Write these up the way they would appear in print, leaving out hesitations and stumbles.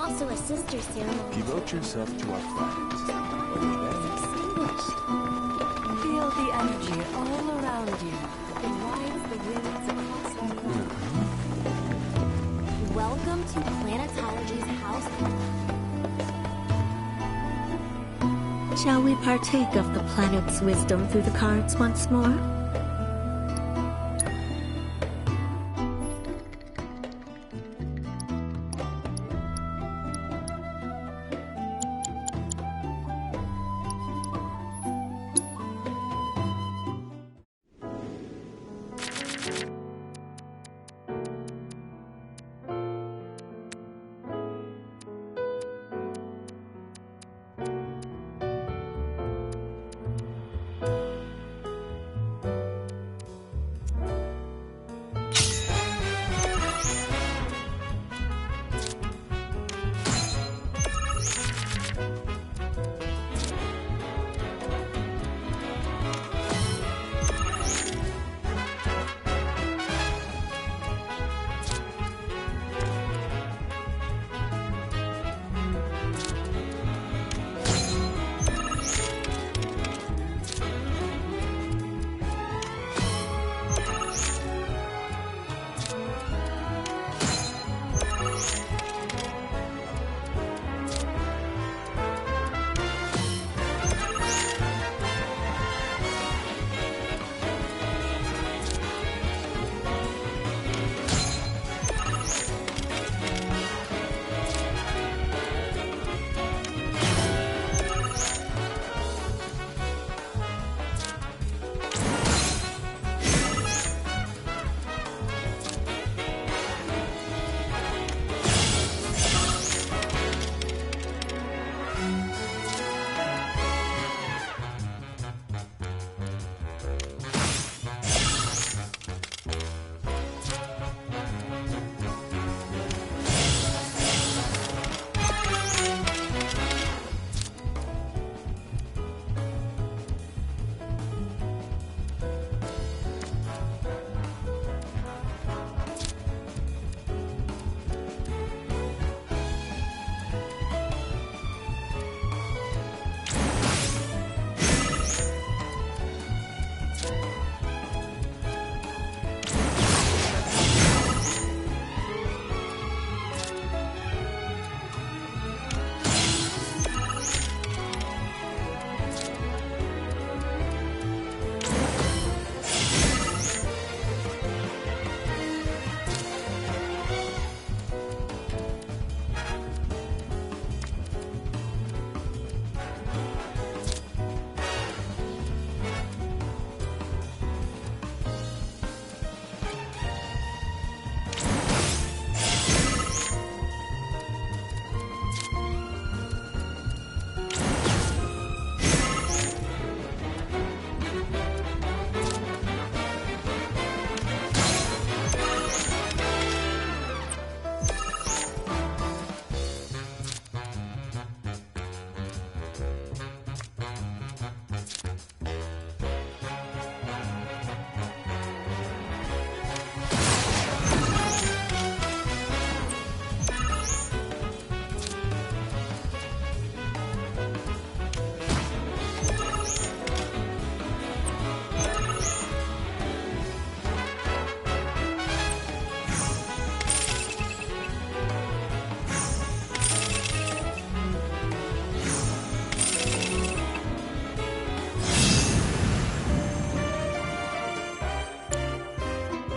also a sister ceremony. Devote yourself to our planet. Only then. Extinguished. Feel the energy all around you. It rides the winds across the world. Welcome to Planetology's house. Shall we partake of the planet's wisdom through the cards once more?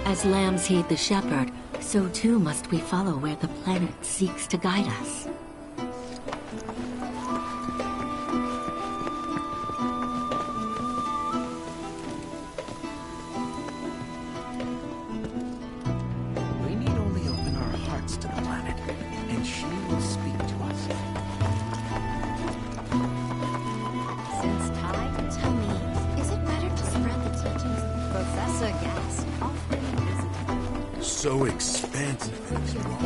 As lambs heed the shepherd, so too must we follow where the planet seeks to guide us. We need only open our hearts to the planet, and she will speak to us. Since time, tell me, is it better to spread the teachings? Professor Gas often visits. So expansive in his role.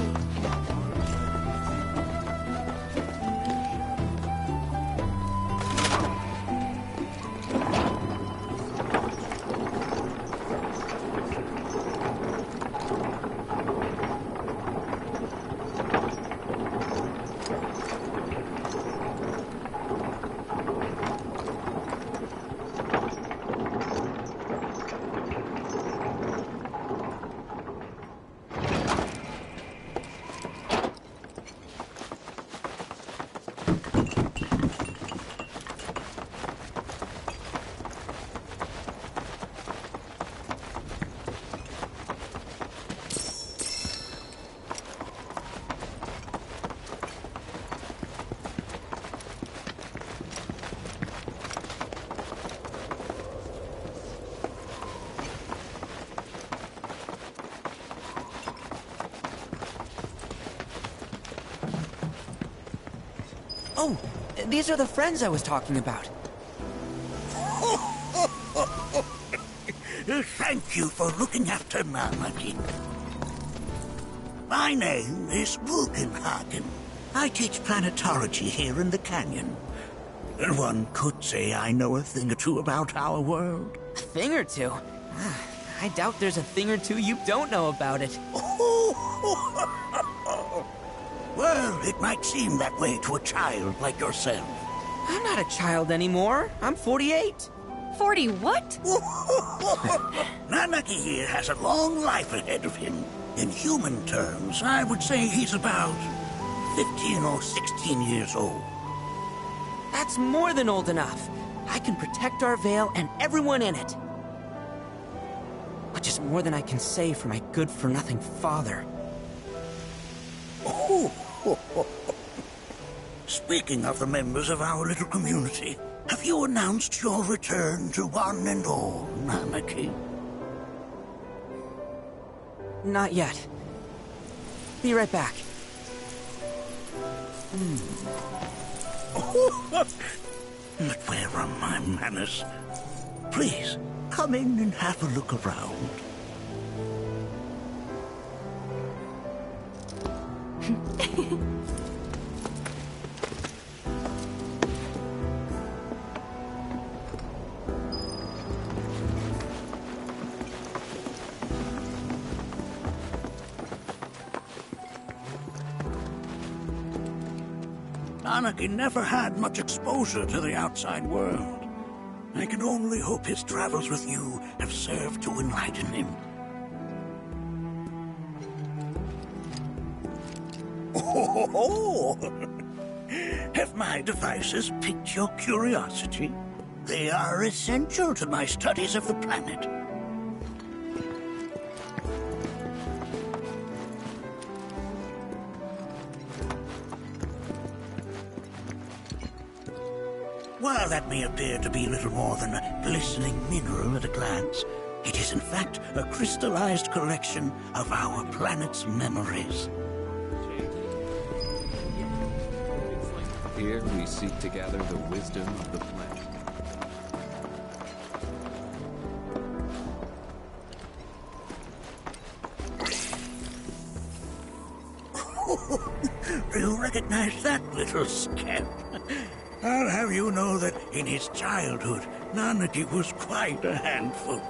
Oh, these are the friends I was talking about. Thank you for looking after Namaki. My name is Bugenhagen. I teach planetology here in the canyon. One could say I know a thing or two about our world. A thing or two? I doubt there's a thing or two you don't know about it. Well, it might seem that way to a child like yourself. I'm not a child anymore. I'm 48. 40 what? Namaki here has a long life ahead of him. In human terms, I would say he's about 15 or 16 years old. That's more than old enough. I can protect our Vale and everyone in it. Which is more than I can say for my good-for-nothing father. Speaking of the members of our little community, have you announced your return to one and all, Namaki? Not yet. Be right back. But where are my manners? Please, come in and have a look around. Namaki never had much exposure to the outside world. I can only hope his travels with you have served to enlighten him. Oh, have my devices piqued your curiosity? They are essential to my studies of the planet. While that may appear to be little more than a glistening mineral at a glance, it is in fact a crystallized collection of our planet's memories. Here we seek to gather the wisdom of the planet. You recognize that little scamp? I'll have you know that in his childhood, Namaki was quite a handful.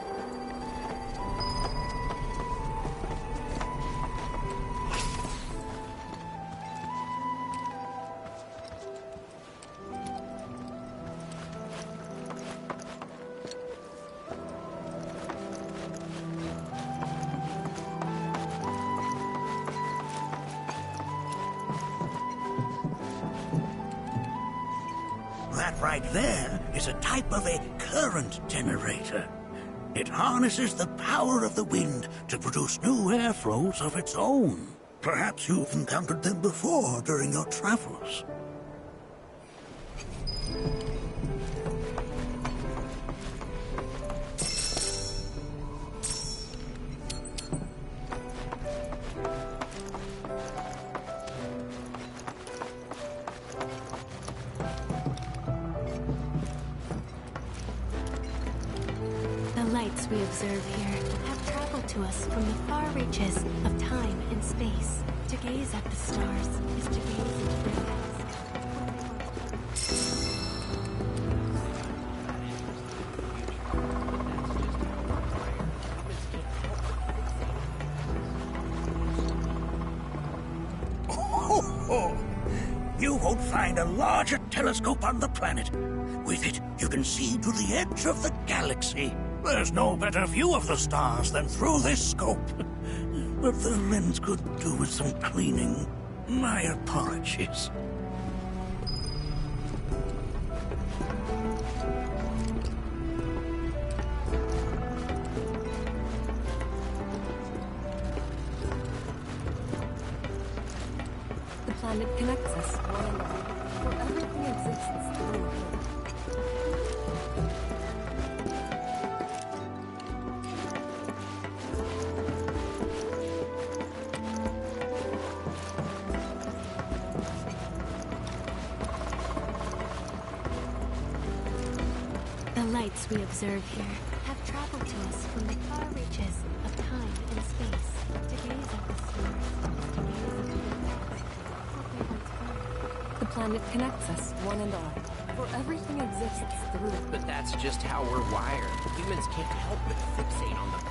That right there is a type of a current generator. It harnesses the power of the wind to produce new airflows of its own. Perhaps you've encountered them before during your travels. The lights we observe here have traveled to us from the far reaches of time and space. To gaze at the stars is to gaze into their past. You won't find a larger telescope on the planet. With it, you can see to the edge of the galaxy. There's no better view of the stars than through this scope. But the lens could do with some cleaning. My apologies. The planet connects us, one and all, for everything exists through it. lights we observe here have traveled to us from the far reaches of time and space. To gaze at the stars is to gaze into the past. What they once were. The planet connects us, one and all. For everything exists through it. But that's just how we're wired. Humans can't help but fixate on the past.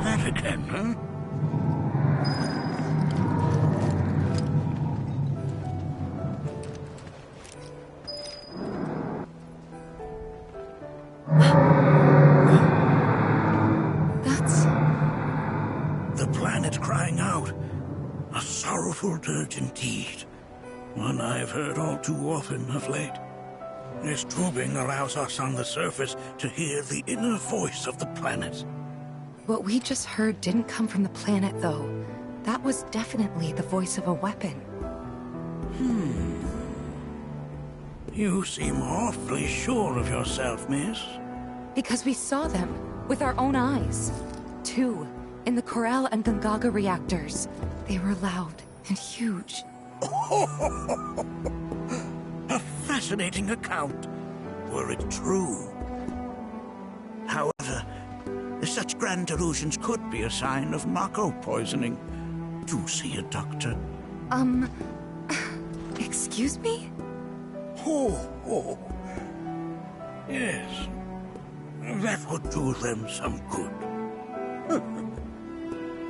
That again, huh? That's... The planet crying out. A sorrowful dirge indeed. One I've heard all too often of late. This tubing allows us on the surface to hear the inner voice of the planet. What we just heard didn't come from the planet, though. That was definitely the voice of a weapon. You seem awfully sure of yourself, miss. Because we saw them with our own eyes. Two, in the Corral and Gungaga reactors. They were loud and huge. A fascinating account, were it true. However, such grand delusions could be a sign of Mako poisoning. Do see a doctor. Excuse me? Oh. Yes. That would do them some good.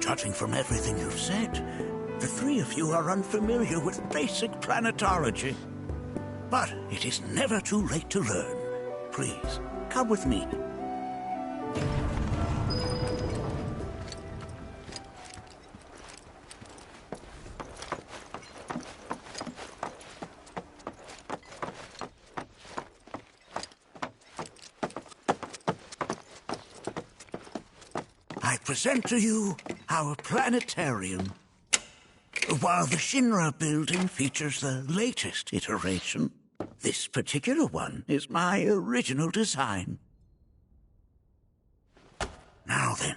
Judging from everything you've said, the three of you are unfamiliar with basic planetology. But it is never too late to learn. Please, come with me. I present to you our planetarium. While the Shinra building features the latest iteration, this particular one is my original design. Now then,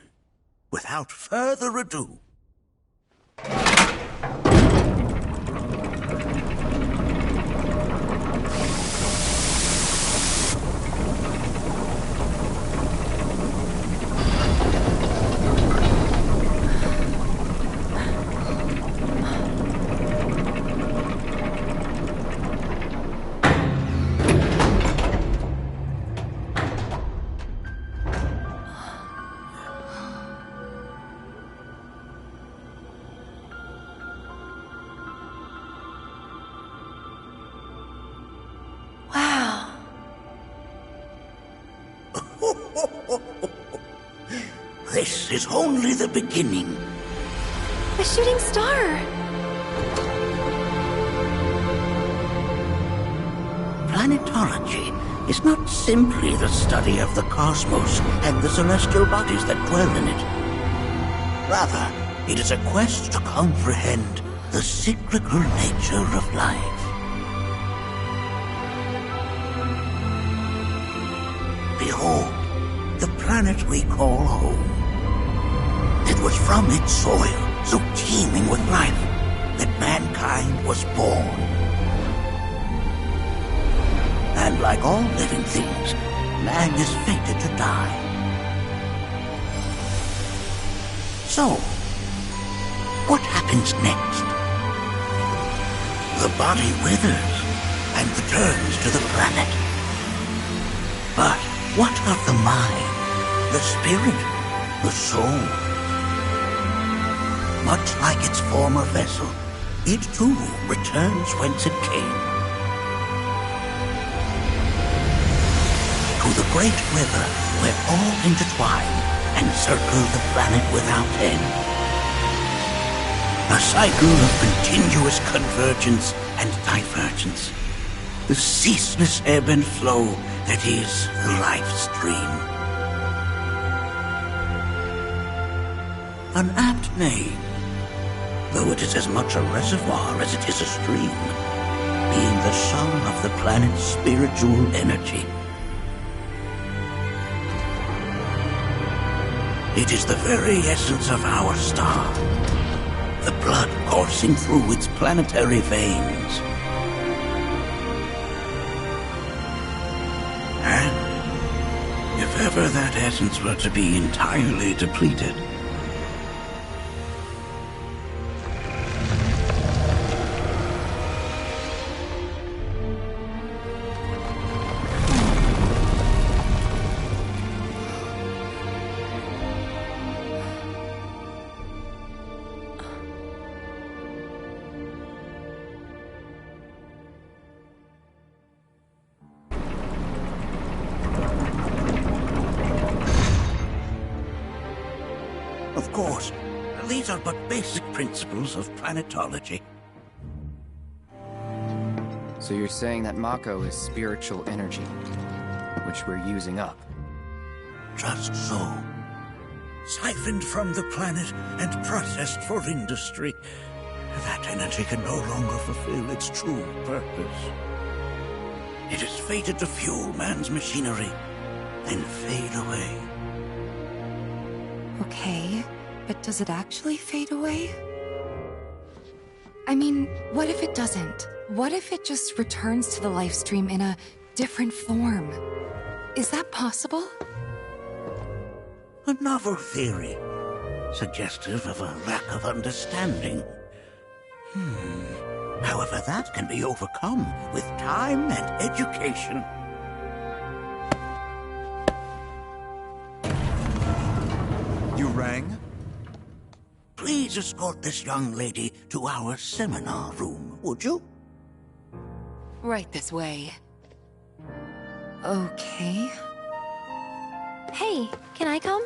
without further ado, this is only the beginning. A shooting star! Planetology is not simply the study of the cosmos and the celestial bodies that dwell in it. Rather, it is a quest to comprehend the cyclical nature of life. Behold, the planet we call home. It was from its soil, so teeming with life, that mankind was born. And like all living things, man is fated to die. So, what happens next? The body withers and returns to the planet. But what of the mind, the spirit, the soul? Much like its former vessel, it too returns whence it came. To the great river where all intertwine and circle the planet without end. A cycle of continuous convergence and divergence. The ceaseless ebb and flow that is the life stream. An apt name. though it is as much a reservoir as it is a stream, being the sum of the planet's spiritual energy. It is the very essence of our star, the blood coursing through its planetary veins. And if ever that essence were to be entirely depleted, of course, these are but basic principles of planetology. So you're saying that Mako is spiritual energy, which we're using up? Just so. Siphoned from the planet and processed for industry, that energy can no longer fulfill its true purpose. It is fated to fuel man's machinery, then fade away. Okay, but does it actually fade away? I mean, what if it doesn't? What if it just returns to the life stream in a different form? Is that possible? A novel theory, suggestive of a lack of understanding. However, that can be overcome with time and education. You rang? Please escort this young lady to our seminar room, would you? Right this way. Okay. Hey, can I come?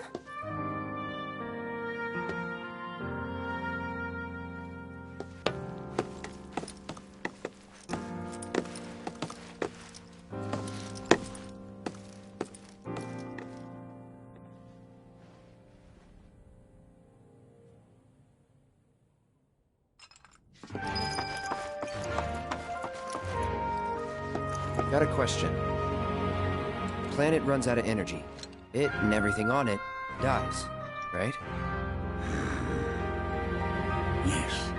Got a question. Planet runs out of energy. It and everything on it dies, right? Yes.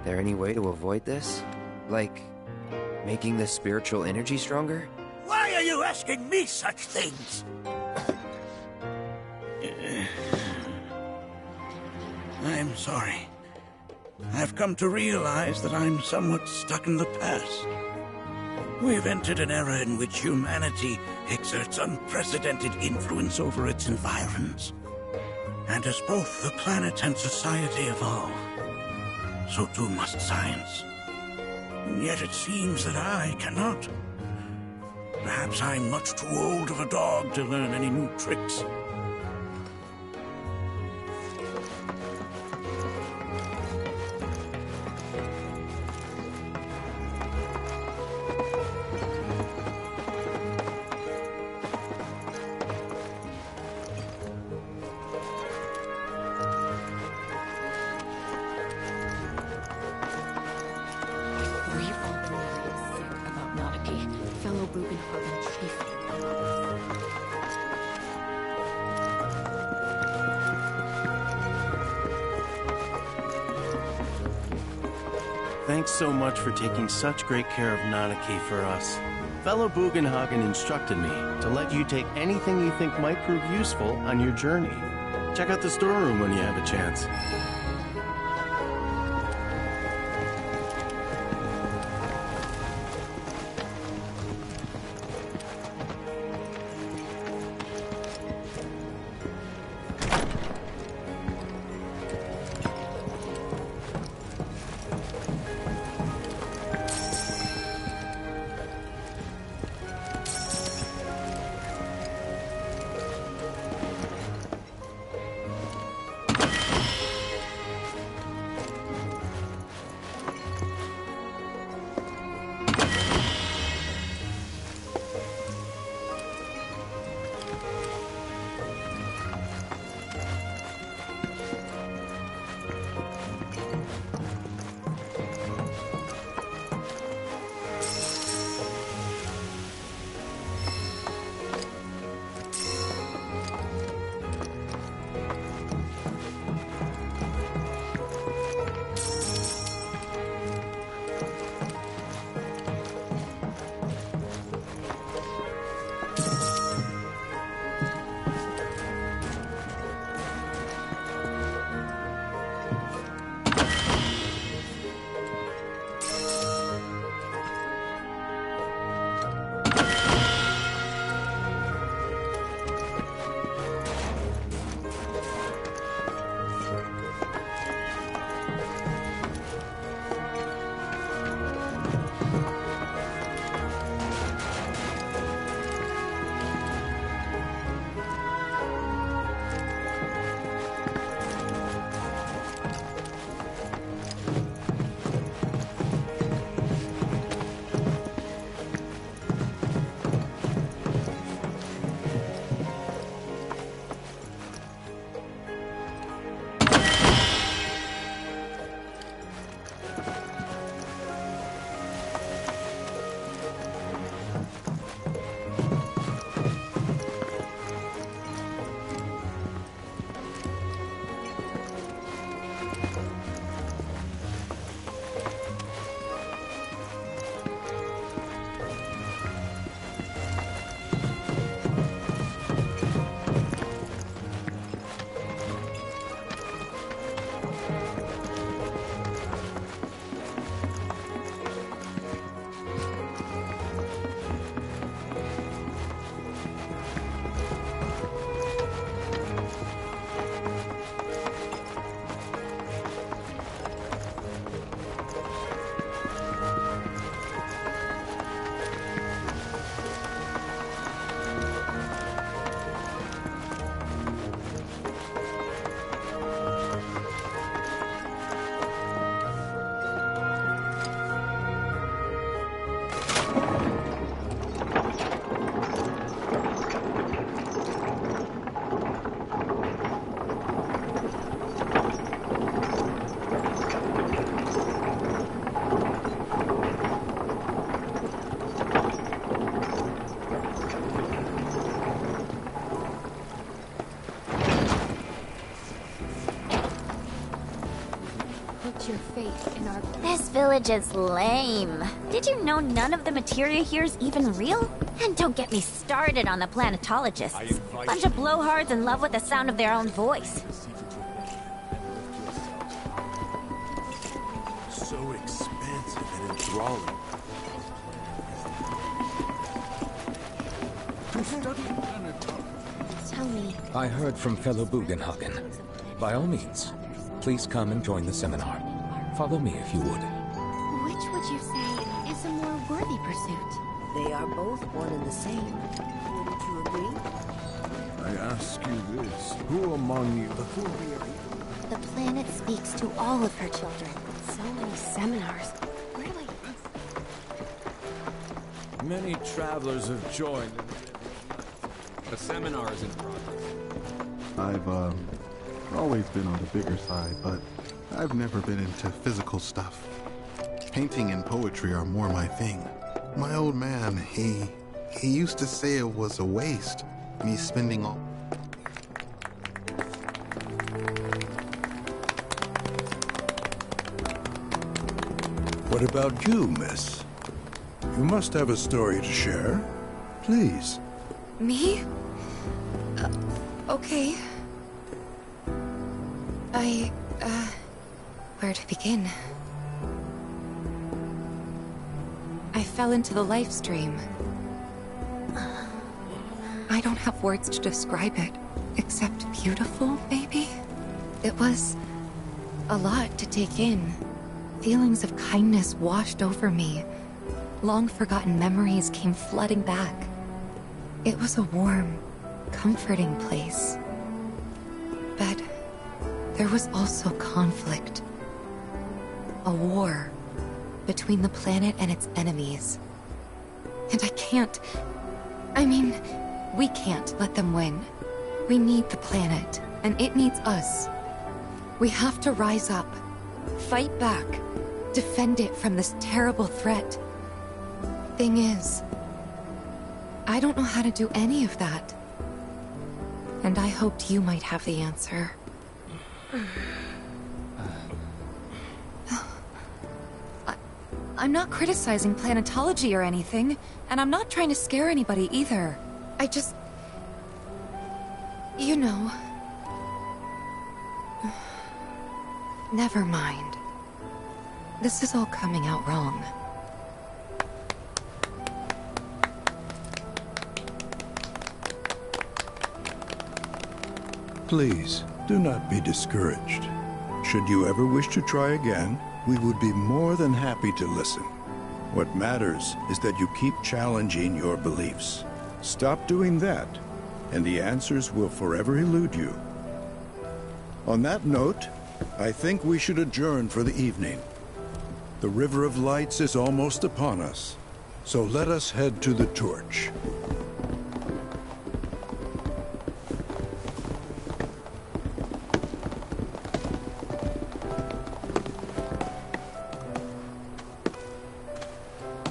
There any way to avoid this? Like, making the spiritual energy stronger? Why are you asking me such things? I'm sorry. I've come to realize that I'm somewhat stuck in the past. We've entered an era in which humanity exerts unprecedented influence over its environs. And as both the planet and society evolve, so too must science. And yet it seems that I cannot. Perhaps I'm much too old of a dog to learn any new tricks. Thanks so much for taking such great care of Nanaki for us. Fellow Bugenhagen instructed me to let you take anything you think might prove useful on your journey. Check out the storeroom when you have a chance. Your faith in our... This village is lame. Did you know none of the materia here is even real? And don't get me started on the planetologists. Bunch of blowhards in love with the sound of their own voice. So expansive and enthralling. Tell me. I heard from fellow Bugenhagen. By all means, please come and join the seminar. Follow me if you would. Which would you say is a more worthy pursuit? They are both one and the same. Wouldn't you agree? I ask you this. Who among you... The planet speaks to all of her children. So many seminars. Really? Many travelers have joined. The seminar is in progress. I've, always been on the bigger side, but I've never been into physical stuff. Painting and poetry are more my thing. My old man, he used to say it was a waste, me spending all... What about you, miss? You must have a story to share. Please. Me? Okay. Where to begin? I fell into the life stream. I don't have words to describe it, except beautiful, maybe? It was a lot to take in. Feelings of kindness washed over me. Long-forgotten memories came flooding back. It was a warm, comforting place. But there was also conflict. A war between the planet and its enemies. And we can't let them win. We need the planet, and it needs us. We have to rise up, fight back, defend it from this terrible threat. Thing is, I don't know how to do any of that. And I hoped you might have the answer. I'm not criticizing planetology or anything, and I'm not trying to scare anybody either. I just... You know... Never mind. This is all coming out wrong. Please, do not be discouraged. Should you ever wish to try again, we would be more than happy to listen. What matters is that you keep challenging your beliefs. Stop doing that, and the answers will forever elude you. On that note, I think we should adjourn for the evening. The River of Lights is almost upon us, so let us head to the torch.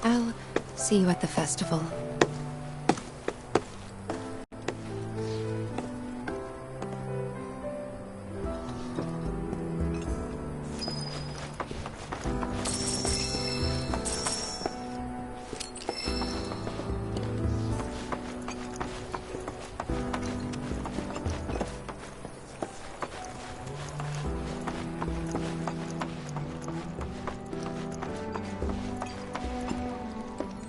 I'll see you at the festival.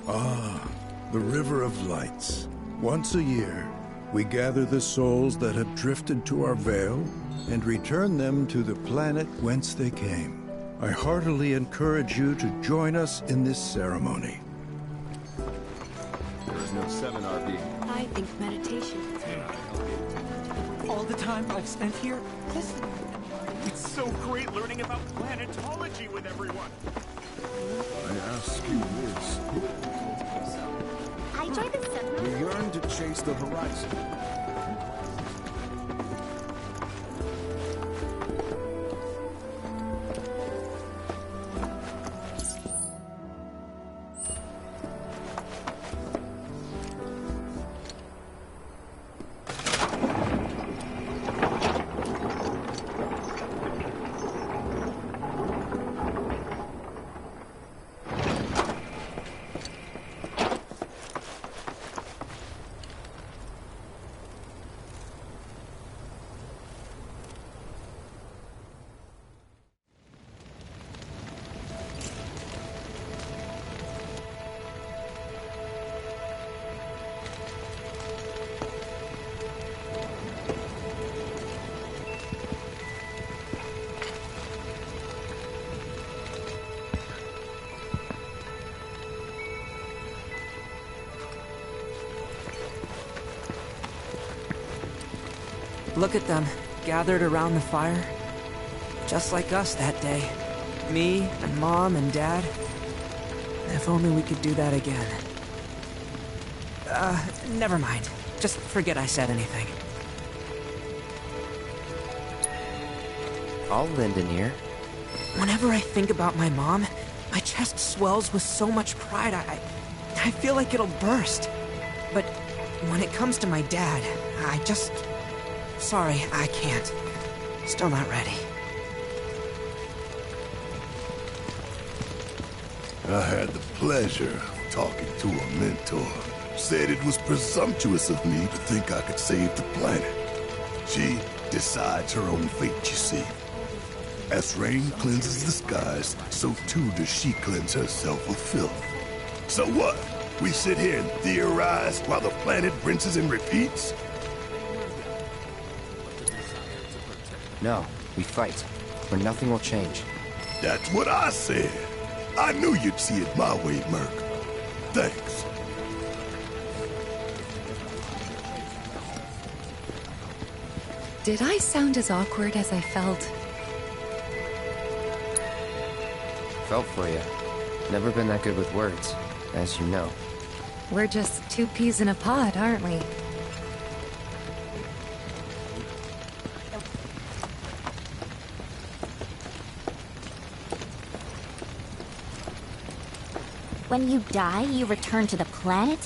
Ah, the River of Lights. Once a year, we gather the souls that have drifted to our veil and return them to the planet whence they came. I heartily encourage you to join us in this ceremony. There is no seminar being... I think meditation. All the time I've spent here, it's so great learning about planetology with everyone. I ask you this. I joined the seminar. We yearn to chase the horizon. Look at them, gathered around the fire. Just like us that day. Me, and Mom, and Dad. If only we could do that again. Never mind. Just forget I said anything. I'll lend an ear. Whenever I think about my mom, my chest swells with so much pride, I feel like it'll burst. But when it comes to my dad, I just... Sorry, I can't. Still not ready. I had the pleasure of talking to a mentor. Said it was presumptuous of me to think I could save the planet. She decides her own fate, you see. As rain cleanses the skies, so too does she cleanse herself of filth. So what? We sit here and theorize while the planet rinses and repeats? No, we fight, or nothing will change. That's what I said. I knew you'd see it my way, Merc. Thanks. Did I sound as awkward as I felt? Felt for you. Never been that good with words, as you know. We're just two peas in a pod, aren't we? When you die, you return to the planet?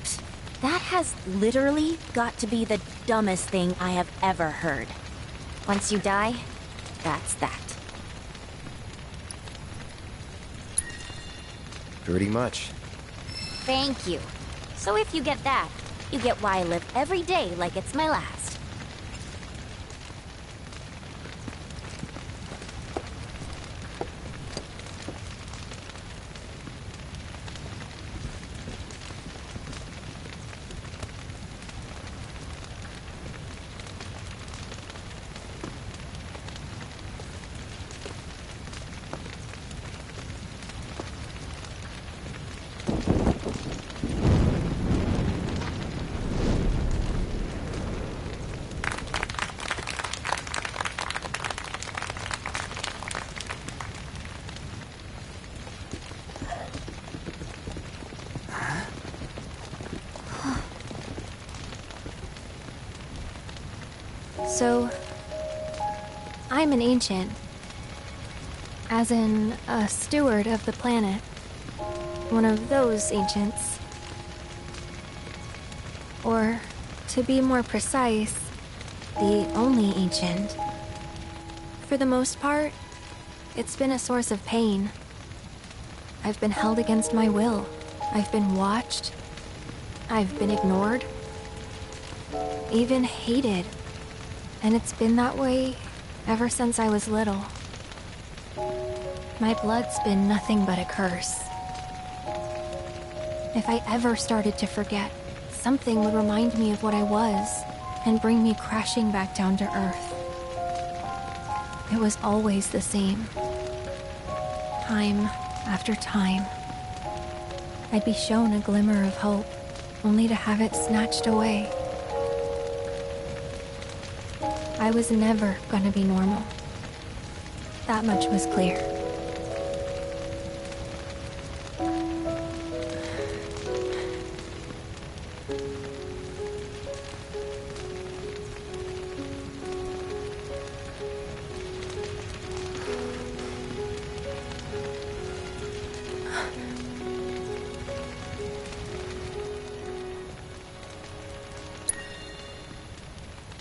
Psst, that has literally got to be the dumbest thing I have ever heard. Once you die, that's that. Pretty much. Thank you. So if you get that, you get why I live every day like it's my last. So, I'm an ancient. As in, a steward of the planet. One of those ancients. Or, to be more precise, the only ancient. For the most part, it's been a source of pain. I've been held against my will. I've been watched. I've been ignored. Even hated. And it's been that way ever since I was little. My blood's been nothing but a curse. If I ever started to forget, something would remind me of what I was and bring me crashing back down to Earth. It was always the same. Time after time. I'd be shown a glimmer of hope, only to have it snatched away. I was never gonna be normal. That much was clear.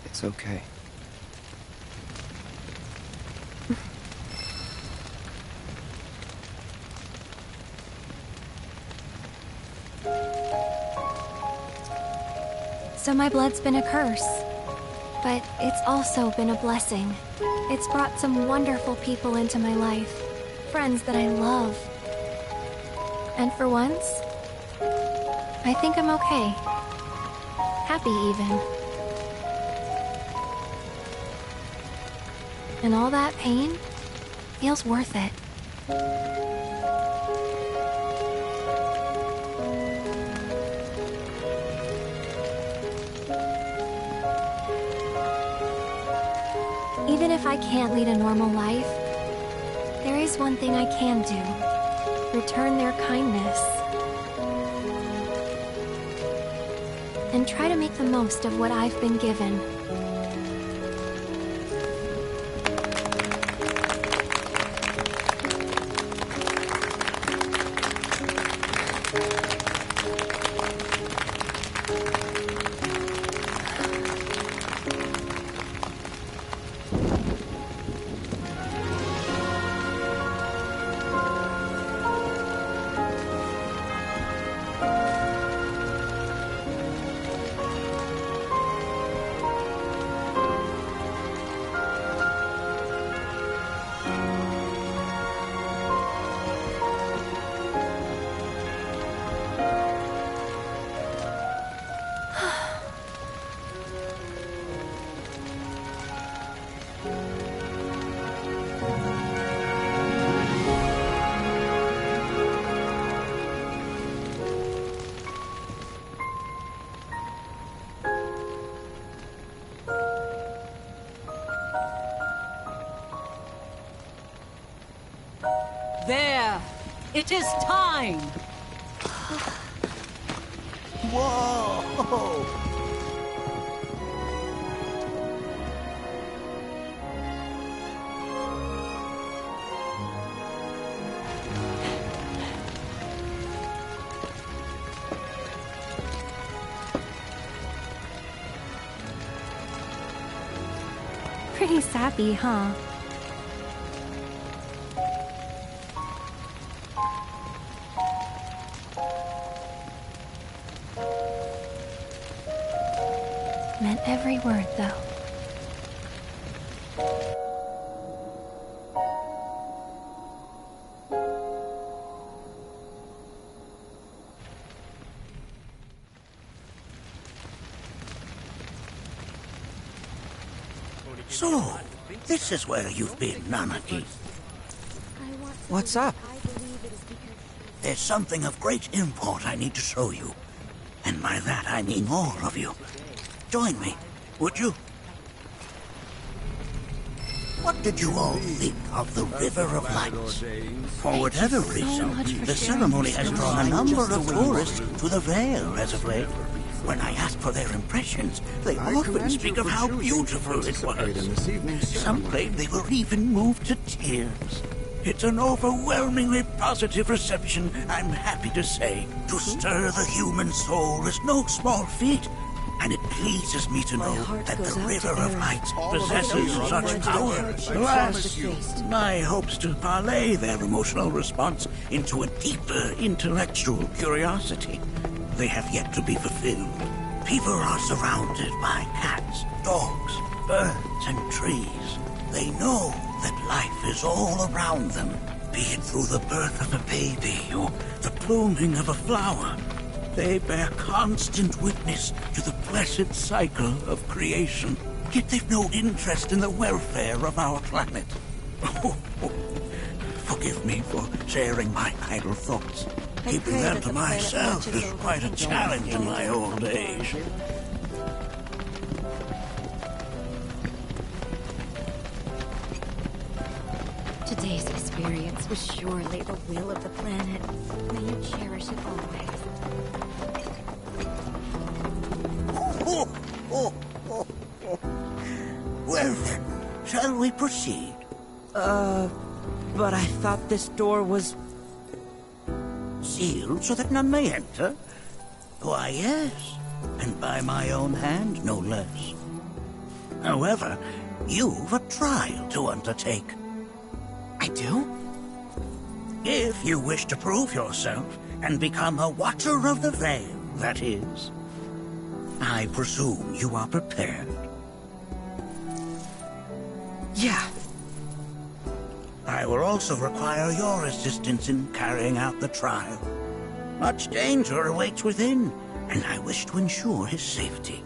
It's okay. So my blood's been a curse, but it's also been a blessing. It's brought some wonderful people into my life, friends that I love. And for once, I think I'm okay. Happy even. And all that pain feels worth it. Even if I can't lead a normal life, there is one thing I can do. Return their kindness. And try to make the most of what I've been given. There! It is time! Whoa! Pretty sappy, huh? Meant every word, though. So, this is where you've been, Nanaki. What's up? There's something of great import I need to show you. And by that I mean all of you. Join me, would you? What did you all think of the River of Lights? For whatever reason, the ceremony has drawn a number of tourists to the Vale as of late. When I ask for their impressions, they often speak of how beautiful it was. Some claim they were even moved to tears. It's an overwhelmingly positive reception, I'm happy to say. To stir the human soul is no small feat, and it pleases me to know that the River of Lights possesses such power. Alas, my hopes to parlay their emotional response into a deeper intellectual curiosity, they have yet to be fulfilled. People are surrounded by cats, dogs, birds, and trees. They know that life is all around them, be it through the birth of a baby or the blooming of a flower. They bear constant witness to the blessed cycle of creation. Yet they've no interest in the welfare of our planet. Forgive me for sharing my idle thoughts. Keeping them to myself is quite a challenge in my old age. Today's experience was surely the will of the planet. May you cherish it always. Well then, shall we proceed? But I thought this door was... Sealed so that none may enter? Why, yes. And by my own hand, no less. However, you've a trial to undertake. I do? If you wish to prove yourself and become a Watcher of the Veil, that is. I presume you are prepared. Yeah. I will also require your assistance in carrying out the trial. Much danger awaits within, and I wish to ensure his safety.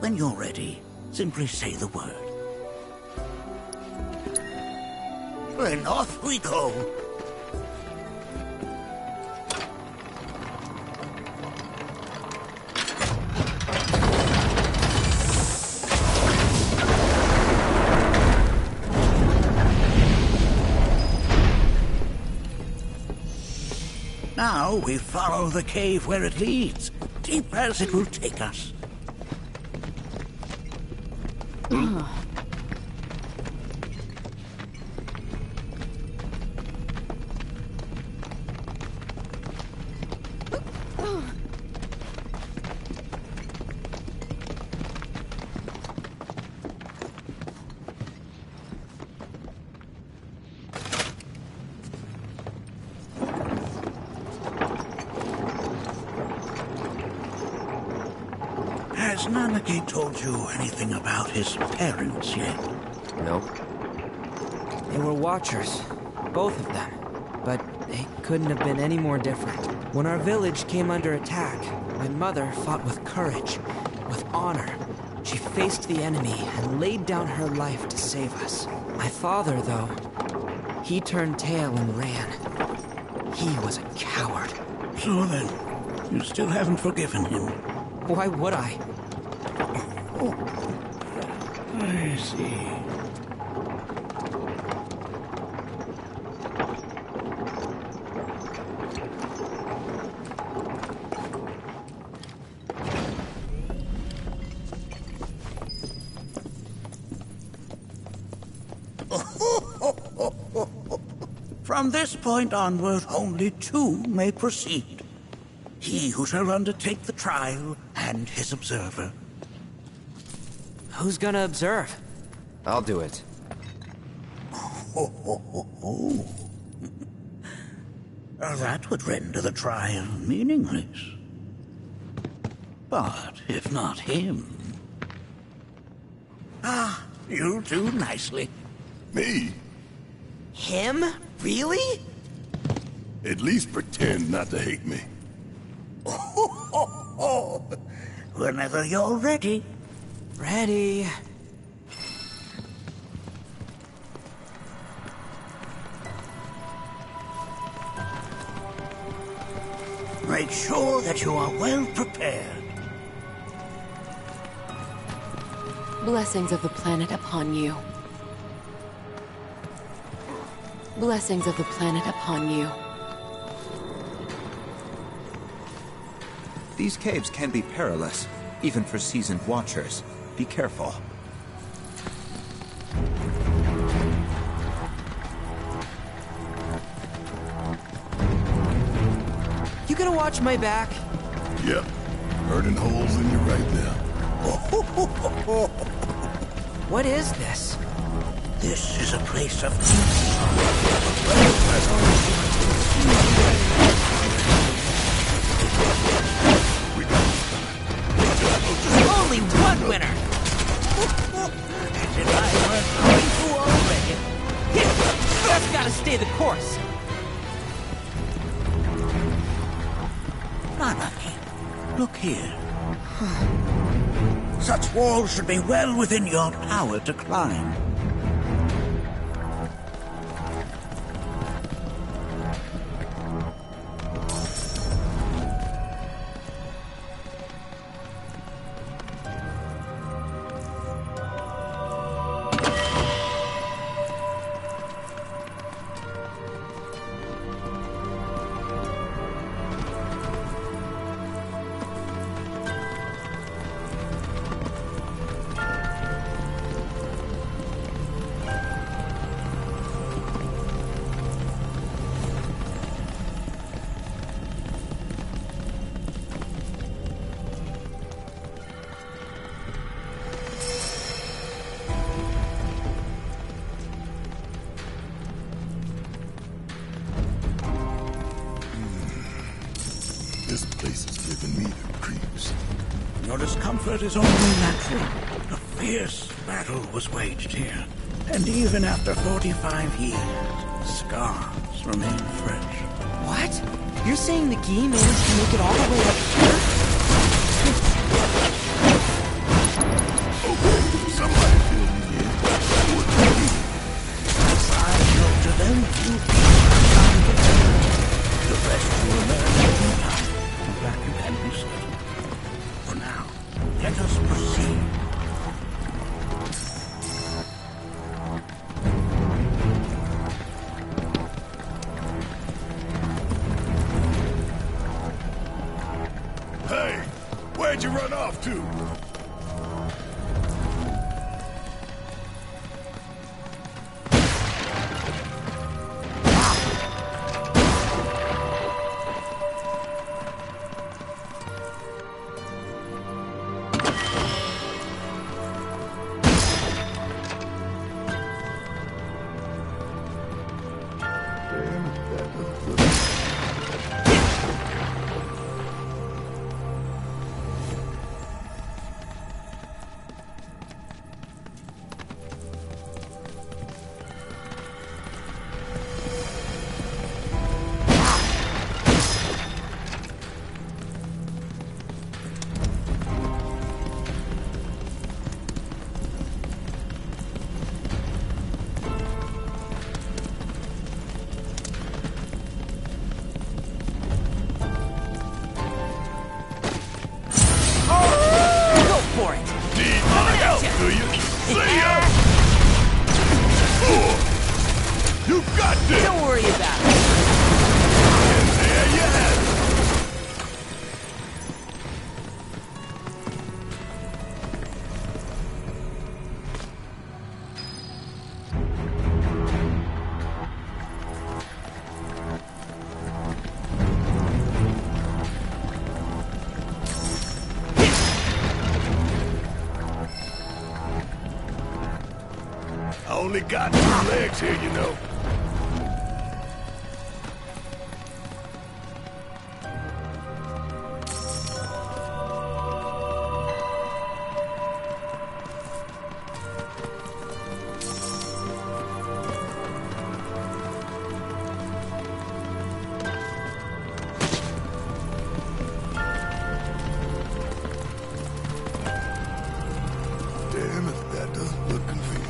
When you're ready, simply say the word. Then off we go. Now we follow the cave where it leads, deep as it will take us. Has Nanaki told you anything about his parents yet? Nope. They were Watchers, both of them. But they couldn't have been any more different. When our village came under attack, my mother fought with courage, with honor. She faced the enemy and laid down her life to save us. My father, though, he turned tail and ran. He was a coward. So then, you still haven't forgiven him? Why would I? Oh, I see. From this point onward, only two may proceed. He who shall undertake the trial, and his observer. Who's gonna observe? I'll do it. That would render the trial meaningless. But if not him... Ah, you'll do nicely. Me? Him? Really? At least pretend not to hate me. Whenever you're ready. Ready. Make sure that you are well prepared. Blessings of the planet upon you. Blessings of the planet upon you. These caves can be perilous, even for seasoned watchers. Be careful. You gonna watch my back? Yep. Burning holes in you right now. What is this? This is a place of Only one winner! As if I weren't going to already. That's gotta stay the course. Nanaki, Look here. Such walls should be well within your power to climb. This place is giving me the creeps. Your discomfort is only natural. A fierce battle was waged here. And even after 45 years, the scars remain fresh. What? You're saying the Gi managed to make it all the way up here? Somebody fill me in. If I go to them, you can get them. The rest will learn in time. That you can be certain. For now, let us proceed. Hey, where'd you run off to? Do you? See ya! You got this! Don't worry about it. And there you have it. I only got 2 legs here, you know. Damn if that doesn't look convenient.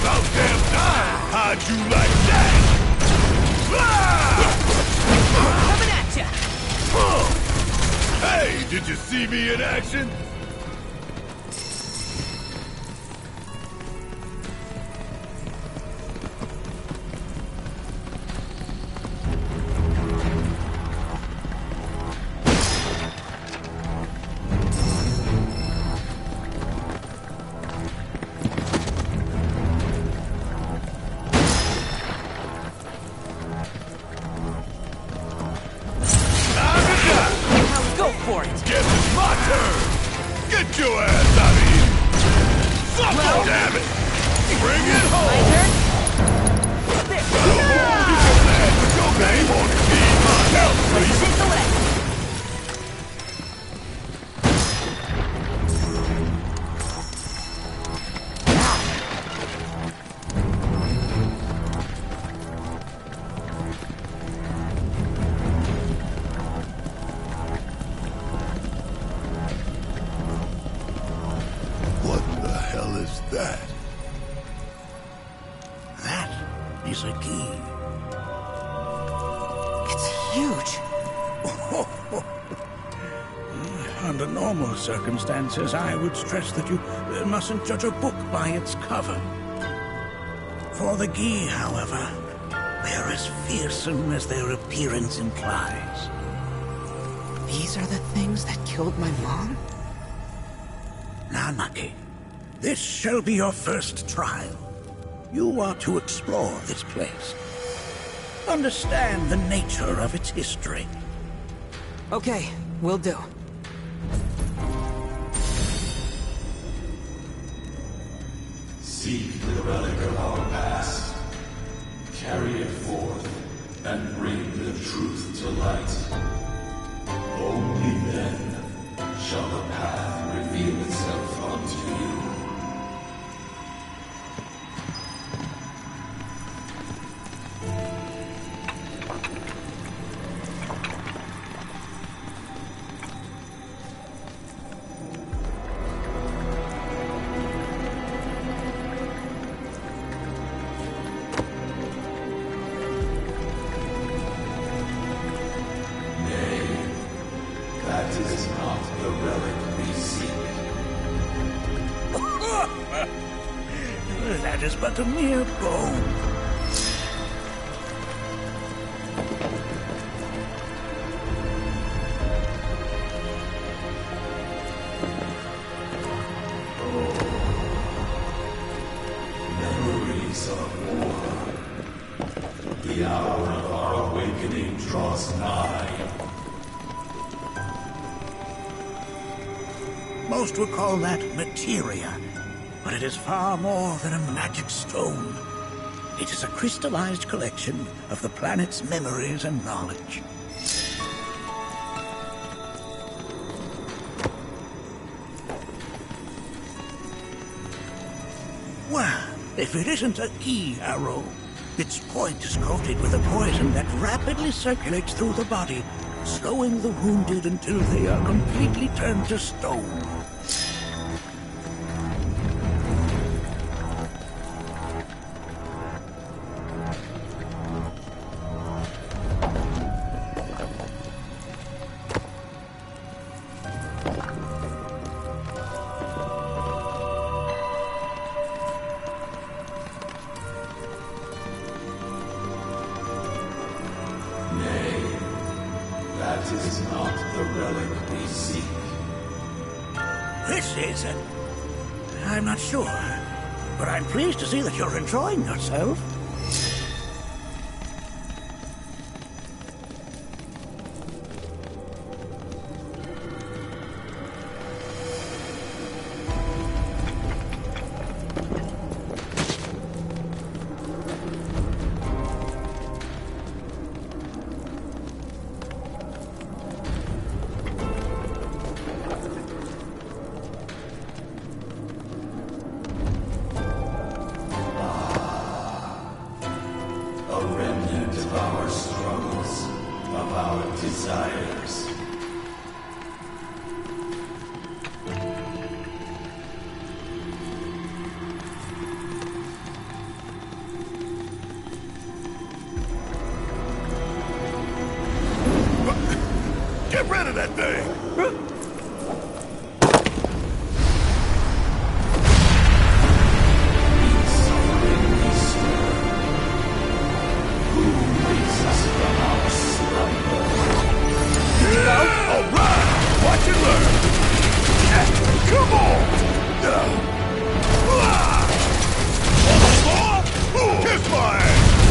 About damn time! How'd you like that? Coming at ya! Hey, did you see me in action? is a key. It's huge. Under normal circumstances, I would stress that you mustn't judge a book by its cover. For the Gi, however, they're as fearsome as their appearance implies. These are the things that killed my mom? Now, Naki, this shall be your first trial. You are to explore this place. Understand the nature of its history. Okay, will do. Seek the relic of our past. Carry it forth, and bring the truth to light. Only then shall the path reveal itself unto you. That is but a mere bone. Memories of war. The hour of our awakening draws nigh. Most would call that materia, but it is far more than a magic stone. It is a crystallized collection of the planet's memories and knowledge. Well, if it isn't a key arrow, its point is coated with a poison that rapidly circulates through the body, slowing the wounded until they are completely turned to stone. That is not the relic we seek. This is it. I'm not sure, but I'm pleased to see that you're enjoying yourself. Desires. Get rid of that thing! Watch and learn! Come on! On the floor? Kiss my ass!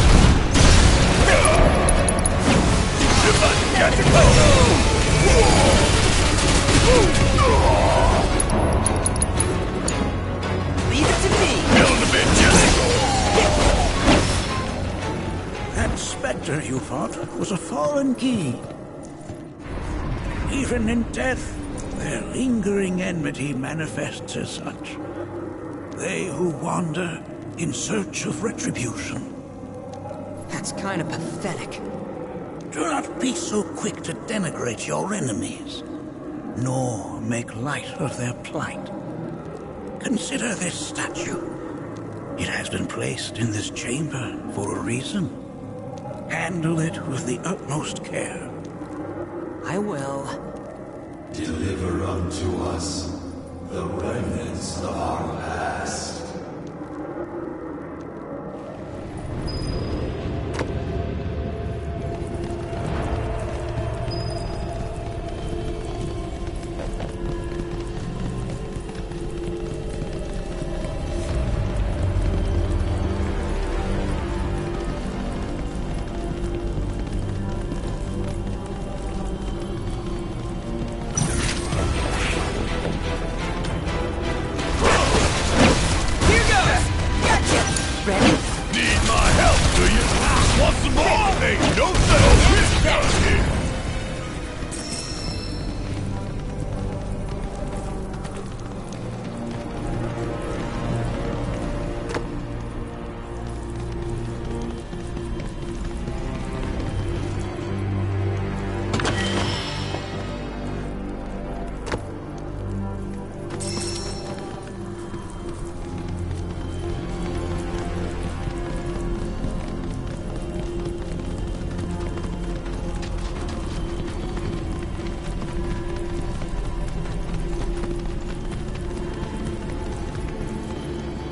You must catch a cold! Leave it to me! Kill the bitches! That specter you fought was a fallen key. Even in death, their lingering enmity manifests as such. They who wander in search of retribution. That's kind of pathetic. Do not be so quick to denigrate your enemies, nor make light of their plight. Consider this statue. It has been placed in this chamber for a reason. Handle it with the utmost care. I will. Deliver unto us the remnants of our past.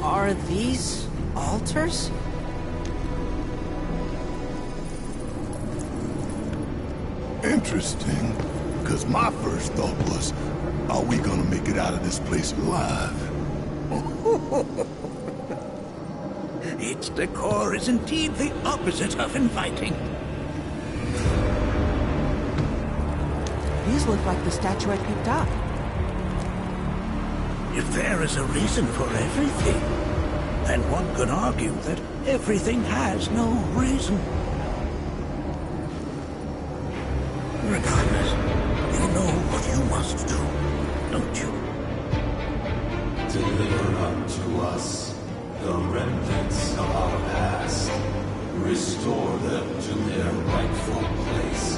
Are these altars? Interesting. Because my first thought was, are we gonna make it out of this place alive? Its decor is indeed the opposite of inviting. These look like the statue I picked up. If there is a reason for everything, then one could argue that everything has no reason. Regardless, you know what you must do, don't you? Deliver unto us the remnants of our past. Restore them to their rightful place.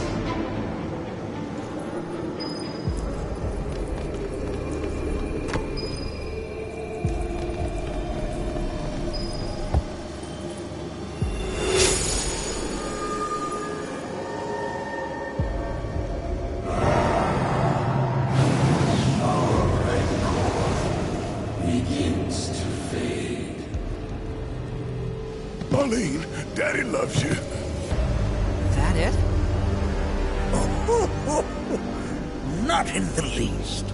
Marlene, Daddy loves you. That it? Not in the least.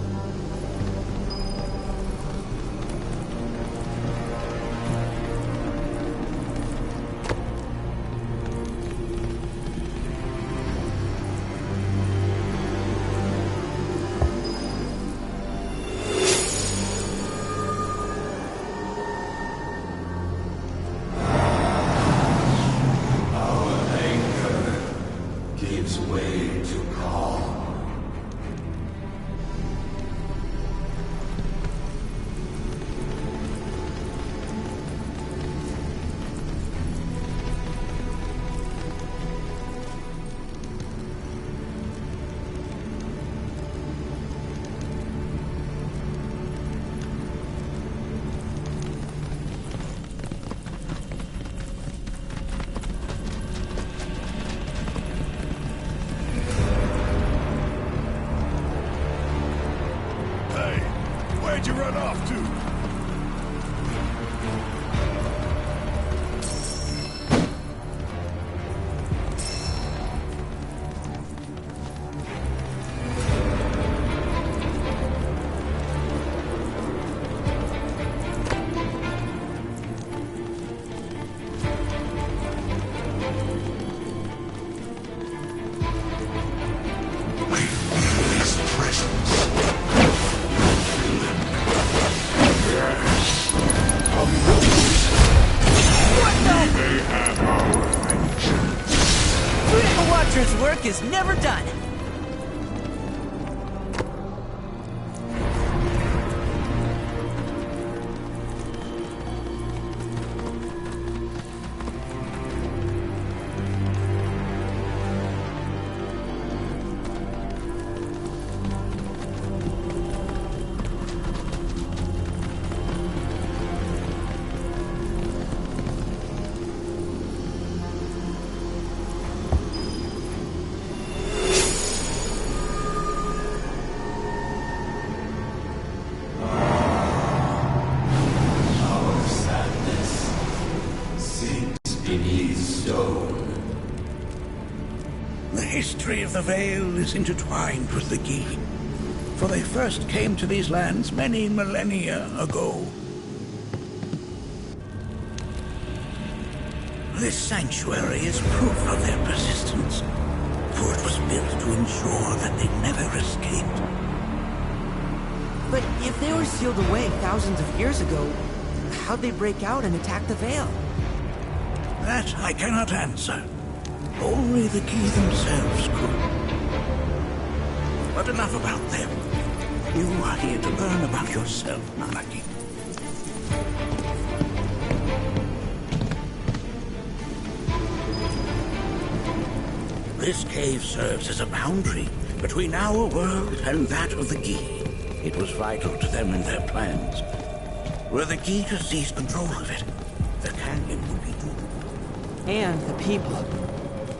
Gives way to calm. Where'd you run off to? Watcher's work is never done. history of the Vale is intertwined with the Gi, for they first came to these lands many millennia ago. This sanctuary is proof of their persistence, for it was built to ensure that they never escaped. But if they were sealed away thousands of years ago, how'd they break out and attack the Vale? That I cannot answer. Only the Gi themselves could. But enough about them. You are here to learn about yourself, Nanaki. This cave serves as a boundary between our world and that of the Gi. It was vital to them in their plans. Were the Gi to seize control of it, the canyon would be doomed. And the people.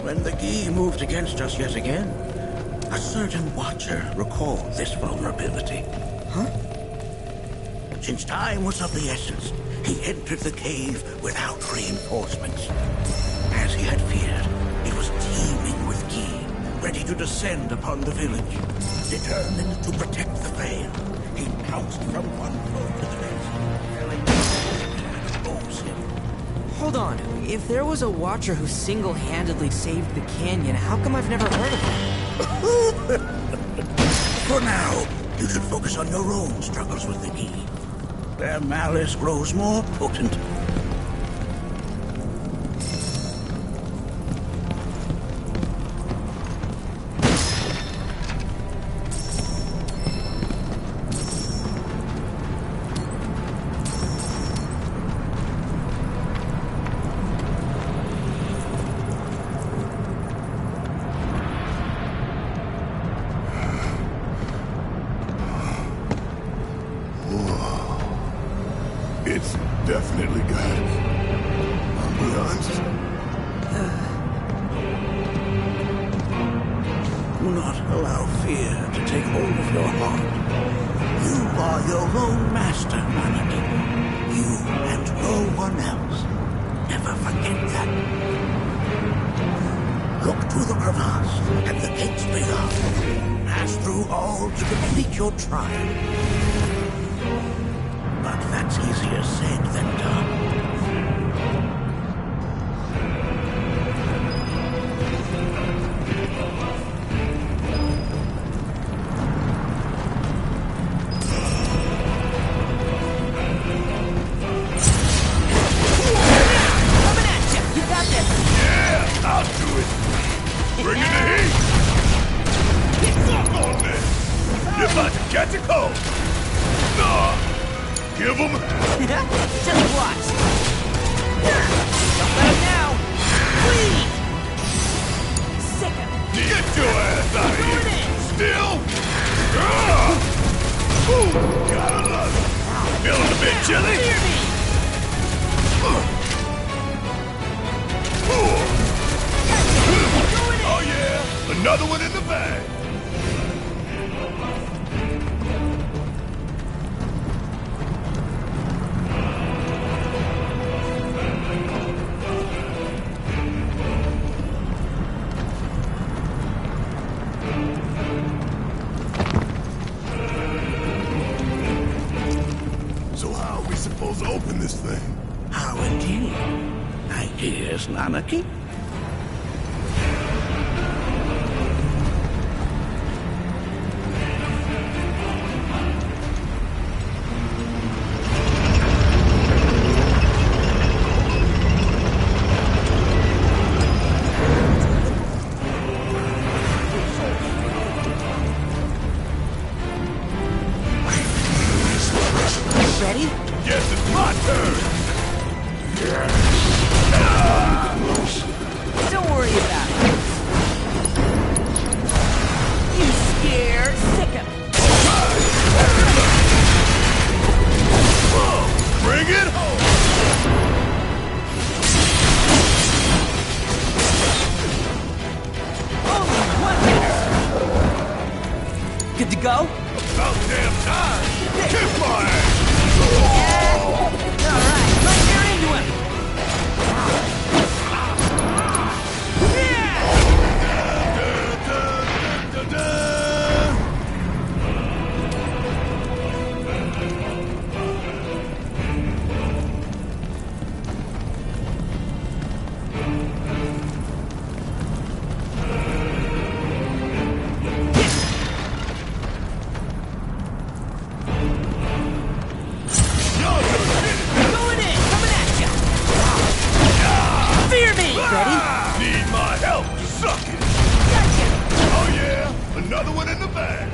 When the Gi moved against us yet again, a certain watcher recalled this vulnerability. Huh? Since time was of the essence, he entered the cave without reinforcements. As he had feared, it was teeming with Gi, ready to descend upon the village. Determined to protect the Vale, he pounced from one foe to the next, exposed him. Hold on. If there was a watcher who single-handedly saved the canyon, how come I've never heard of him? For now, you should focus on your own struggles with the Gi. Their malice grows more potent. It's definitely got me. I'll be honest. Do not allow fear to take hold of your heart. You are your own master, Nanaki. You and no one else. Never forget that. Look to the crevasse and the gates beyond. Pass through all to complete your trial. But that's easier said than done. I'll do it. Bring in the heat. Suck on this. You're about to catch a cold. Nah. Give him. Just watch. Don't let him now. Please. Sick him. Get your ass out of here. Still. Ooh, gotta love it. Feeling a bit chilly? Fear me. Oh yeah, another one in the bag. So how are we supposed to open this thing? How indeed? Ideas, Nanaki? Ready? Guess it's my turn. Don't worry about it. You scared? Sick him. Bring it home. Only one hitter. Good to go? About damn time. Kick my ass. Alright, right there into him! Yeah! another one in the bag.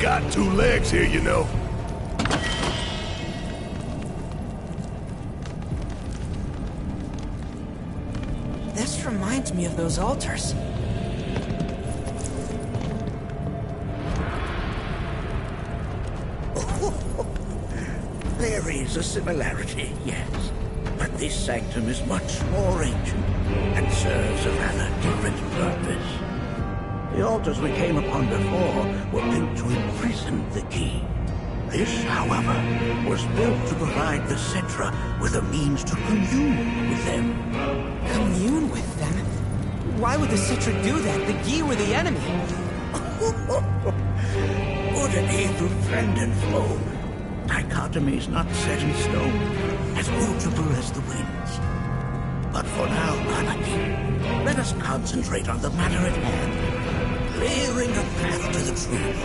Got two legs here, you know. This reminds me of those altars. There is a similarity, yes. But this sanctum is much more ancient and serves a rather different purpose. The altars we came upon before were built to imprison the key. This, however, was built to provide the Cetra with a means to commune with them. Commune with them? Why would the Cetra do that? The Gi were the enemy. Good and evil, friend and foe. Dichotomy's not set in stone, as mutable as the winds. But for now, Anaki, let us concentrate on the matter at hand. Clearing a path to the truth.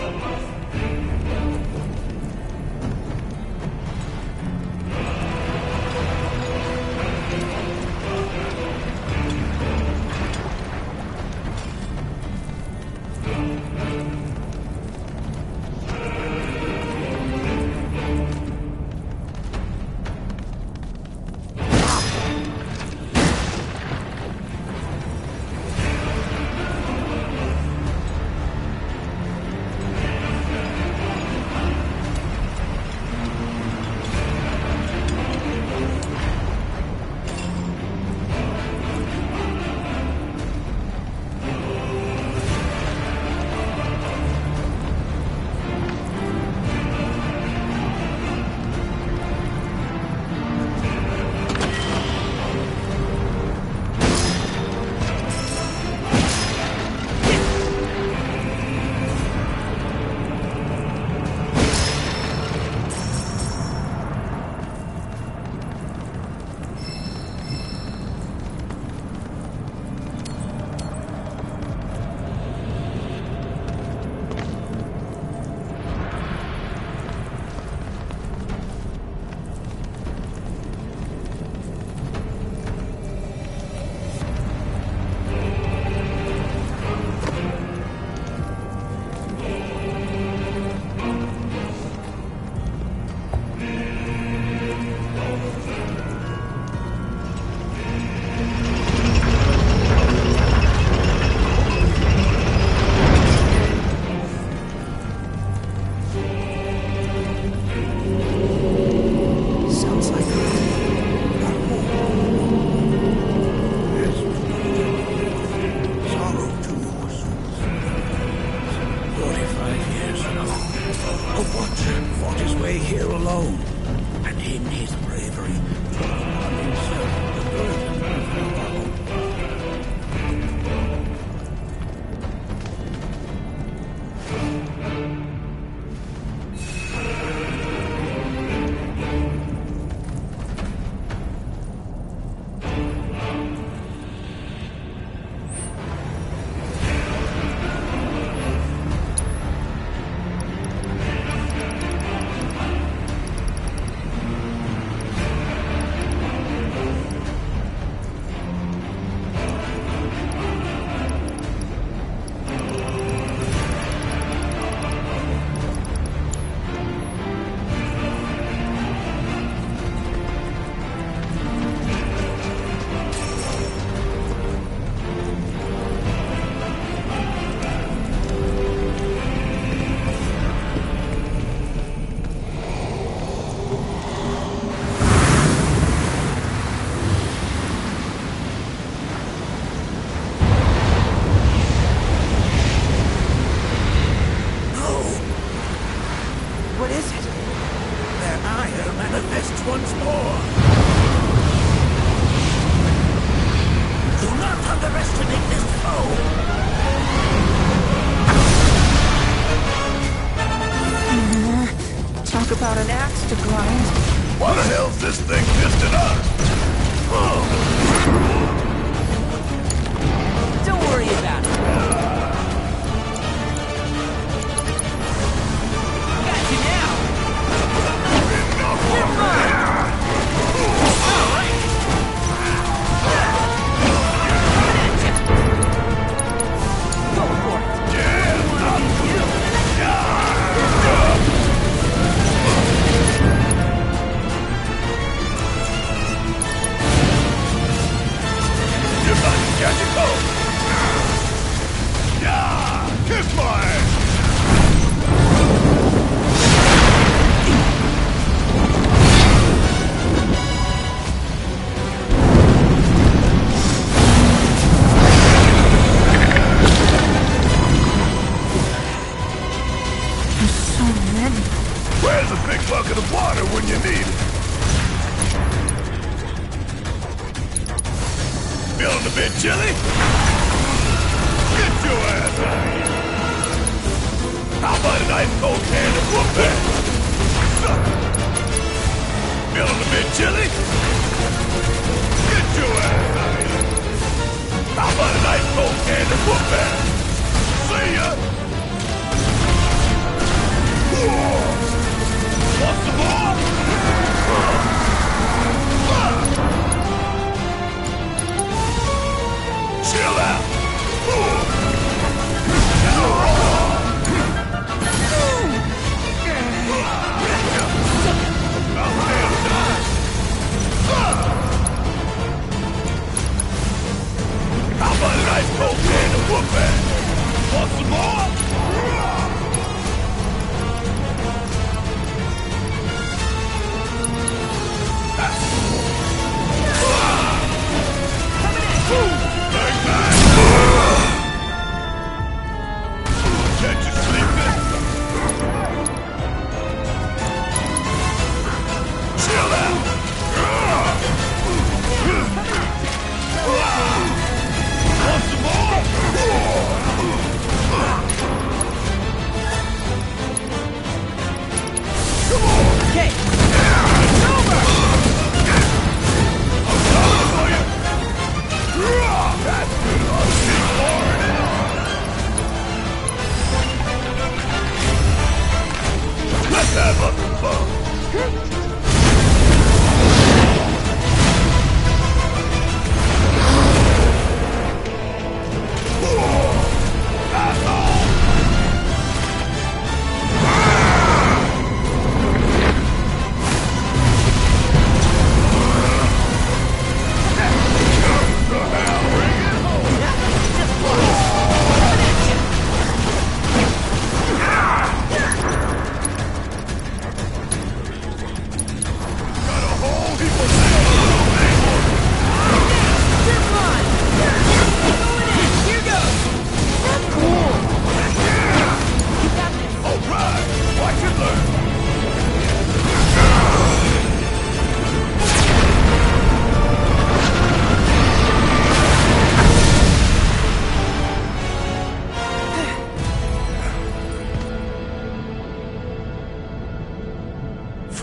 here alone. And in his bravery, took upon himself the burden of Apollo. What is it? Their ire manifests once more. Do not underestimate this foe. Talk about an axe to grind. Why the hell's this thing pissed at us? Don't worry about it. Got you now. You're mine. All right. Go for it. Catch it, go! Yeah! Kiss my ass! There's so many. Where's a big bucket of water when you need it? Feeling a bit chilly? Get your ass out of here! How about an ice cold can of whoop that? Feeling a bit chilly? Get your ass out of here! How about an ice cold can of whoop that? See ya! Want some more? Chill out! How about a nice cold can of whoop ass? Want some more? Can't you sleep in? Chill out! Want some more? Come on! Okay. It's over! I'm coming for you! That's good. I'll keep pouring it on. Let's have a fun.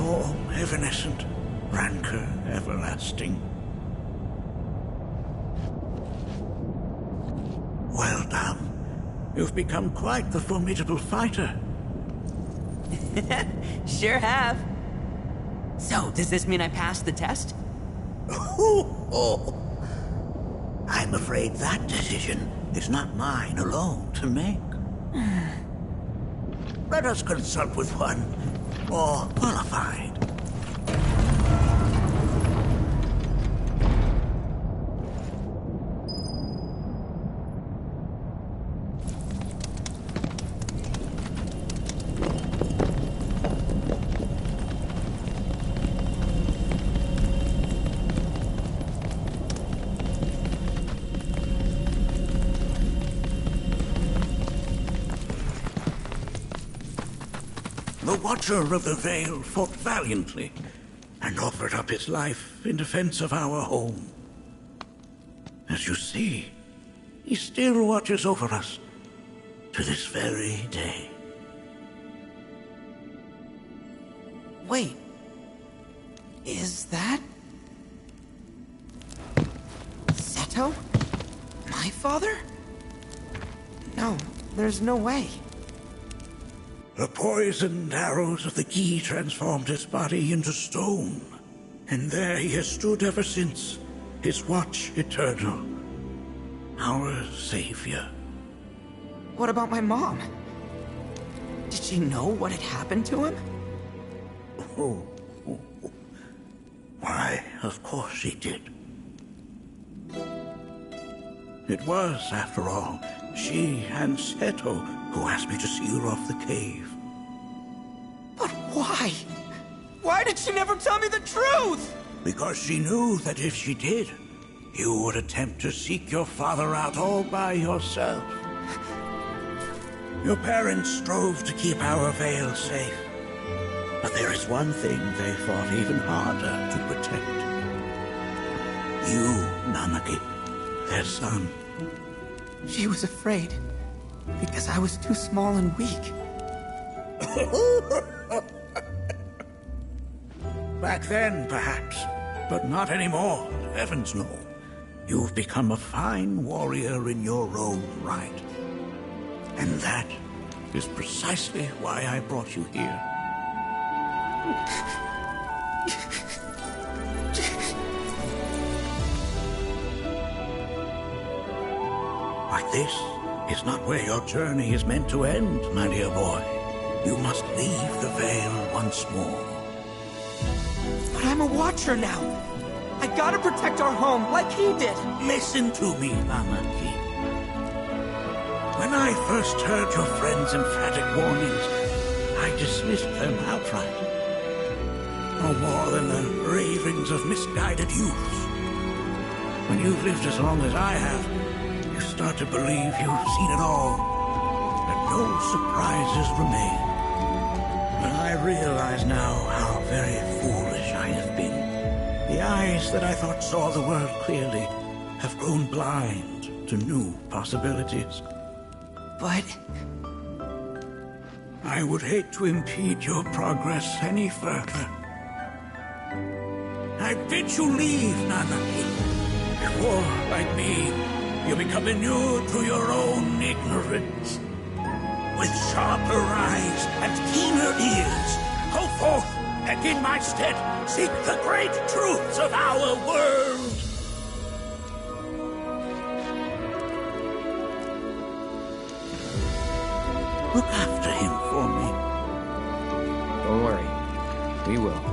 form evanescent, rancor everlasting. Well done. You've become quite the formidable fighter. Sure have. So, does this mean I passed the test? I'm afraid that decision is not mine alone to make. Let us consult with one more qualified. The Watcher of the Veil fought valiantly and offered up his life in defense of our home. As you see, he still watches over us to this very day. Wait. Is that... Seto? My father? No, there's no way. The poisoned arrows of the key transformed his body into stone, and there he has stood ever since, his watch eternal, our savior. What about my mom? Did she know what had happened to him? Why, of course she did. It was, after all, she and Seto who asked me to seal off the cave. But why? Why did she never tell me the truth? Because she knew that if she did, you would attempt to seek your father out all by yourself. Your parents strove to keep our veil safe. But there is one thing they fought even harder to protect. You, Nanaki, their son. She was afraid. Because I was too small and weak. Back then, perhaps. But not anymore. Heavens no. You've become a fine warrior in your own right. And that is precisely why I brought you here. But this is not where your journey is meant to end, my dear boy. You must leave the Veil once more. But I'm a Watcher now. I gotta protect our home, like he did. Listen to me, Nanaki. When I first heard your friend's emphatic warnings, I dismissed them outright. No more than the ravings of misguided youths. When you've lived as long as I have, you start to believe you've seen it all, that no surprises remain. But I realize now how very foolish I have been. The eyes that I thought saw the world clearly have grown blind to new possibilities. But... I would hate to impede your progress any further. I bid you leave, Nanaki, before, like me, you become inured to your own ignorance. With sharper eyes and keener ears, go forth and in my stead seek the great truths of our world. Look after him for me. Don't worry. We will.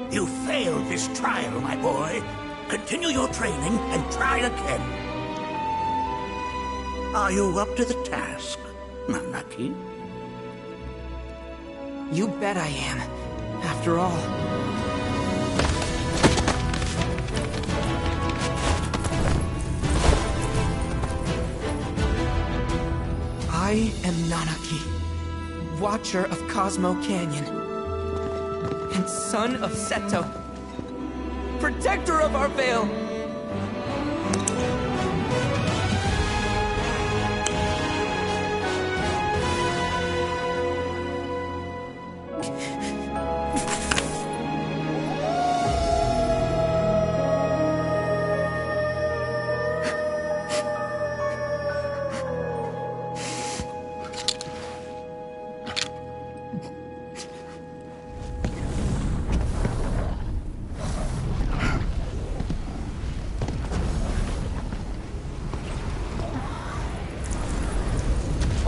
You failed this trial, my boy. Continue your training and try again. Are you up to the task, Nanaki? You bet I am. After all... I am Nanaki, Watcher of Cosmo Canyon, and son of Seto, Protector of our Veil.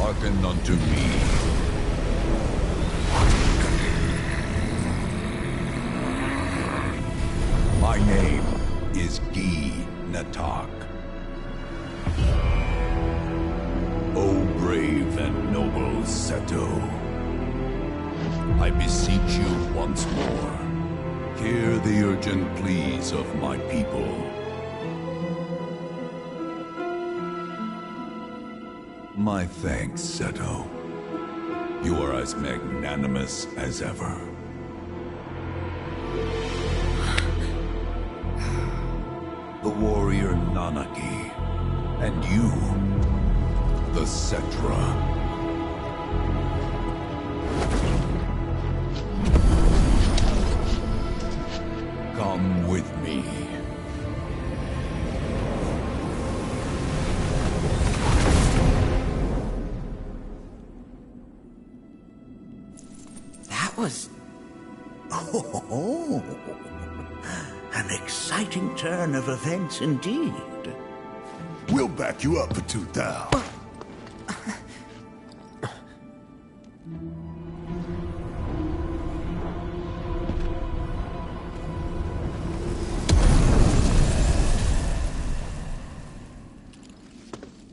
Hearken unto me. My name is Gi Natak. O brave and noble Seto, I beseech you once more, hear the urgent pleas of my people. My thanks, Seto. You are as magnanimous as ever. The warrior Nanaki, and you, the Cetra. Come with me. That was... Oh, an exciting turn of events indeed. We'll back you up for 2,000.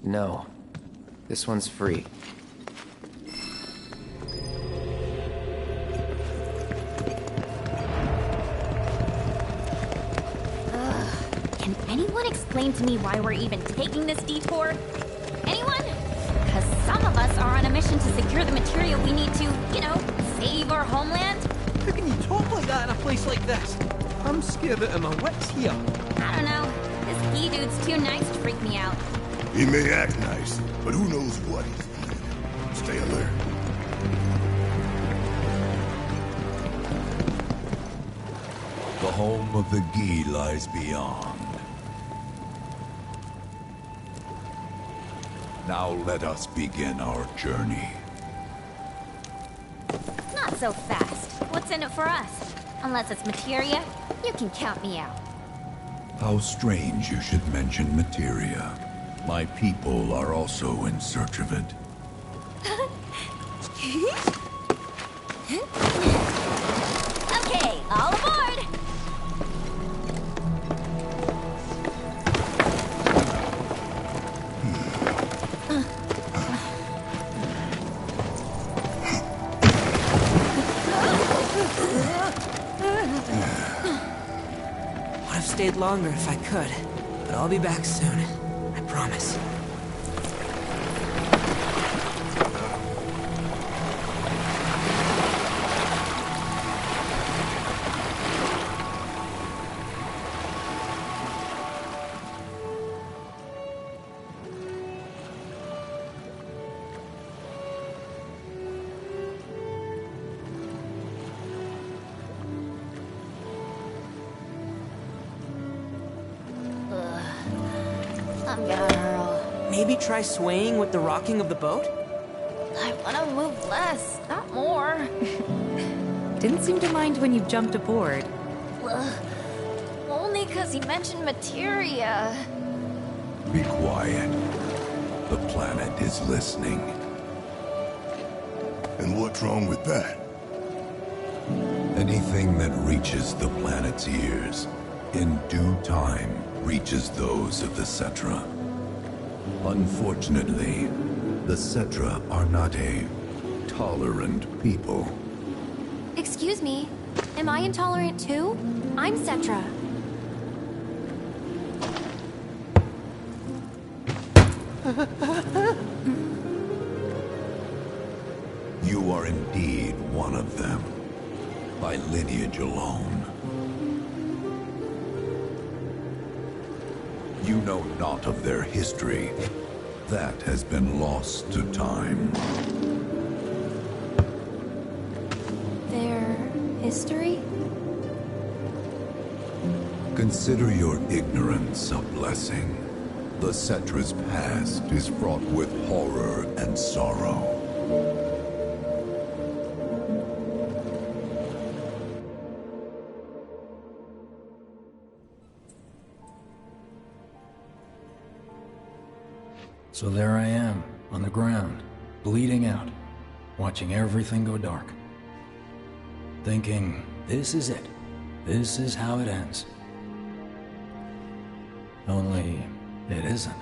No. This one's free. Can anyone explain to me why we're even taking this detour? Anyone? Because some of us are on a mission to secure the material we need to, you know, save our homeland. How can you talk like that in a place like this? I'm scared out of my wits here. I don't know. This Gi dude's too nice to freak me out. He may act nice, but who knows what he's planning. Stay alert. The home of the Gi lies beyond. Now let us begin our journey. Not so fast. What's in it for us? Unless it's materia, you can count me out. How strange you should mention materia. My people are also in search of it. Okay, all aboard! Would have stayed longer if I could, but I'll be back soon. I promise. I'm gonna hurl. Maybe try swaying with the rocking of the boat? I wanna move less, not more. Didn't seem to mind when you jumped aboard. Only because he mentioned materia. Be quiet. The planet is listening. And what's wrong with that? Anything that reaches the planet's ears, in due time, reaches those of the Cetra. Unfortunately, the Cetra are not a tolerant people. Excuse me, am I intolerant too? I'm Cetra. You are indeed one of them, by lineage alone. You know not of their history. That has been lost to time. Their history? Consider your ignorance a blessing. The Cetra's past is fraught with horror and sorrow. So there I am, on the ground, bleeding out, watching everything go dark. Thinking, this is it. This is how it ends. Only, it isn't.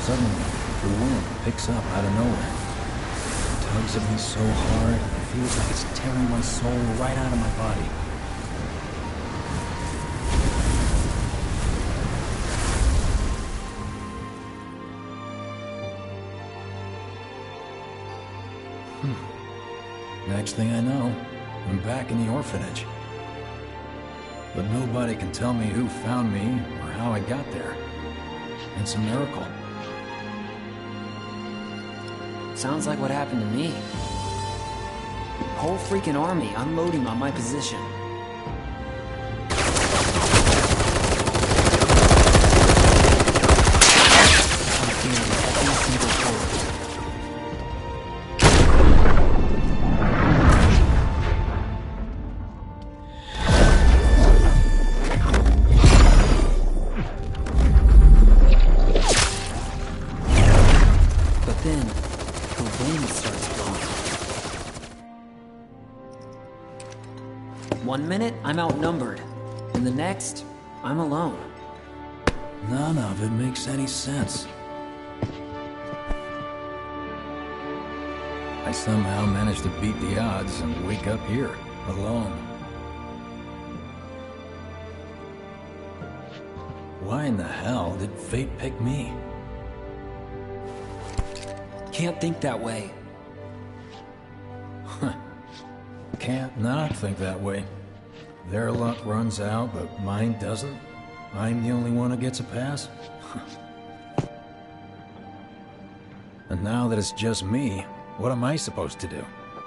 Suddenly, the wind picks up out of nowhere. It tugs at me so hard, it feels like it's tearing my soul right out of my body. Next thing I know, I'm back in the orphanage. But nobody can tell me who found me or how I got there. It's a miracle. Sounds like what happened to me. Whole freaking army unloading on my position. I'm feeling every single bullet. But then, the wind starts blowing. 1 minute, I'm outnumbered. And the next, I'm alone. None of it makes any sense. I somehow managed to beat the odds and wake up here, alone. Why in the hell did fate pick me? Can't think that way. Can't not think that way. Their luck runs out, but mine doesn't. I'm the only one who gets a pass. And now that it's just me, what am I supposed to do?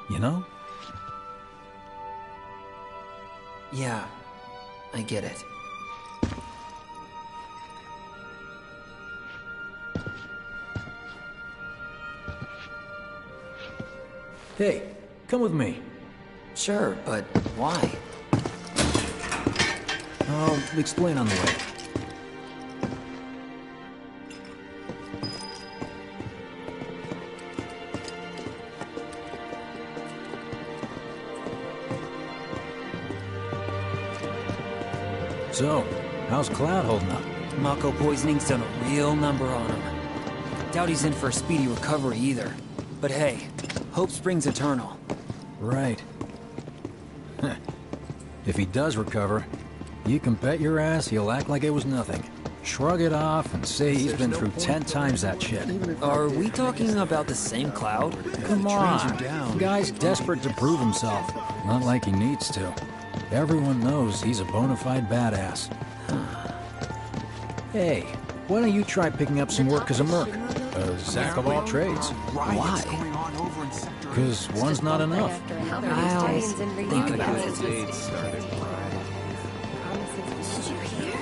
You know? Yeah, I get it. Hey, come with me. Sure, but why? I'll explain on the way. So, how's Cloud holding up? Mako poisoning's done a real number on him. Doubt he's in for a speedy recovery either. But hey, hope springs eternal. Right. If he does recover, you can bet your ass he'll act like it was nothing. Shrug it off and say he's been through 10 times that shit. Are we talking about the same Cloud? Come on. The guy's desperate to prove himself. Not like he needs to. Everyone knows he's a bona fide badass. Hey, why don't you try picking up some work as a merc? A jack of all trades. Why? Because one's not enough. I always think about it. Did you hear?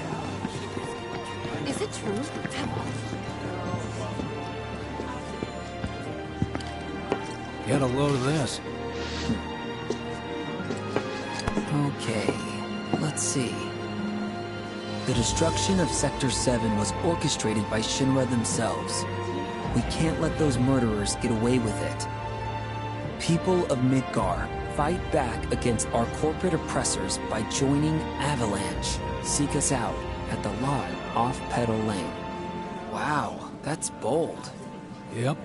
Is it true? Get a load of this. Okay, let's see. The destruction of Sector 7 was orchestrated by Shinra themselves. We can't let those murderers get away with it. People of Midgar, fight back against our corporate oppressors by joining Avalanche. Seek us out at the lot off Petal Lane. Wow, that's bold. Yep.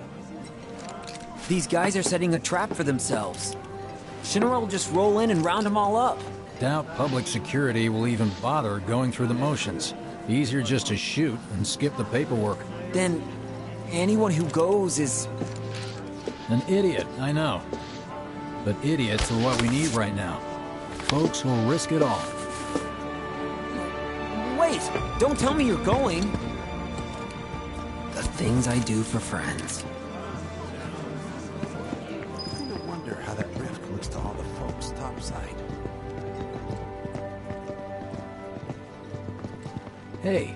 These guys are setting a trap for themselves. Shinra will just roll in and round them all up. Doubt public security will even bother going through the motions. Easier just to shoot and skip the paperwork. Then, anyone who goes is... An idiot, I know. But idiots are what we need right now. Folks who'll risk it all. Wait! Don't tell me you're going! The things I do for friends. I wonder how that rift looks to all the folks topside. Hey,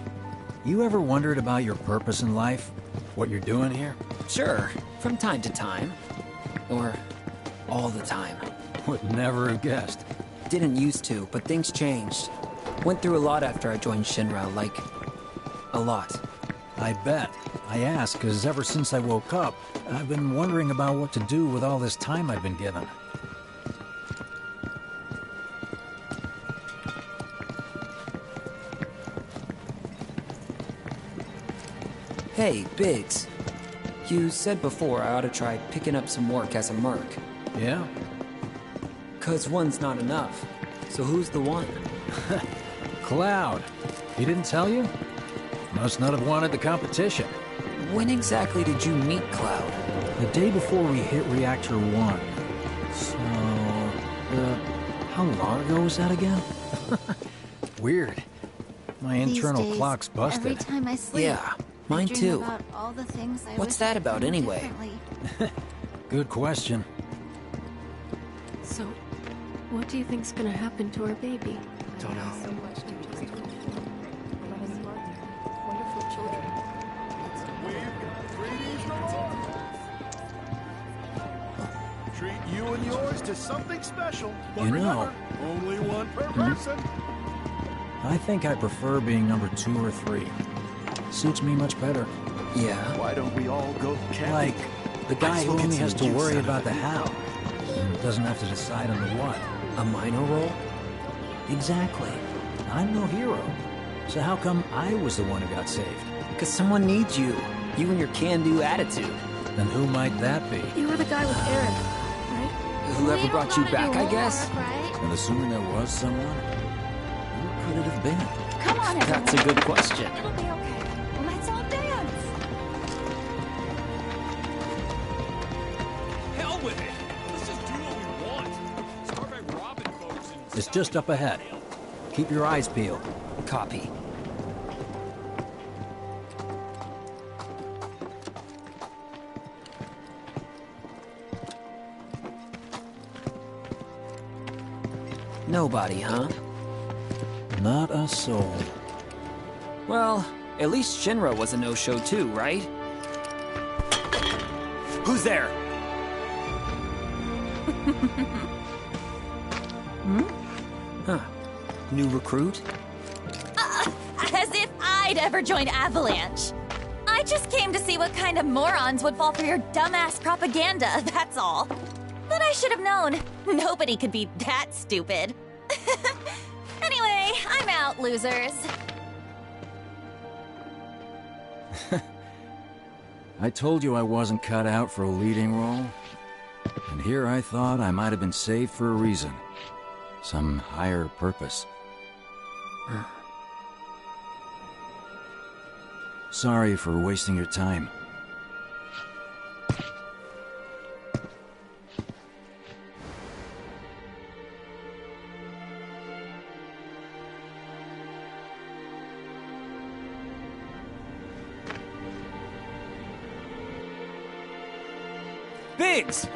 you ever wondered about your purpose in life? What you're doing here? Sure, from time to time. Or all the time. Would never have guessed. Didn't used to, but things changed. Went through a lot after I joined Shinra, like... a lot. I bet. I ask because ever since I woke up, I've been wondering about what to do with all this time I've been given. Hey, Biggs. You said before I ought to try picking up some work as a merc. Yeah? 'Cause one's not enough. So who's the one? Cloud. He didn't tell you? Must not have wanted the competition. When exactly did you meet Cloud? The day before we hit Reactor 1. So... how long ago was that again? Weird. My These internal days, clock's busted. Every time I sleep, Yeah, mine I dream too. about all the things I What's wish that I'd about done anyway? differently. Good question. So, what do you think's gonna happen to our baby? Don't know. So much to just 11 wonderful children. Treat you and yours to something special. But You remember, know- only one per person. I think I prefer being number 2 or 3. Suits me much better. Yeah? Why don't we all go camping? Like, the guy who Let's only get has some to juice worry out of about it. the how. And doesn't have to decide on the what. A minor role? Exactly. I'm no hero. So how come I was the one who got saved? 'Cause someone needs you. You and your can-do attitude. Then who might that be? You were the guy with Aaron, right? Whoever We brought don't you gotta back, do I guess? homework, right? And assuming there was someone, who could it have been? Come on, everyone. That's a good question. It'll be okay. Let's all dance. Hell with it! Let's just do what we want. Start by robbing folks and... It's just up ahead. Keep your eyes peeled. Copy. Nobody, huh? Not a soul. Well, at least Shinra was a no-show too, right? Who's there? Huh. New recruit? As if I'd ever joined Avalanche. I just came to see what kind of morons would fall for your dumbass propaganda, that's all. But I should have known. Nobody could be that stupid. Anyway, I'm out, losers. I told you I wasn't cut out for a leading role. And here I thought I might have been saved for a reason. Some higher purpose. Sorry for wasting your time. Biggs!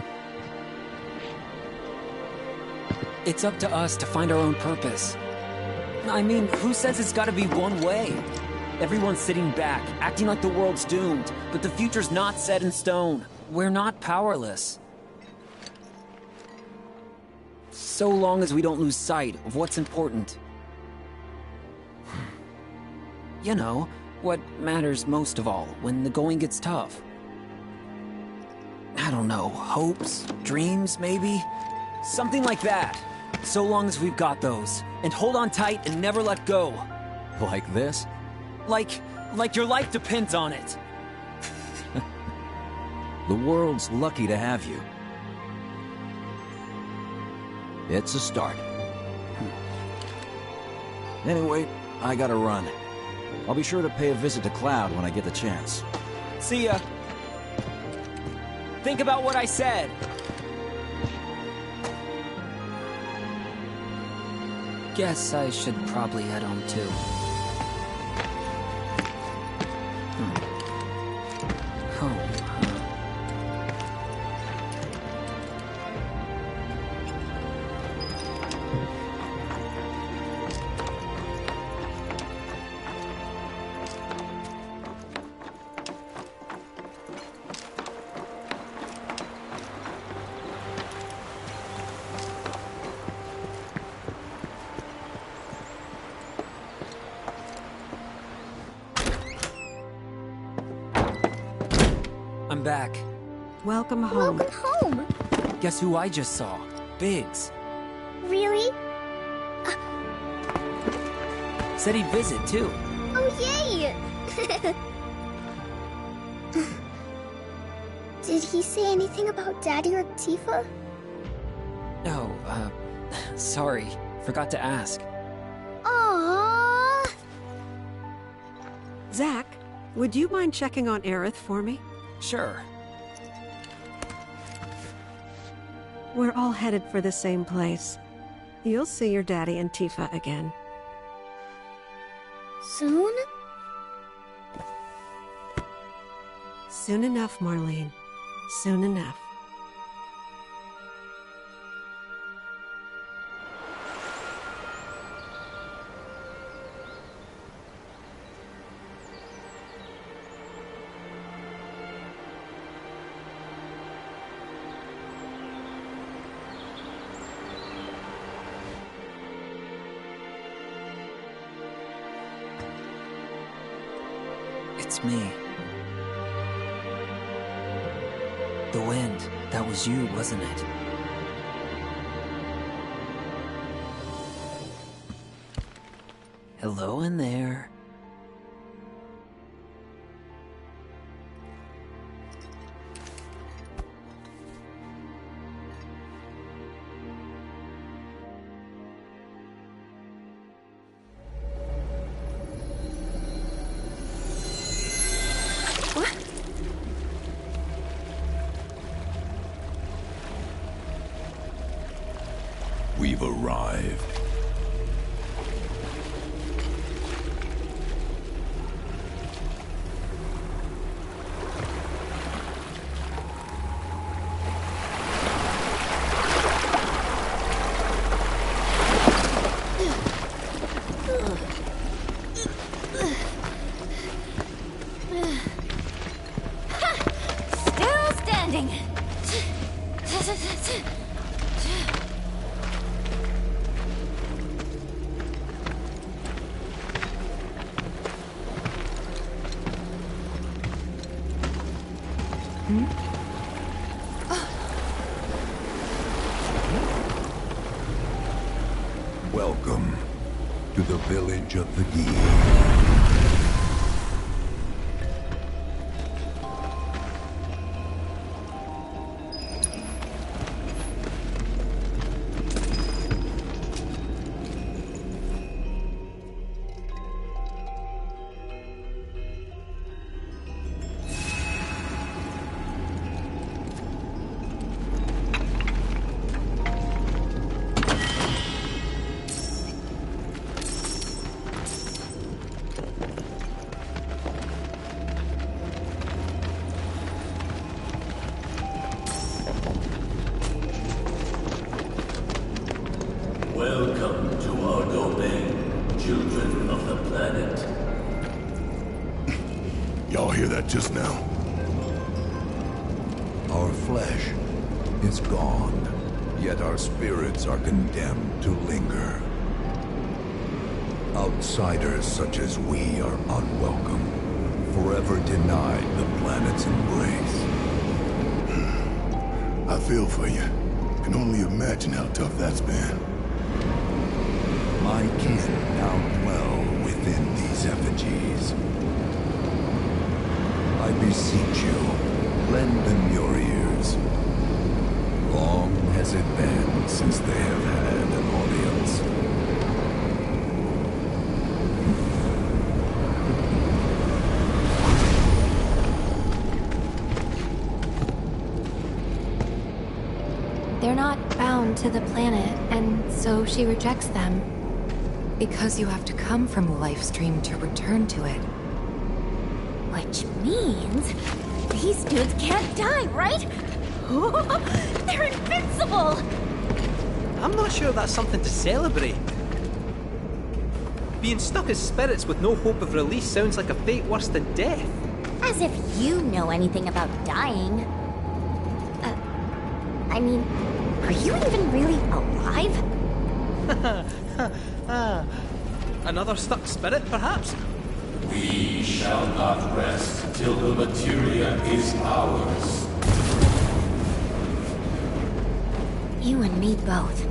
It's up to us to find our own purpose. I mean, who says it's gotta be one way? Everyone's sitting back, acting like the world's doomed, but the future's not set in stone. We're not powerless. So long as we don't lose sight of what's important. You know, what matters most of all when the going gets tough. I don't know, hopes, dreams, maybe? Something like that. So long as we've got those. And hold on tight and never let go. Like this? Like your life depends on it. The world's lucky to have you. It's a start. Anyway, I gotta run. I'll be sure to pay a visit to Cloud when I get the chance. See ya. Think about what I said. Guess I should probably head home too. Home, huh? I'm back. Welcome home. Welcome home! Guess who I just saw? Biggs. Really? Said he'd visit, too. Oh, yay! Did he say anything about Daddy or Tifa? No, sorry. Forgot to ask. Aww! Zack, would you mind checking on Aerith for me? Sure. We're all headed for the same place. You'll see your daddy and Tifa again. Soon? Soon enough, Marlene. Soon enough. It's me. The wind. That was you, wasn't it? Hello in there. We've arrived. Still standing! Welcome to the village of the Gi. Welcome to our domain, children of the planet. Y'all hear that just now? Our flesh is gone, yet our spirits are condemned to linger. Outsiders such as we are unwelcome, forever denied the planet's embrace. I feel for you. Can only imagine how tough that's been. My kin now dwell within these effigies. I beseech you, lend them your ears. Long has it been since they have had an audience. They're not bound to the planet, and so she rejects them. Because you have to come from the life stream to return to it. Which means these dudes can't die, right? They're invincible! I'm not sure that's something to celebrate. Being stuck as spirits with no hope of release sounds like a fate worse than death. As if you know anything about dying. I mean, are you even really alive? Another stuck spirit, perhaps? We shall not rest till the materia is ours. You and me both.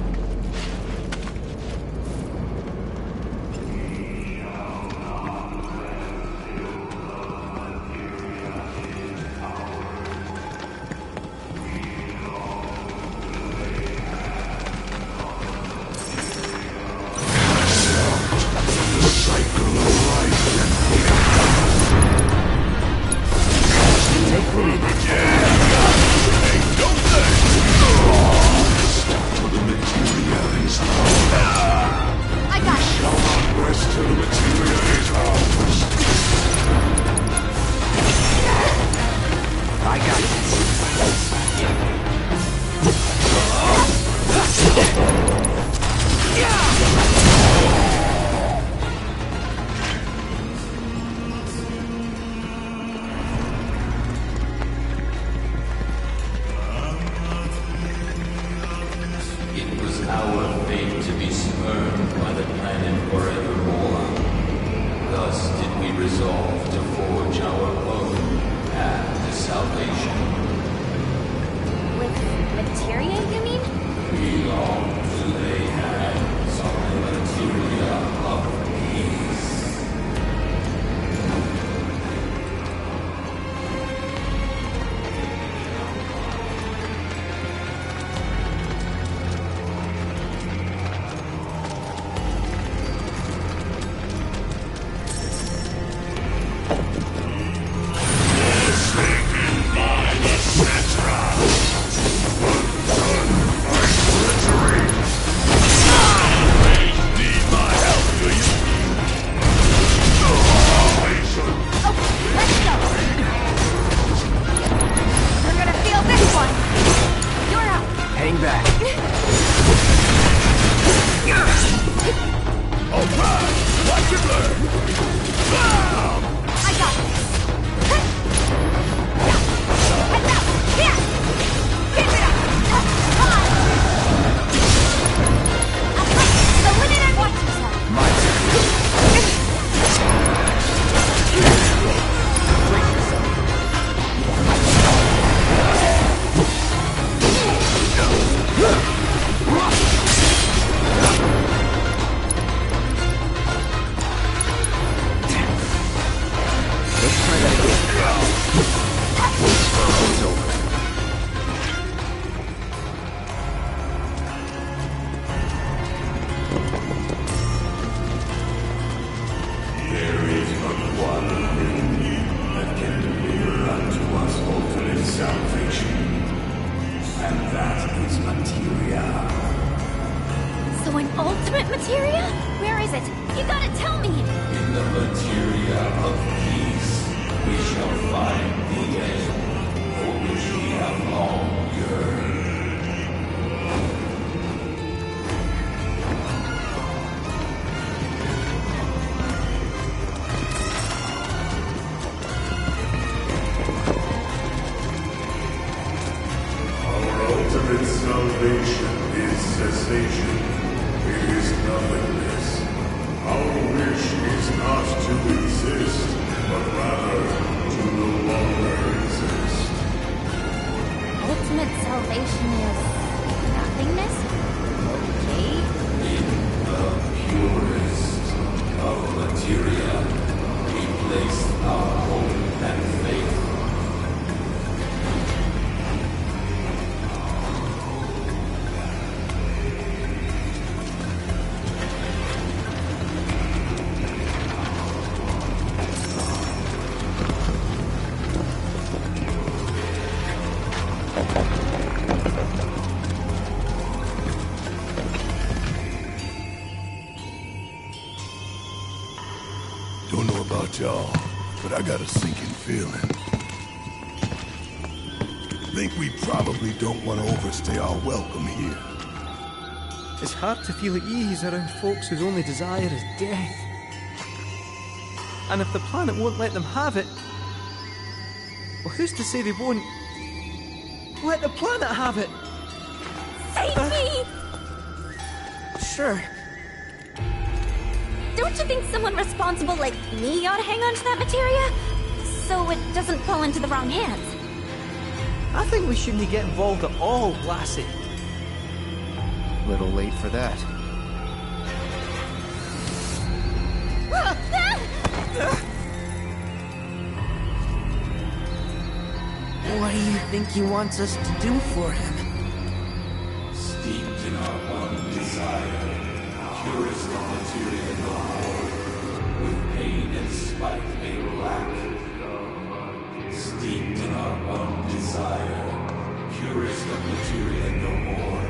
Don't know about y'all, but I got a sinking feeling. Think we probably don't want to overstay our welcome here. It's hard to feel at ease around folks whose only desire is death. And if the planet won't let them have it, well, who's to say they won't let the planet have it? Save me! Sure. Don't you think someone responsible like me ought to hang on to that materia? So it doesn't fall into the wrong hands. I think we shouldn't get involved at all, Lassie. Little late for that. What do you think he wants us to do for him? Steeped in our one desire, purest of materia no more, with pain and spite made black. Steeped in our one desire, purest of materia no more,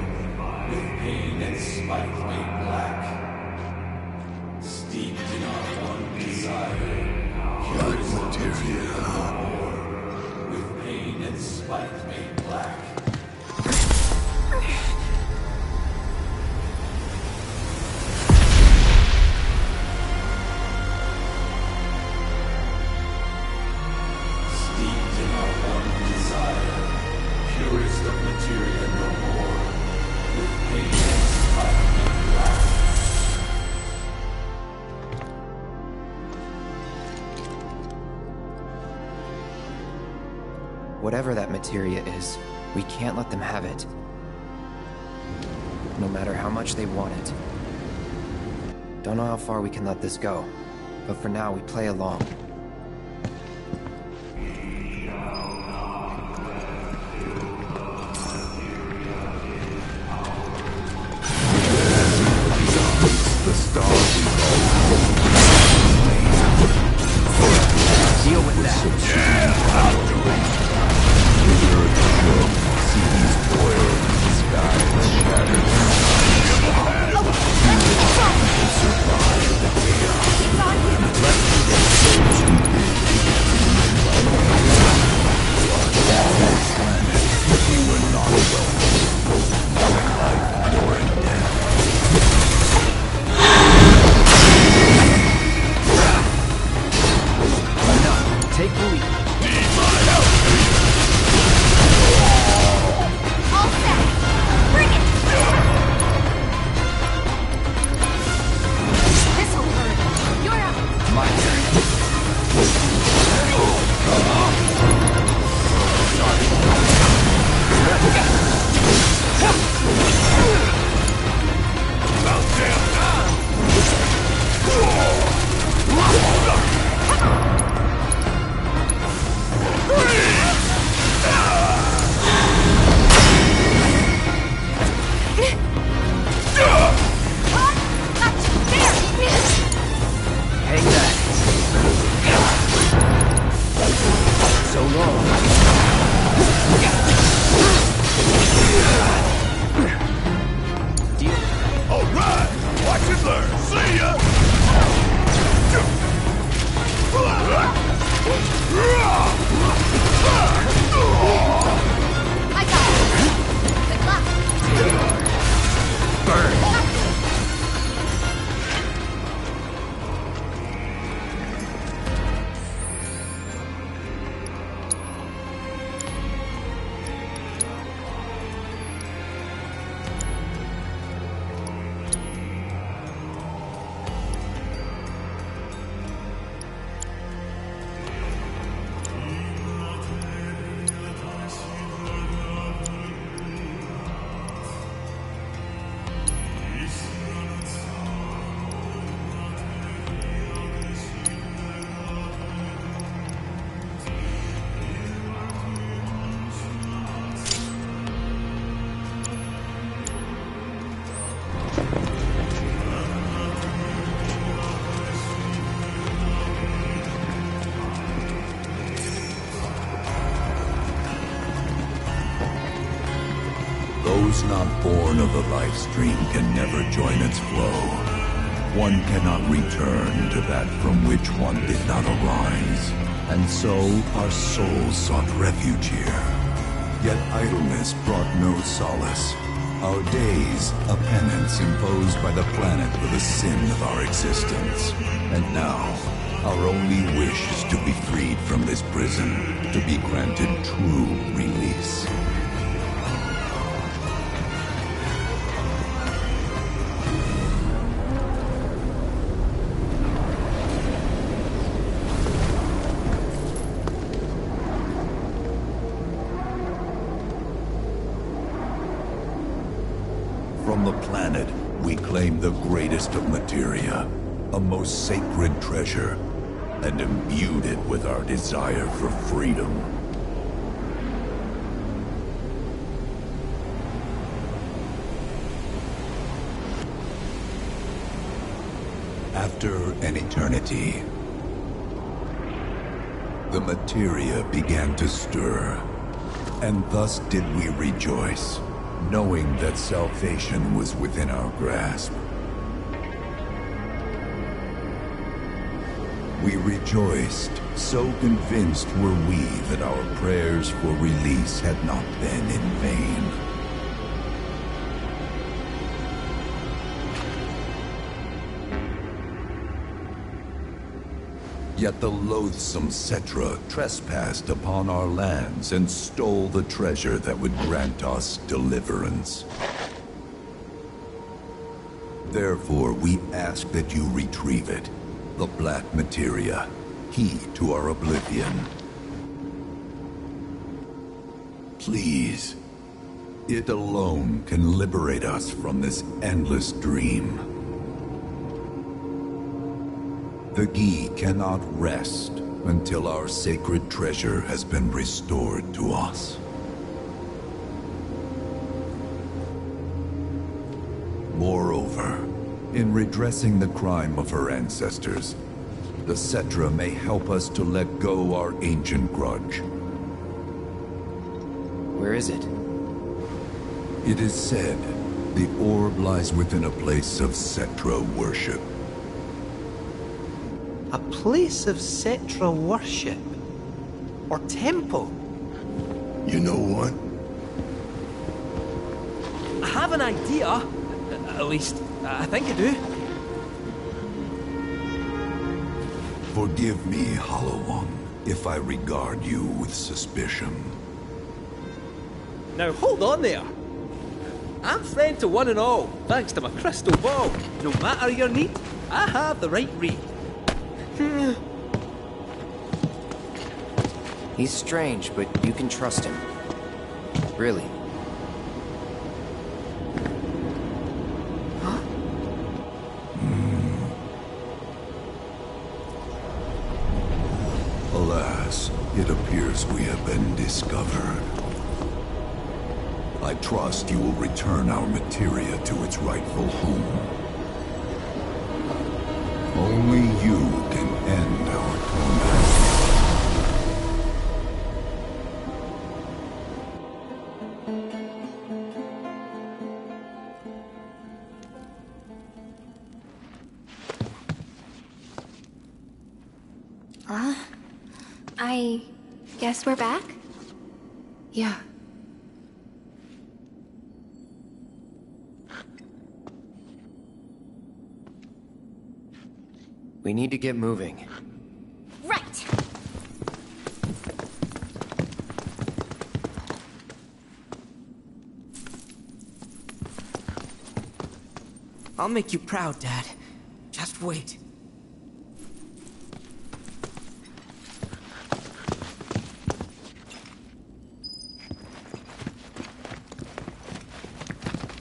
with pain and spite made black. Steeped in our one desire, purest of materia no more, with pain and spite made black. Whatever that materia is, we can't let them have it. No matter how much they want it. Don't know how far we can let this go, but for now we play along. The stars Deal with that. Yeah, I'll do it. The earth shook, seas boiled, skies shattered. Survive the chaos. We were not welcome. Life nor in death. Take the lead. Need my help. All set. Bring it. This'll hurt. You're up. My turn. About damn time. Hang back. So long. Deal. All right. Watch and learn. See ya. I got it. Good luck. Burn. Those not born of the life stream can never join its flow. One cannot return to that from which one did not arise. And so our souls sought refuge here. Yet idleness brought no solace. Our days, a penance imposed by the planet for the sin of our existence. And now, our only wish is to be freed from this prison, to be granted true release. From the planet, we claim the greatest of materia, a most sacred treasure, and imbued it with our desire for freedom. After an eternity, the materia began to stir, and thus did we rejoice, knowing that salvation was within our grasp. We rejoiced, so convinced were we that our prayers for release had not been in vain. Yet the loathsome Cetra trespassed upon our lands and stole the treasure that would grant us deliverance. Therefore, we ask that you retrieve it, the black materia, key to our oblivion. Please, it alone can liberate us from this endless dream. The Gi cannot rest until our sacred treasure has been restored to us. Moreover, in redressing the crime of her ancestors, the Cetra may help us to let go our ancient grudge. Where is it? It is said the orb lies within a place of Cetra worship. A place of Cetra worship? Or temple? You know what? I have an idea. At least, I think I do. Forgive me, Hollow One, if I regard you with suspicion. Now hold on there. I'm friend to one and all, thanks to my crystal ball. No matter your need, I have the right read. He's strange, but you can trust him. Really. Huh? Alas, it appears we have been discovered. I trust you will return our materia to its rightful home. Only you can end our torment. I guess we're back? Yeah. We need to get moving. Right! I'll make you proud, Dad. Just wait.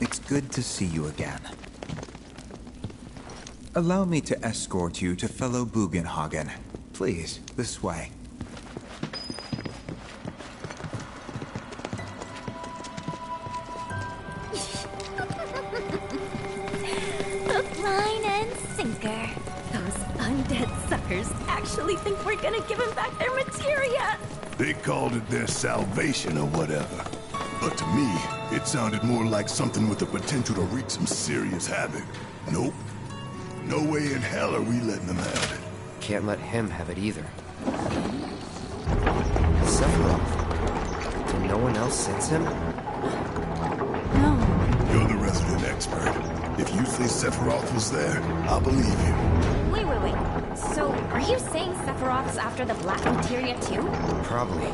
It's good to see you again. Allow me to escort you to fellow Bugenhagen. Please, this way. Hook, line, and sinker. Those undead suckers actually think we're gonna give them back their materia. They called it their salvation or whatever. But to me, it sounded more like something with the potential to wreak some serious havoc. Nope. No way in hell are we letting them have it. Can't let him have it either. Sephiroth. Did no one else sense him? No. You're the resident expert. If you say Sephiroth was there, I'll believe you. Wait. So, are you saying Sephiroth's after the black materia too? Probably.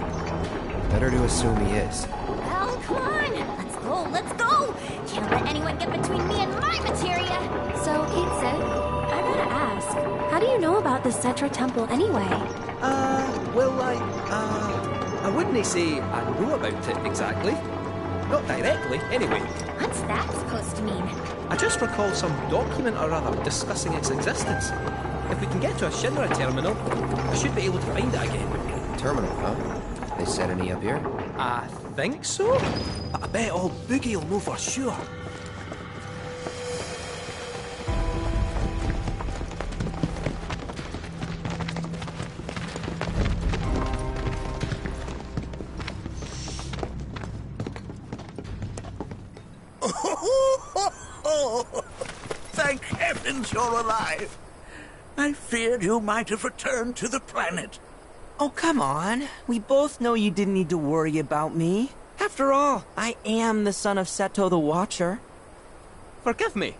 Better to assume he is. Well, come on! Let's go! Can't let anyone get between me and my materia! So, Kate said, I gotta ask, how do you know about the Cetra Temple anyway? Well, I wouldn't say I know about it exactly. Not directly, anyway. What's that supposed to mean? I just recall some document or other discussing its existence. If we can get to a Shinra terminal, I should be able to find it again. Terminal, huh? They set any up here? I think so. But I bet old Boogie will know for sure. Thank heavens you're alive. I feared you might have returned to the planet. Oh, come on. We both know you didn't need to worry about me. After all, I am the son of Seto the Watcher. Forgive me.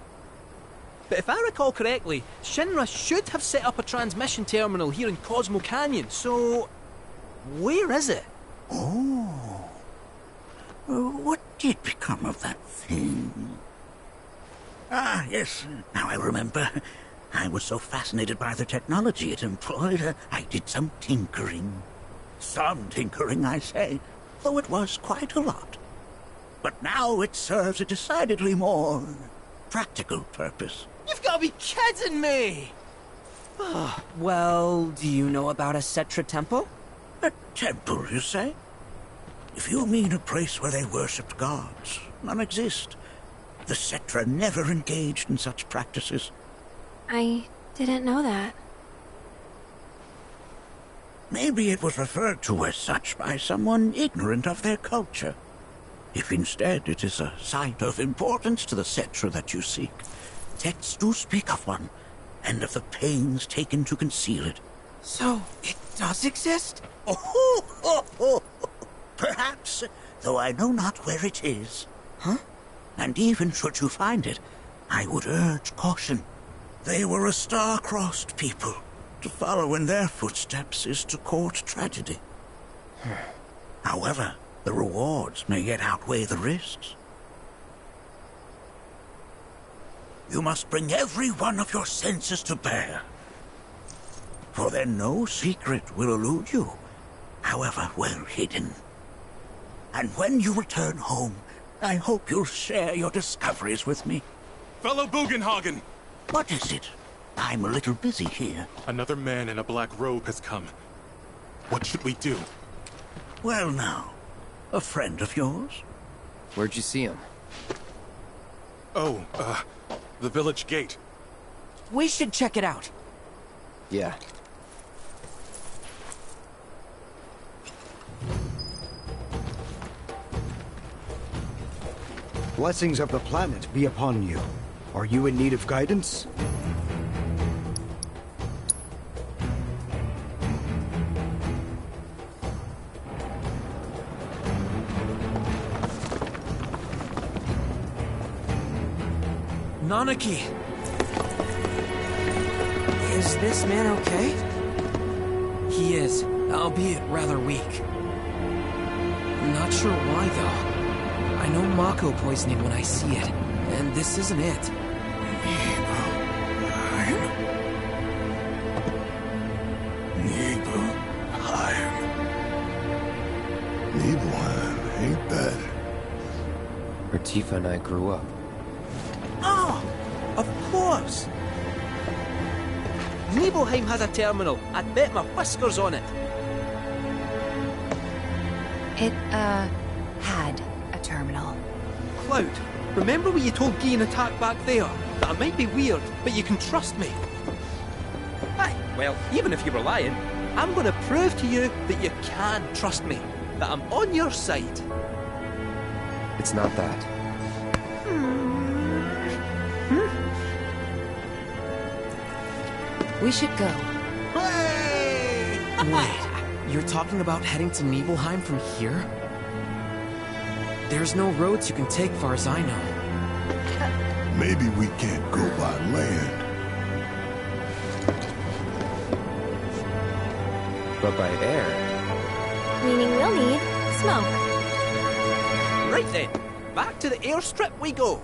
But if I recall correctly, Shinra should have set up a transmission terminal here in Cosmo Canyon, so... where is it? Oh. What did become of that thing? Ah, yes, now I remember. I was so fascinated by the technology it employed, I did some tinkering. Some tinkering, I say, though it was quite a lot. But now it serves a decidedly more practical purpose. You've got to be kidding me! Well, do you know about a Cetra temple? A temple, you say? If you mean a place where they worshipped gods, none exist. The Cetra never engaged in such practices. I didn't know that. Maybe it was referred to as such by someone ignorant of their culture. If instead it is a site of importance to the Cetra that you seek, texts do speak of one, and of the pains taken to conceal it. So, it does exist? Oh, perhaps, though I know not where it is. Huh? And even should you find it, I would urge caution. They were a star-crossed people. To follow in their footsteps is to court tragedy. However, the rewards may yet outweigh the risks. You must bring every one of your senses to bear. For then no secret will elude you, however well hidden. And when you return home, I hope you'll share your discoveries with me. Fellow Bugenhagen! What is it? I'm a little busy here. Another man in a black robe has come. What should we do? Well now, a friend of yours? Where'd you see him? Oh, the village gate. We should check it out. Yeah. Blessings of the planet be upon you. Are you in need of guidance? Nanaki! Is this man okay? He is, albeit rather weak. Not sure why, though. I know Mako poisoning when I see it, and this isn't it. Nibelheim, ain't that? Where Tifa and I grew up. Oh, of course! Nibelheim has a terminal. I'd bet my whiskers on it. It, had a terminal. Cloud, remember what you told Guy in Attack back there? That I might be weird, but you can trust me. Aye, well, even if you were lying, I'm going to prove to you that you can trust me. That I'm on your side. It's not that. We should go. Wait, you're talking about heading to Nibelheim from here? There's no roads you can take far as I know. Maybe we can't go by land. But by air. Meaning we'll need smoke. Right then, back to the airstrip we go.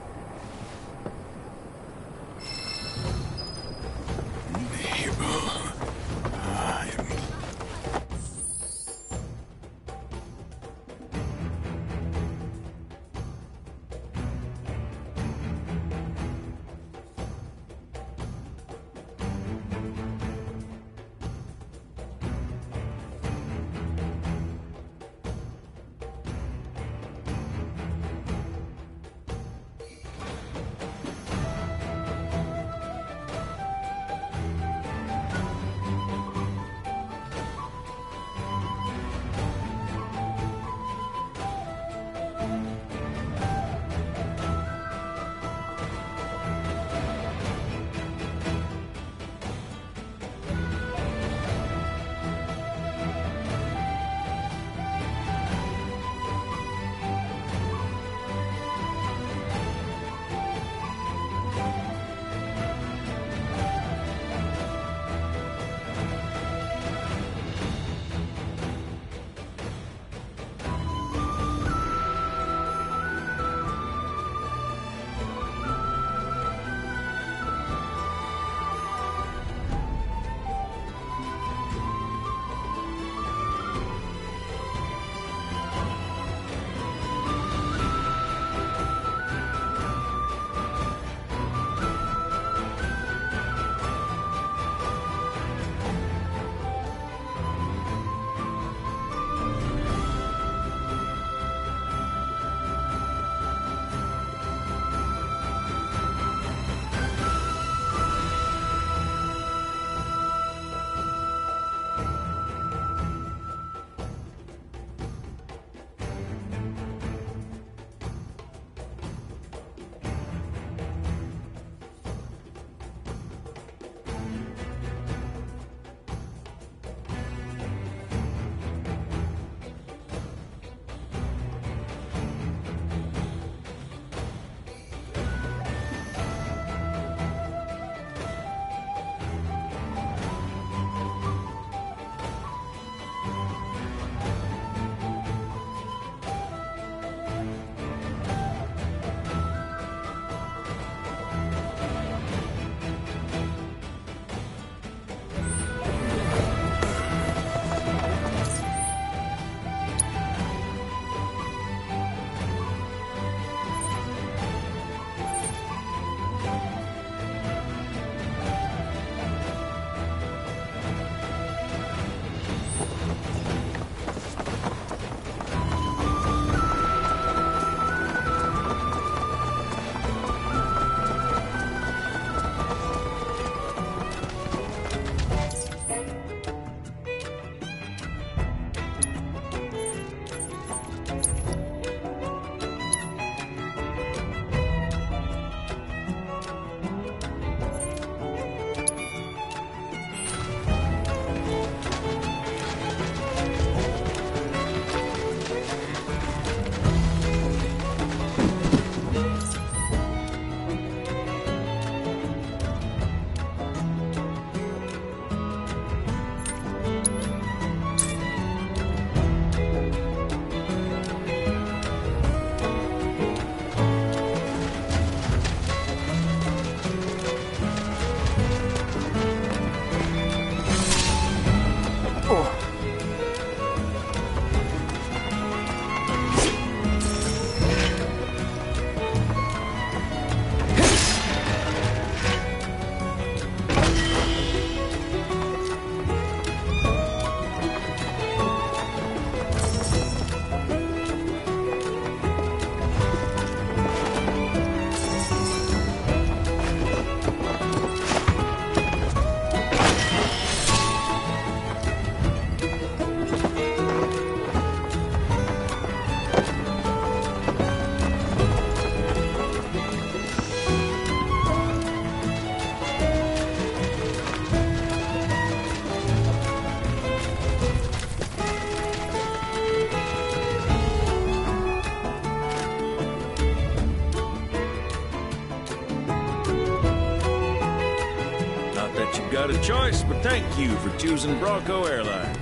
got a choice, but thank you for choosing Bronco Airlines.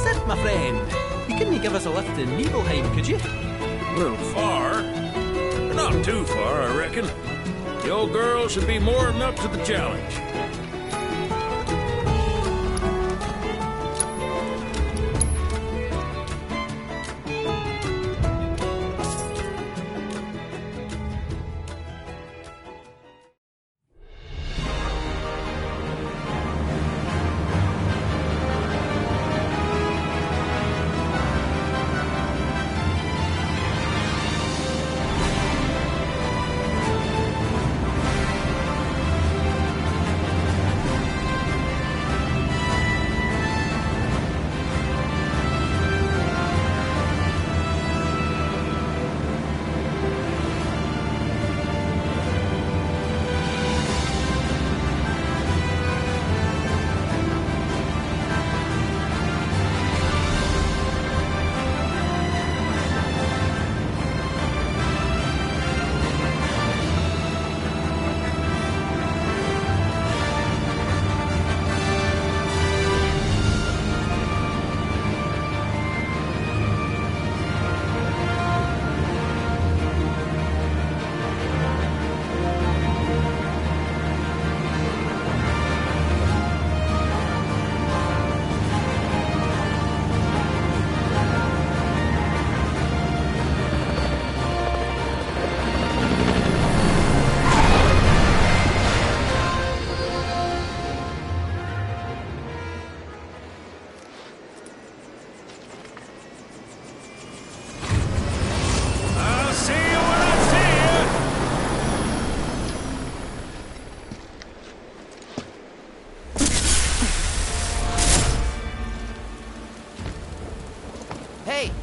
Sid, my friend, you couldn't give us a lift to Nibelheim, could you? A little far. But not too far, I reckon. The old girl should be more than up to the challenge.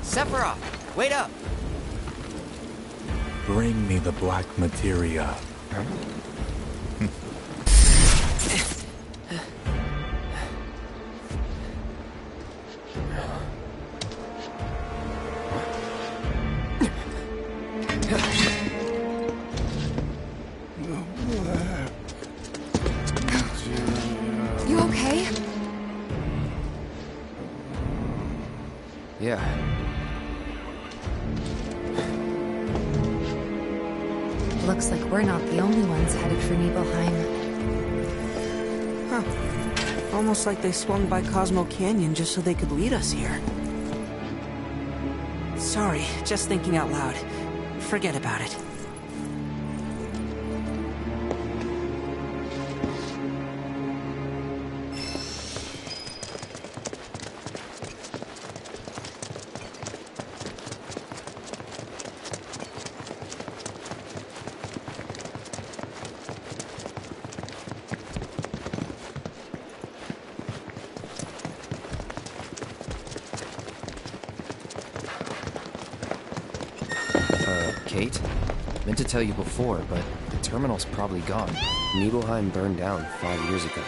Sephiroth, wait up! Bring me the black materia. Huh? You okay? Yeah. Looks like we're not the only ones headed for Nibelheim. Huh. Almost like they swung by Cosmo Canyon just so they could lead us here. Sorry, just thinking out loud. Forget about it. Kate? Meant to tell you before, but the terminal's probably gone. Nibelheim burned down 5 years ago.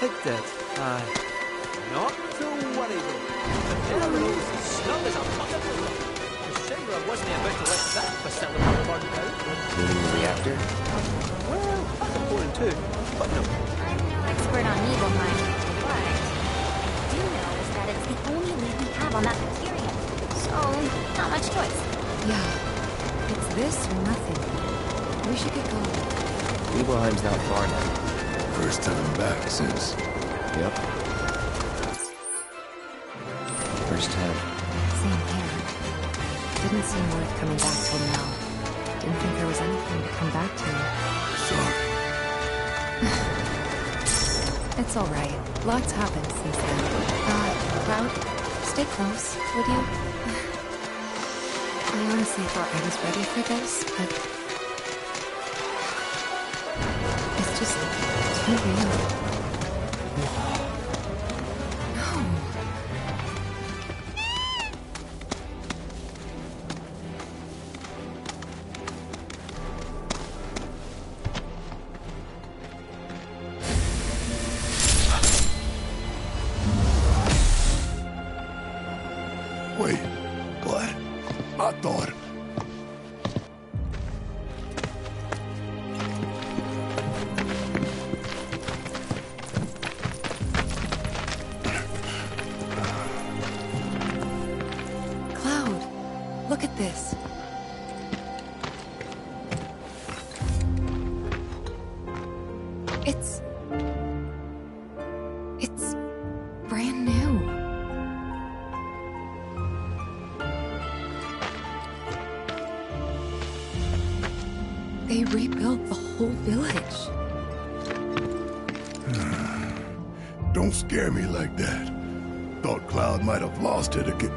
It did. Not to worry though. The terminal's as snug as a bucket of rock. The Shinra wasn't about to let that facility burn down. Meaning the reactor? Well, that's important too. But no. I'm no expert on Nibelheim, but what I do know is that it's the only lead we have on that materia. So, not much choice. Yeah. It's this or nothing. We should get going. Nibelheim's not far now. First time back since... Yep. First time. Same here. Didn't seem worth coming back till now. Didn't think there was anything to come back to. Sorry. It's alright. Lots happened since then. Cloud, stay close, would you? I honestly thought I was ready for this, but... it's just too real. Wait, what? I thought... Look at this. It's brand new. They rebuilt the whole village. Don't scare me like that. Thought Cloud might have lost it again.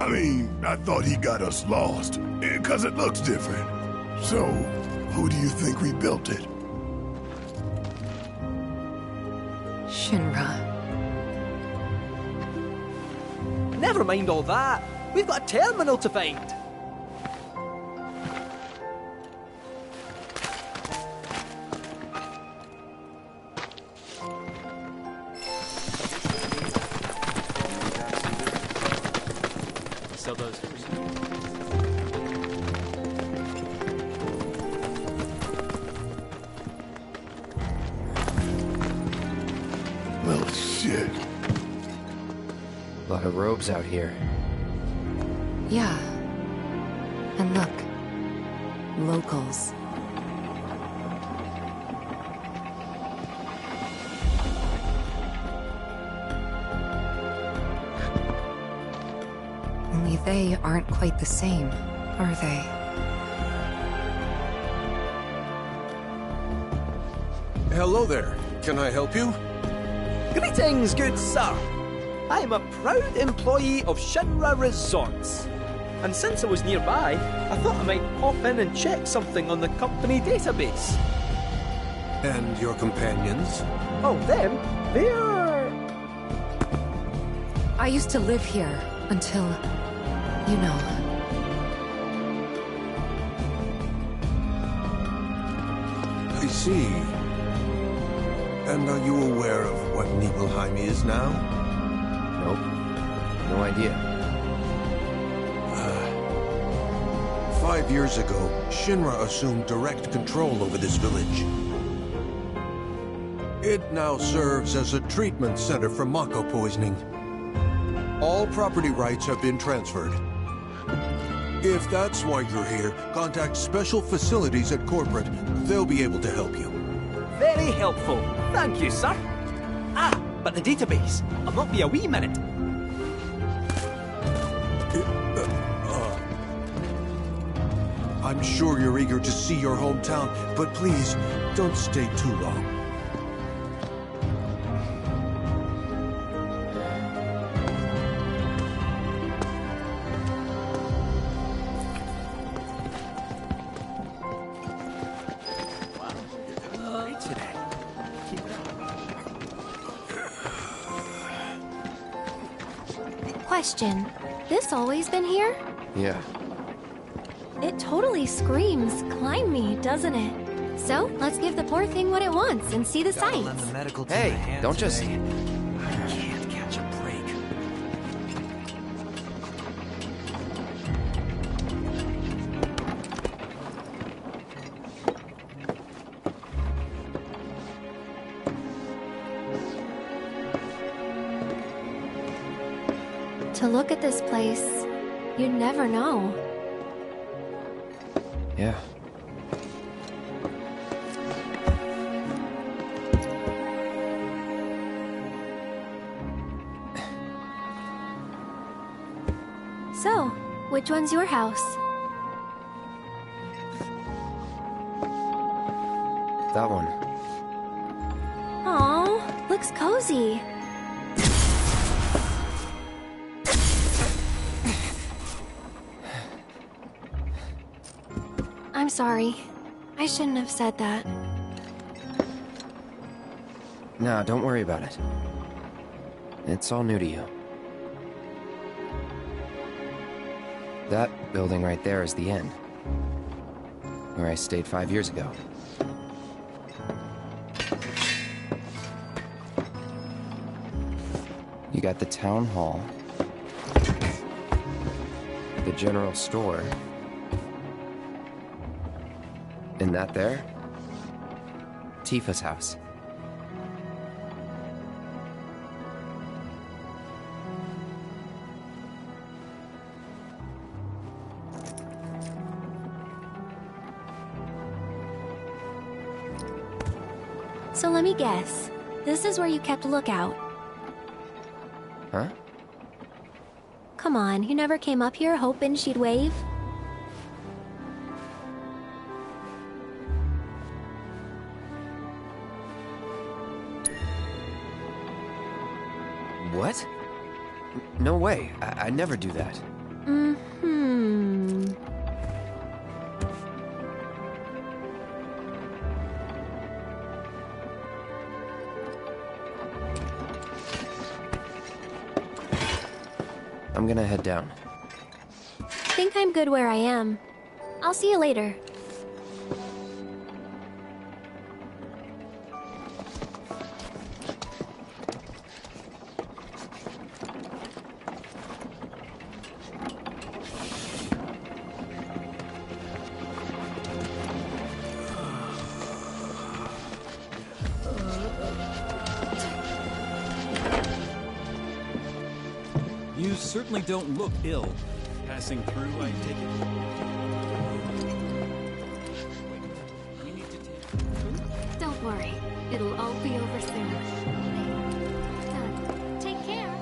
I mean, I thought he got us lost, because it looks different. So, who do you think rebuilt it? Shinra. Never mind all that. We've got a terminal to find. Sell those. Well, shit. A lot of robes out here. Yeah. And look. Locals. Only they aren't quite the same, are they? Hello there. Can I help you? Greetings, good sir. I am a proud employee of Shinra Resorts. And since I was nearby, I thought I might pop in and check something on the company database. And your companions? Oh, them? They're... I used to live here until, you know. I see. And are you aware of what Nibelheim is now? Nope. No idea. 5 years ago, Shinra assumed direct control over this village. It now serves as a treatment center for Mako poisoning. All property rights have been transferred. If that's why you're here, contact Special Facilities at Corporate. They'll be able to help you. Very helpful. Thank you, sir. Ah, but the database. I'll not be a wee minute. I'm sure you're eager to see your hometown, but please, don't stay too long. Question. This always been here? Yeah. It totally screams, climb me, doesn't it? So, let's give the poor thing what it wants and see the sights. Hey, don't just... I can't catch a break. To look at this place, you'd never know. Yeah. So, which one's your house? That one. Aw, looks cozy. I'm sorry. I shouldn't have said that. No, don't worry about it. It's all new to you. That building right there is the inn. Where I stayed 5 years ago. You got the town hall. The general store. And that there? Tifa's house. So let me guess. This is where you kept lookout. Huh? Come on, you never came up here hoping she'd wave? What? No way. I never do that. Mm-hmm. I'm gonna head down. Think I'm good where I am. I'll see you later. You certainly don't look ill. Passing through, I take it. Don't worry. It'll all be over soon. Done. Take care.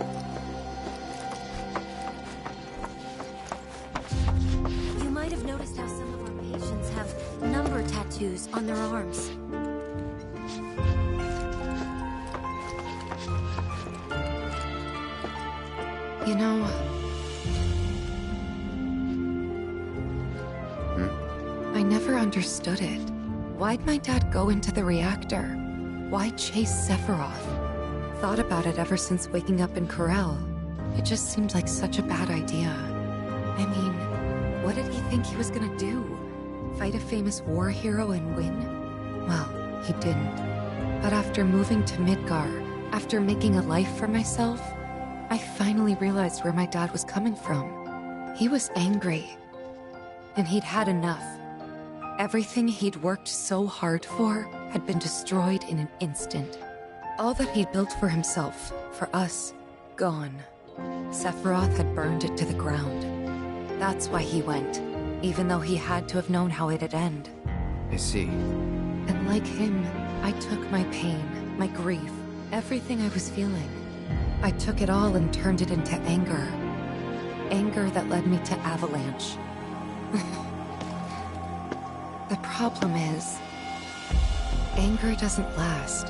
You might have noticed how some of our patients have number tattoos on their arms. You know... I never understood it. Why'd my dad go into the reactor? Why chase Sephiroth? Thought about it ever since waking up in Corel. It just seemed like such a bad idea. I mean, what did he think he was gonna do? Fight a famous war hero and win? Well, he didn't. But after moving to Midgar, after making a life for myself, I finally realized where my dad was coming from. He was angry. And he'd had enough. Everything he'd worked so hard for had been destroyed in an instant. All that he'd built for himself, for us, gone. Sephiroth had burned it to the ground. That's why he went, even though he had to have known how it'd end. I see. And like him, I took my pain, my grief, everything I was feeling. I took it all and turned it into anger. Anger that led me to Avalanche. The problem is, anger doesn't last.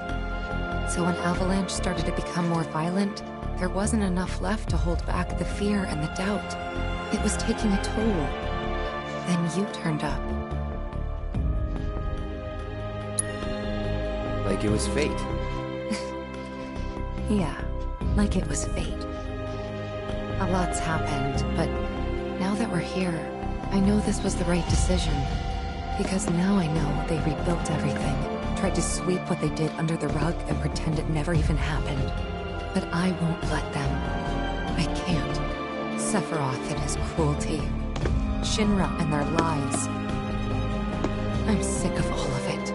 So when Avalanche started to become more violent, there wasn't enough left to hold back the fear and the doubt. It was taking a toll. Then you turned up. Like it was fate. Yeah, like it was fate. A lot's happened, but now that we're here, I know this was the right decision. Because now I know they rebuilt everything, tried to sweep what they did under the rug and pretend it never even happened. But I won't let them. I can't. Sephiroth and his cruelty. Shinra and their lies. I'm sick of all of it.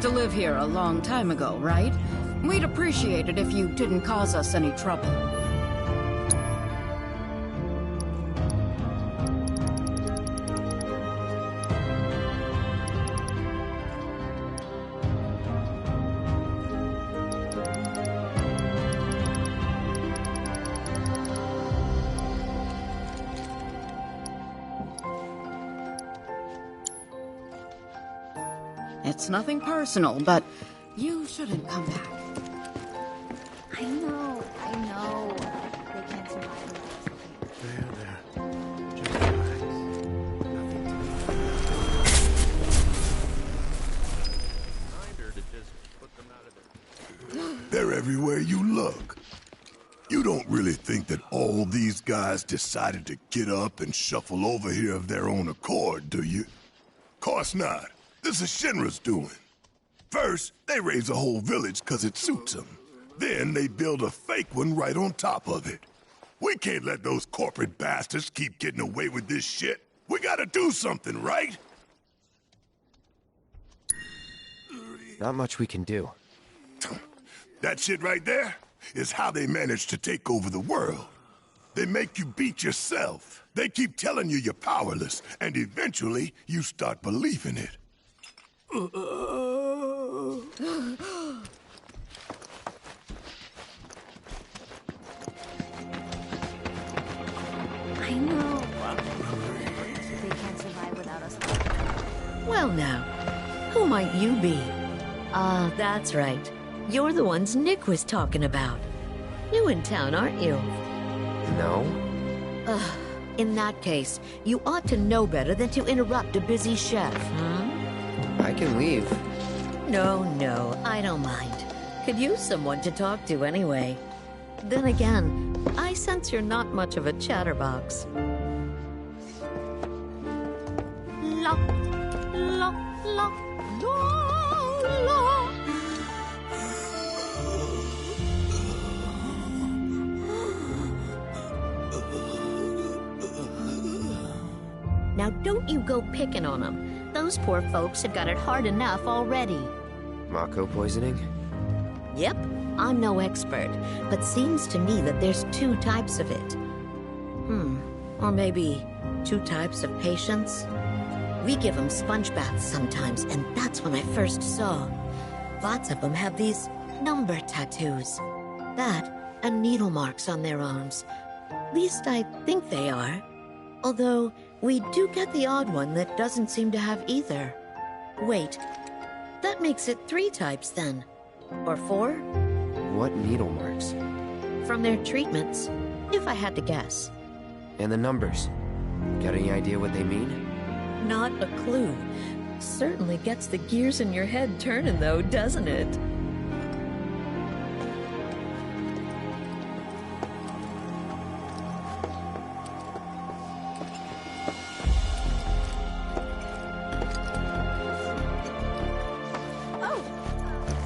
To live here a long time ago, right? We'd appreciate it if you didn't cause us any trouble. It's nothing personal, but you shouldn't come back. I know. They can't survive. There. Just relax. Nothing to Reminder to just put them out of there. They're everywhere you look. You don't really think that all these guys decided to get up and shuffle over here of their own accord, do you? Course not. This is Shinra's doing. First, they raise a whole village 'cause it suits them. Then they build a fake one right on top of it. We can't let those corporate bastards keep getting away with this shit. We gotta do something, right? Not much we can do. That shit right there is how they manage to take over the world. They make you beat yourself. They keep telling you you're powerless, and eventually you start believing it. I know. They can't survive without us. Well now, who might you be? Ah, that's right. You're the ones Nick was talking about. New in town, aren't you? No? In that case, you ought to know better than to interrupt a busy chef, huh? I can leave. No, I don't mind. Could use someone to talk to anyway. Then again, I sense you're not much of a chatterbox. La, la, la, la, la. Now don't you go picking on them. Those poor folks have got it hard enough already. Mako poisoning? Yep, I'm no expert, but seems to me that there's 2 types of it. Or maybe 2 types of patients? We give them sponge baths sometimes, and that's when I first saw. Lots of them have these number tattoos. That, and needle marks on their arms. Least I think they are. Although, we do get the odd one that doesn't seem to have either. Wait, that makes it 3 types then. Or 4? What needle marks? From their treatments, if I had to guess. And the numbers? Got any idea what they mean? Not a clue. Certainly gets the gears in your head turning though, doesn't it? Oh!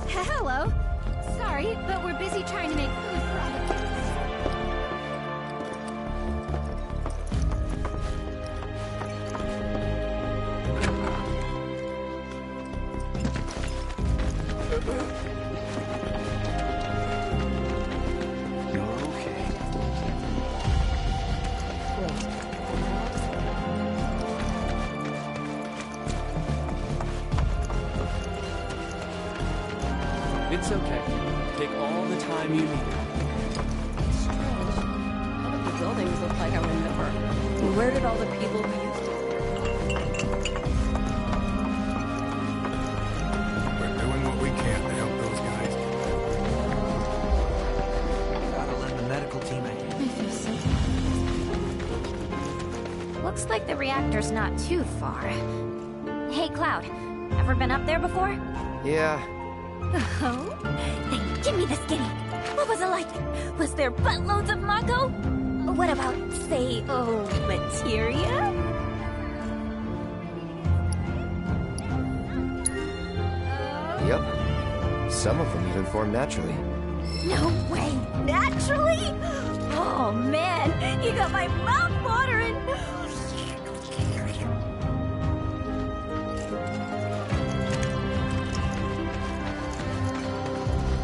Hello! Sorry, but we're busy trying to make food for all the kids. It's okay. Take all the time you need. None of the buildings look like I remember. Where did all the people we used to We're doing what we can to help those guys. Gotta lend the medical team a hand. I feel so Looks like the reactor's not too far. Hey, Cloud, ever been up there before? Yeah. Oh? Then give me the skinny. What was it like? Was there buttloads of Mako? What about, say, materia? Yep. Some of them even form naturally. No way! Naturally? Oh man, you got my mouth watering!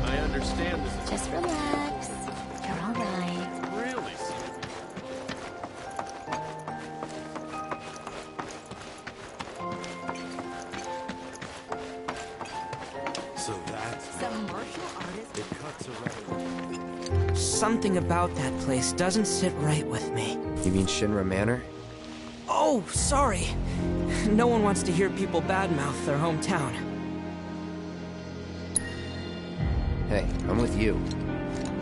I understand this is Just relax. You're alright. really So that's Some martial artist. it cuts around. Something about that place doesn't sit right with me. You mean Shinra Manor? Oh, sorry. No one wants to hear people badmouth their hometown. Hey, I'm with you.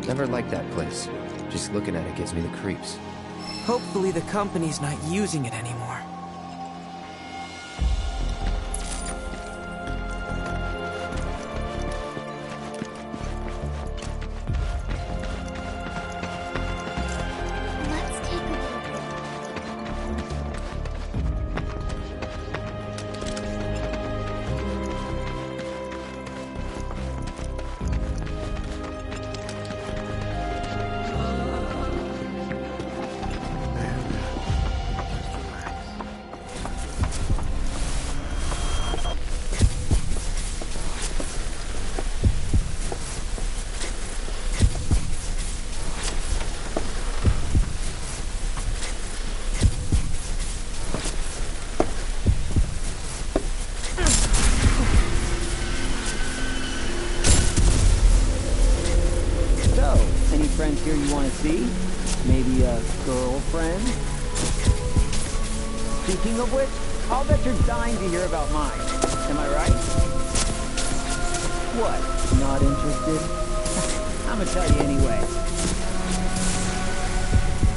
Never liked that place. Just looking at it gives me the creeps. Hopefully the company's not using it anymore. Let's take a little break. see? Maybe a girlfriend? Speaking of which, I'll bet you're dying to hear about mine. Am I right? What? Not interested? I'm gonna tell you anyway.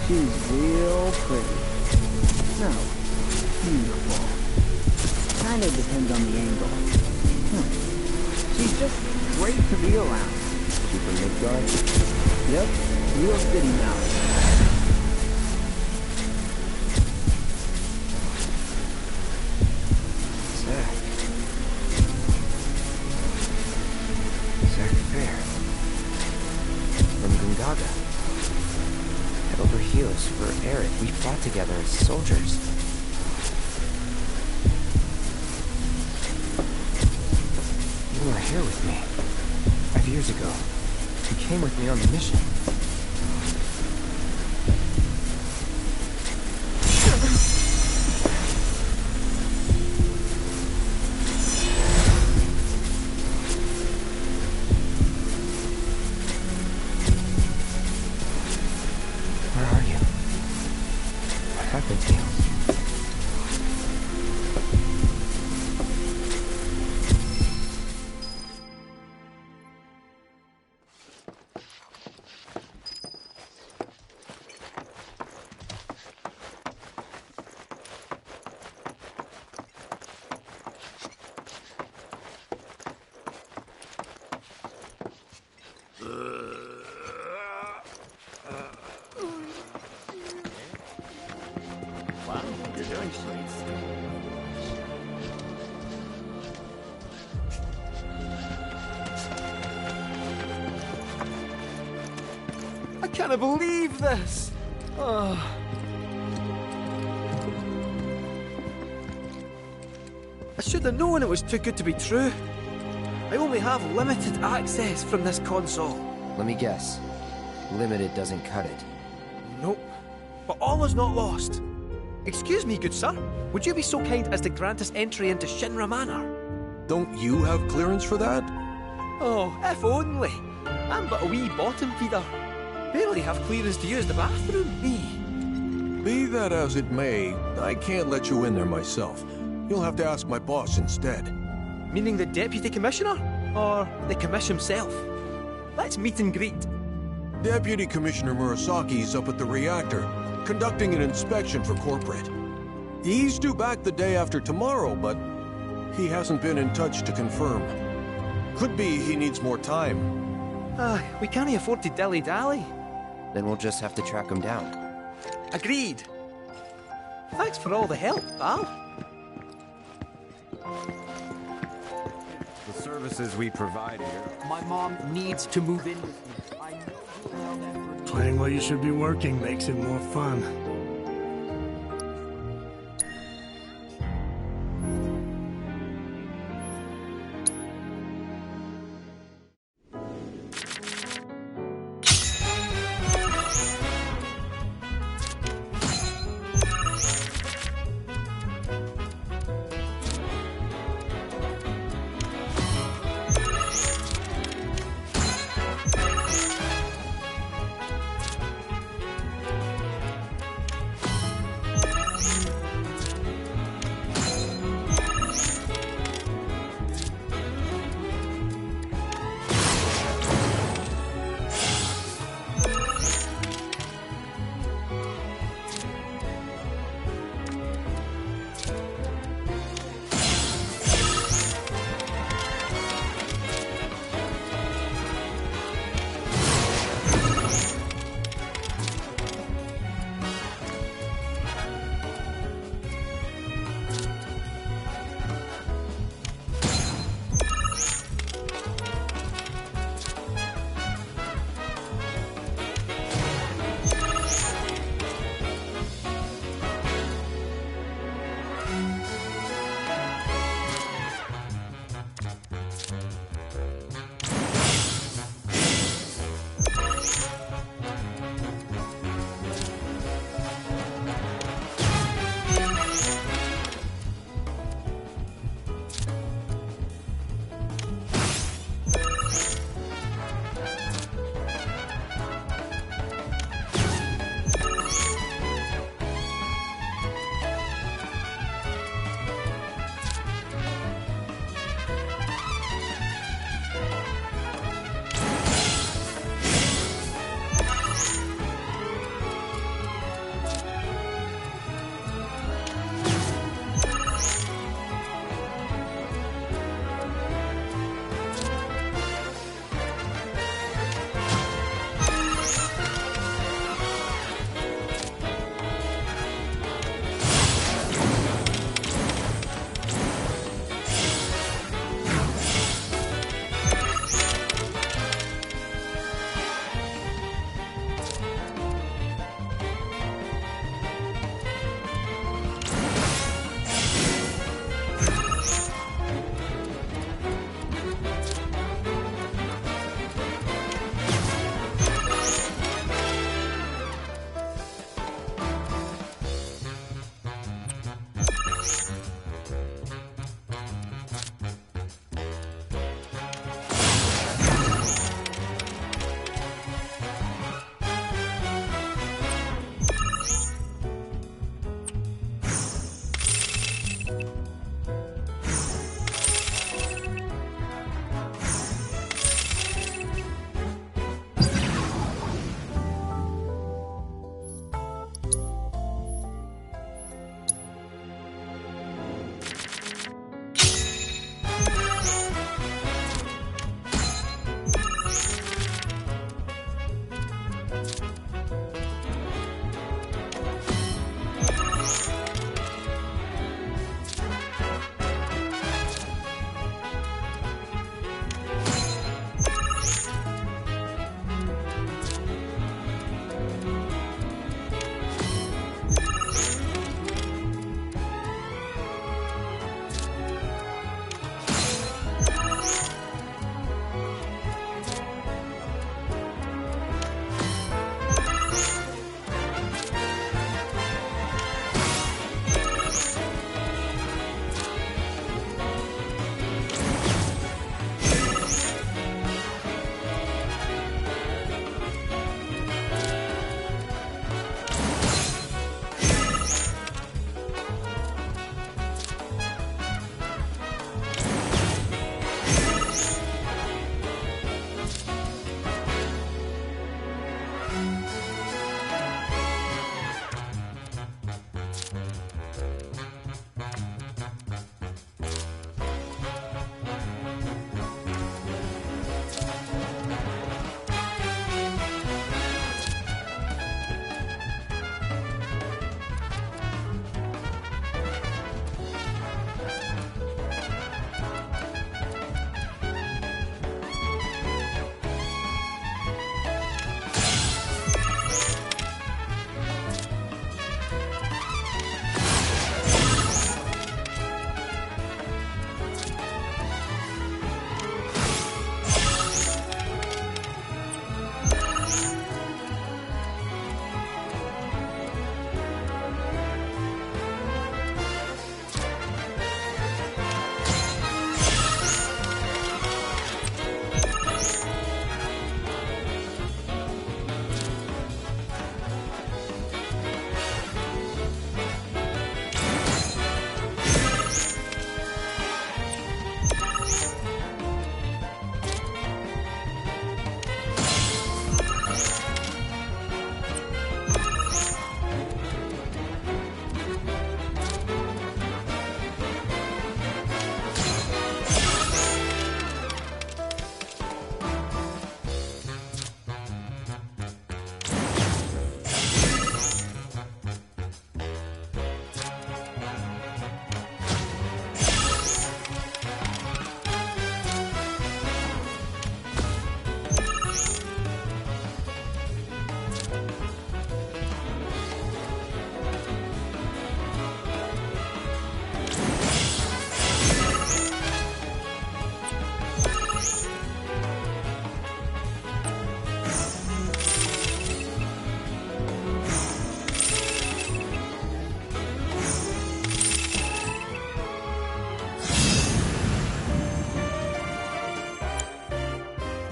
She's real pretty. No, beautiful. Kinda depends on the angle. She's just great to be around. She from Midgard? Yep, real city mouse. Zack Fair. From Gungaga. Head over heels for Eric. We fought together as soldiers. You were here with me 5 years ago. You came with me on the mission. Where are you? What happened to you? Wow, you're doing sweet. I can't believe this! Oh. I should have known it was too good to be true. I only have limited access from this console. Let me guess. Limited doesn't cut it. Nope. But all is not lost. Excuse me, good sir. Would you be so kind as to grant us entry into Shinra Manor? Don't you have clearance for that? Oh, if only. I'm but a wee bottom feeder. Barely have clearance to use the bathroom, me. Be that as it may, I can't let you in there myself. You'll have to ask my boss instead. Meaning the deputy commissioner? Or the commish himself? Let's meet and greet. Deputy Commissioner Murasaki's up at the reactor, conducting an inspection for corporate. He's due back the day after tomorrow, but he hasn't been in touch to confirm. Could be he needs more time. We can't afford to dilly-dally. Then we'll just have to track him down. Agreed. Thanks for all the help, pal. The services we provide here. My mom needs to move in with me. I know you'll allow that for me. Playing while you should be working makes it more fun.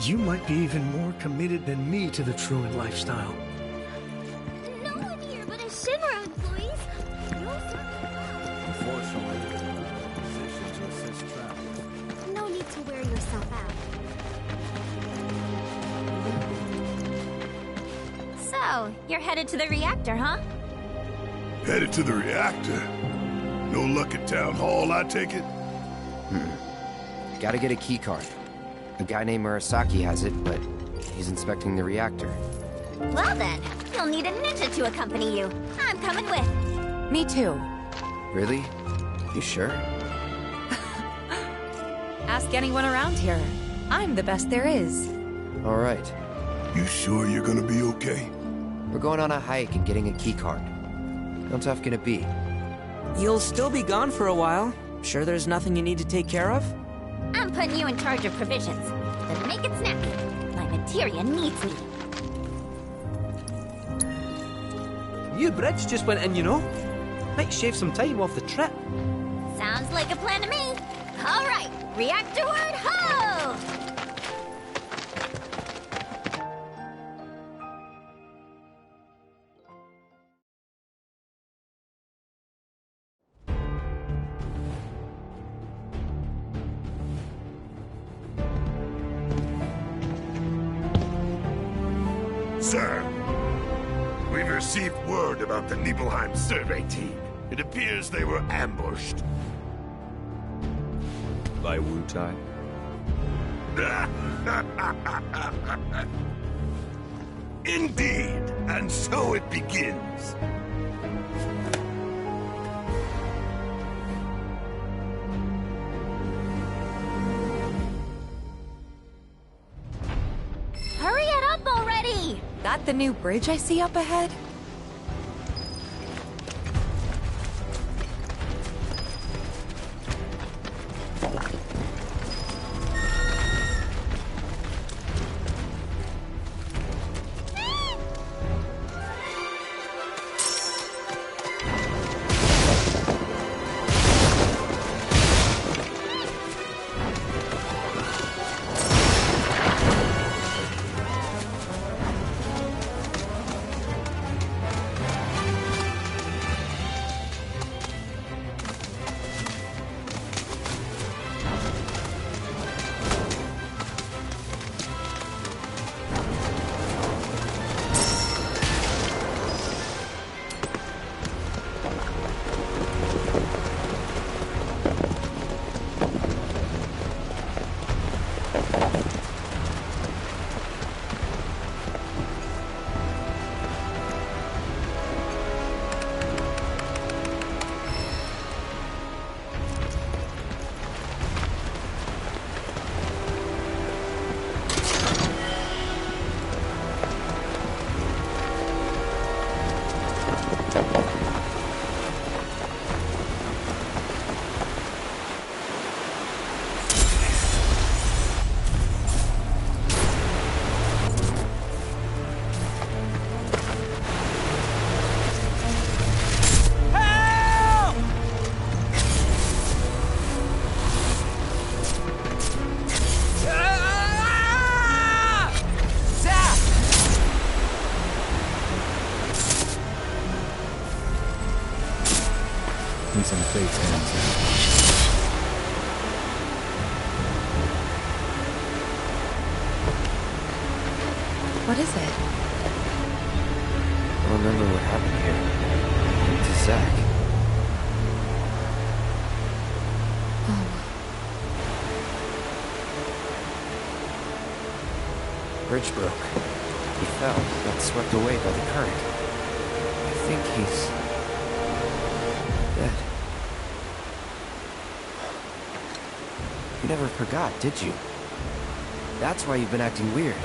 You might be even more committed than me to the Truant lifestyle. No one here but a Shinra employees. Unfortunately, position to assist travelers. No need to wear yourself out. So, you're headed to the reactor, huh? Headed to the reactor? No luck at Town Hall, I take it? Gotta get a key card. A guy named Murasaki has it, but he's inspecting the reactor. Well then, you'll need a ninja to accompany you. I'm coming with. Me too. Really? You sure? Ask anyone around here. I'm the best there is. All right. You sure you're gonna be okay? We're going on a hike and getting a key card. How tough can it be? You'll still be gone for a while. Sure there's nothing you need to take care of? I'm putting you in charge of provisions. Then make it snappy. My materia needs me. New bridge just went in, you know. Might shave some time off the trip. Sounds like a plan to me. All right, reactorward ho! Sir, we've received word about the Nibelheim survey team. It appears they were ambushed. By Wu-Tai? Indeed, and so it begins. Hurry it up already! That the new bridge I see up ahead? He's in fate's hands now. What is it? I don't remember what happened here. To Zack. Bridge broke. He fell, got swept away by the current. I think he's dead. You never forgot, did you? That's why you've been acting weird.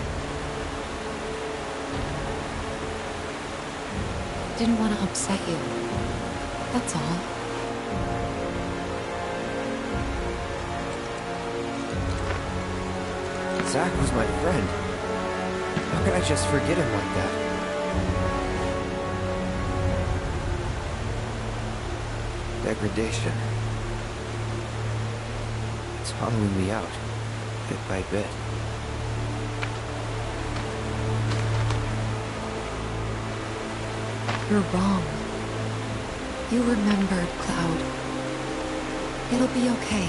Didn't want to upset you. That's all. Zack was my friend. How could I just forget him like that? Degradation. It's hollowing me out, bit by bit. You're wrong. You remembered, Cloud. It'll be okay.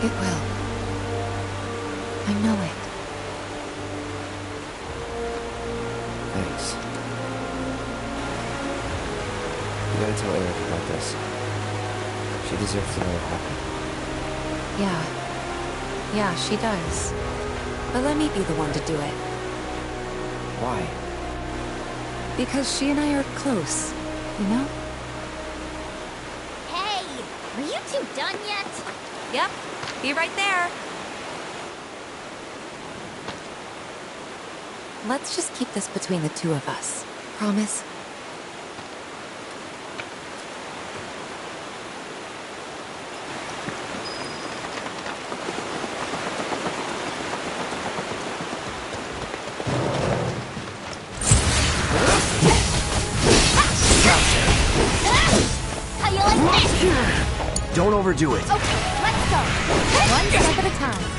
It will. I know it. Thanks. You gotta tell Eric about this. She deserves to know what happened. Yeah, she does. But let me be the one to do it. Why? Because she and I are close, you know? Hey! Are you two done yet? Yep, be right there. Let's just keep this between the two of us. Promise? How you like this? Don't overdo it. Okay, let's go. One step at a time.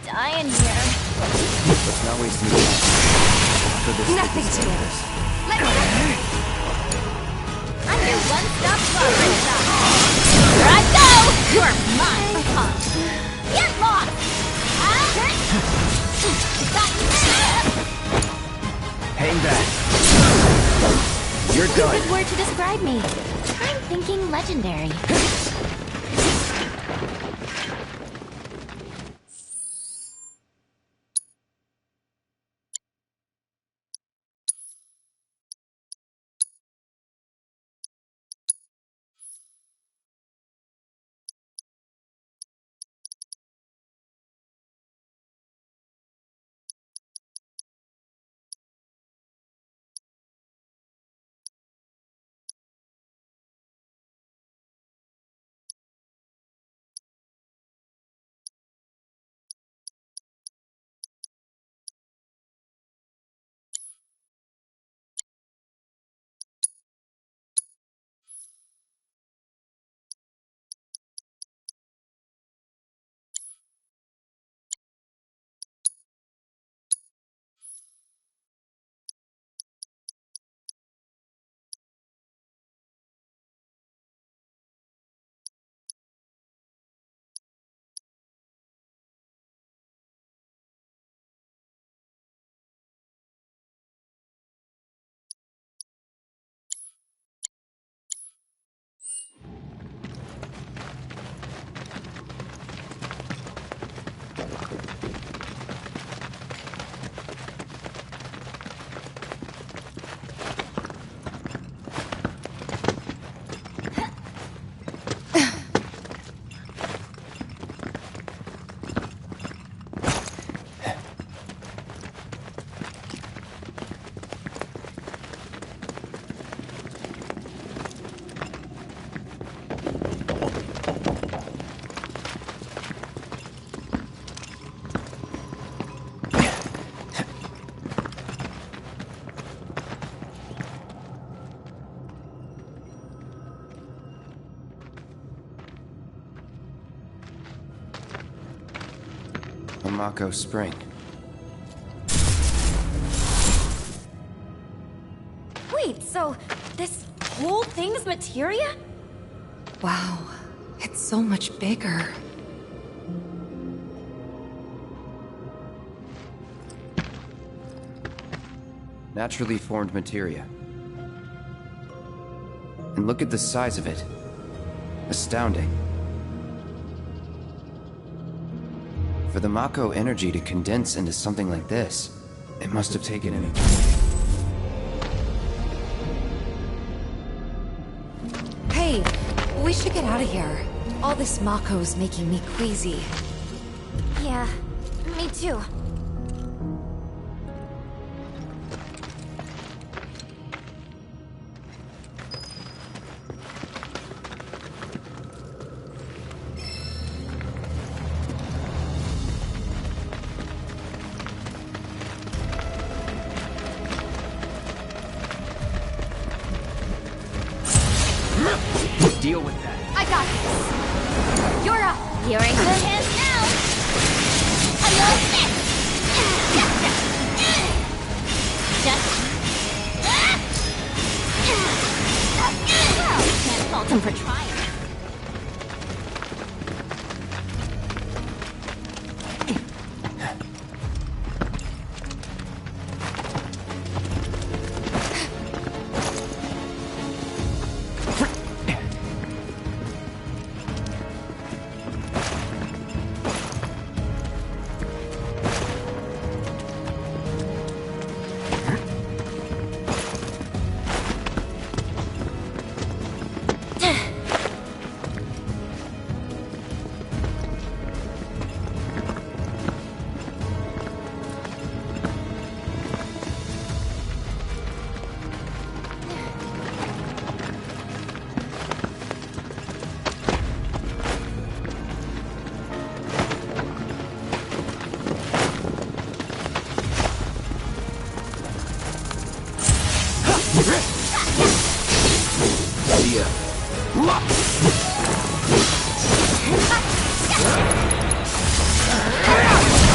Dying here. Let's not waste any time. For this Nothing to it. Let's go. I'm your one-stop shop. Here I go! You're mine. Get lost! Hang back. You're done. Good word to describe me. I'm thinking legendary. Mako Spring. Wait, so this whole thing's materia? Wow, it's so much bigger. Naturally formed materia. And look at the size of it. Astounding. For the Mako energy to condense into something like this, it must have taken an eternity. Hey, we should get out of here. All this Mako's making me queasy. Yeah, me too. Deal with that. I got this. You're up. You're in good hands now. A little bit. Well, can't fault him for trying.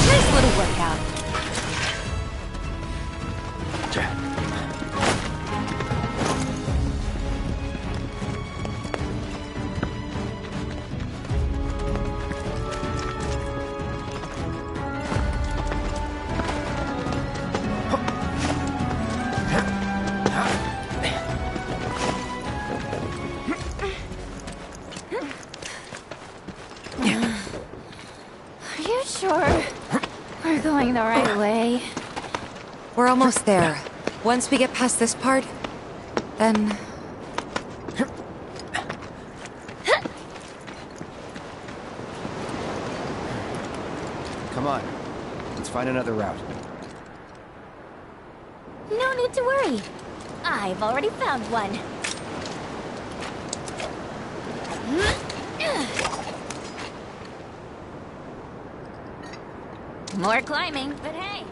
Nice little workout. Are you sure we're going the right way? We're almost there. Once we get past this part, then... Come on. Let's find another route. No need to worry. I've already found one. More climbing, but hey.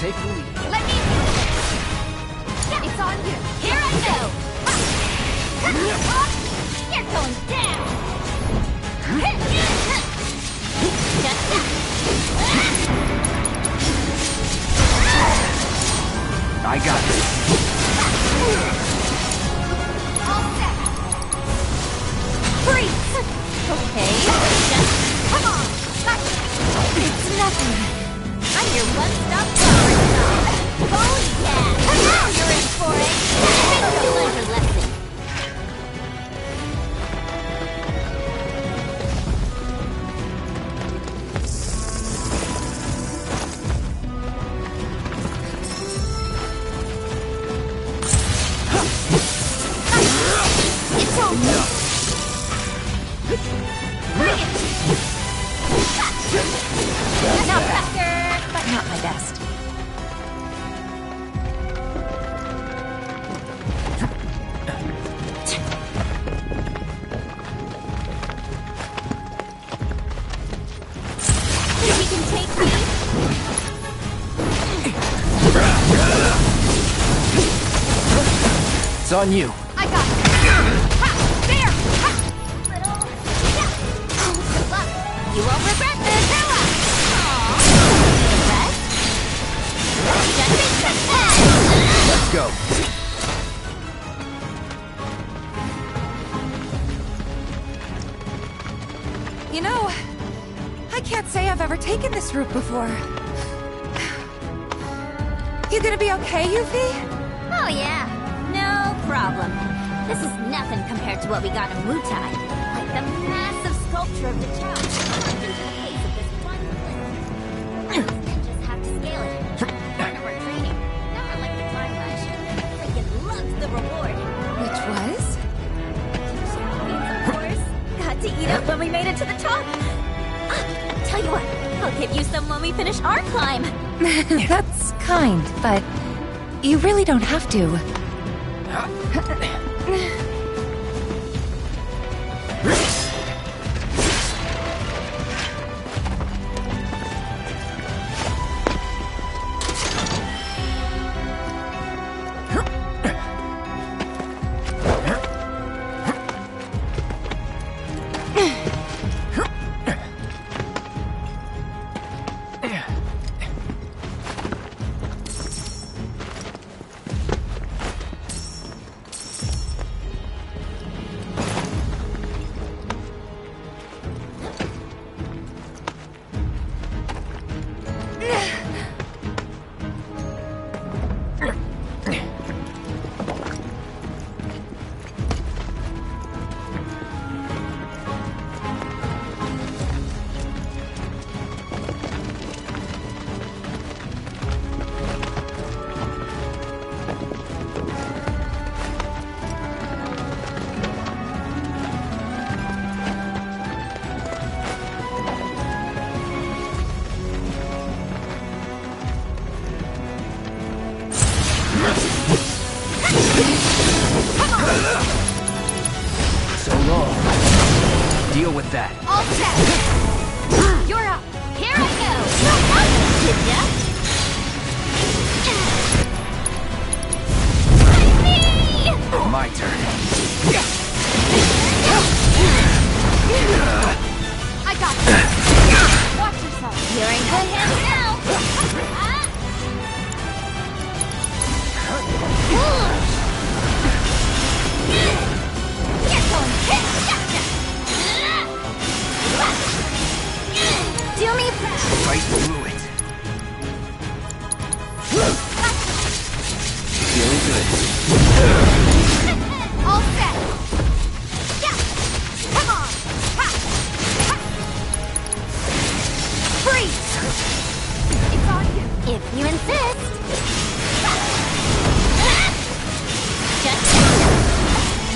Take the lead. Let me... It's on you. Here I go. You're going down. I got it. All set. Freeze. Okay. Come on. It's nothing. I'm your one-stop shop. Oh yeah! Now you're in for it. Take a pleasure lesson. It's over. Bring it. Not faster, but not my best. on you. I got it. Ha! There! Ha! Good luck. You won't regret this. Let's go. You know, I can't say I've ever taken this route before. You gonna be okay, Yuffie? Oh yeah, no problem. This is nothing compared to what we got in Wutai. Like the massive sculpture of the town. Carved into the face of this one cliff. Ninjas have to scale it. Part of our training. Never liked the climb rush. Freaking loved the reward. Which was? Of course. Got to eat up when we made it to the top. Tell you what, I'll give you some when we finish our climb. That's kind, but you really don't have to. So long. Deal with that. All set. You're up. Here I go. Did ya? My turn. I got you. Watch yourself. You're in good hands now. You're going hit. Do me fast. Right through it. Feeling good. All set. Yeah. Come on. Ha. Ha. Freeze. It's on you. If you insist. Just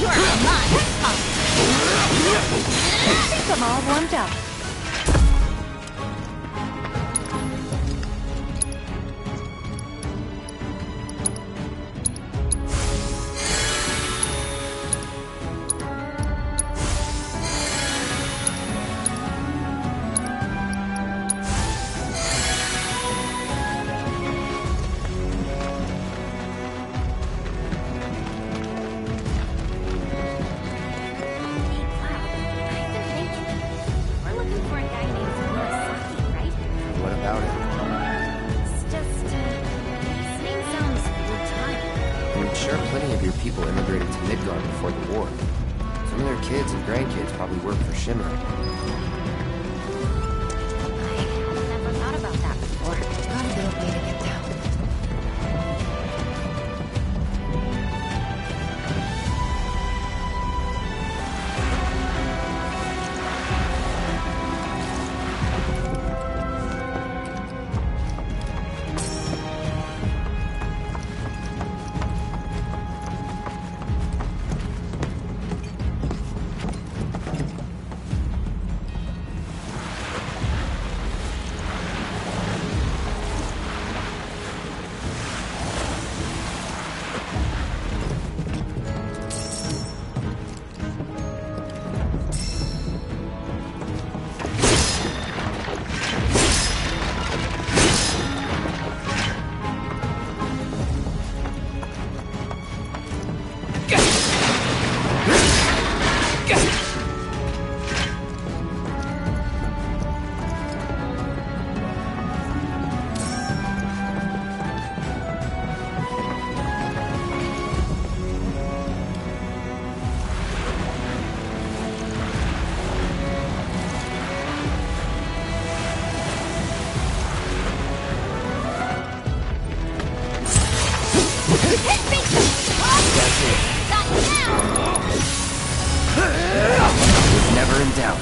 you're mine. I think I'm all warmed up. That's it. Was never in doubt.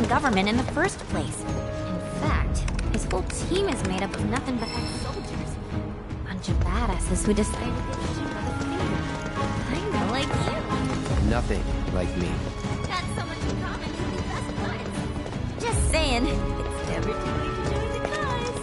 Government in the first place. In fact, his whole team is made up of nothing but ex-soldiers. Bunch of badasses who decided to get cheap by the finger. Kinda like you. Nothing like me. Got so much in common with the best buds. Just saying, it's never too late to join the cause.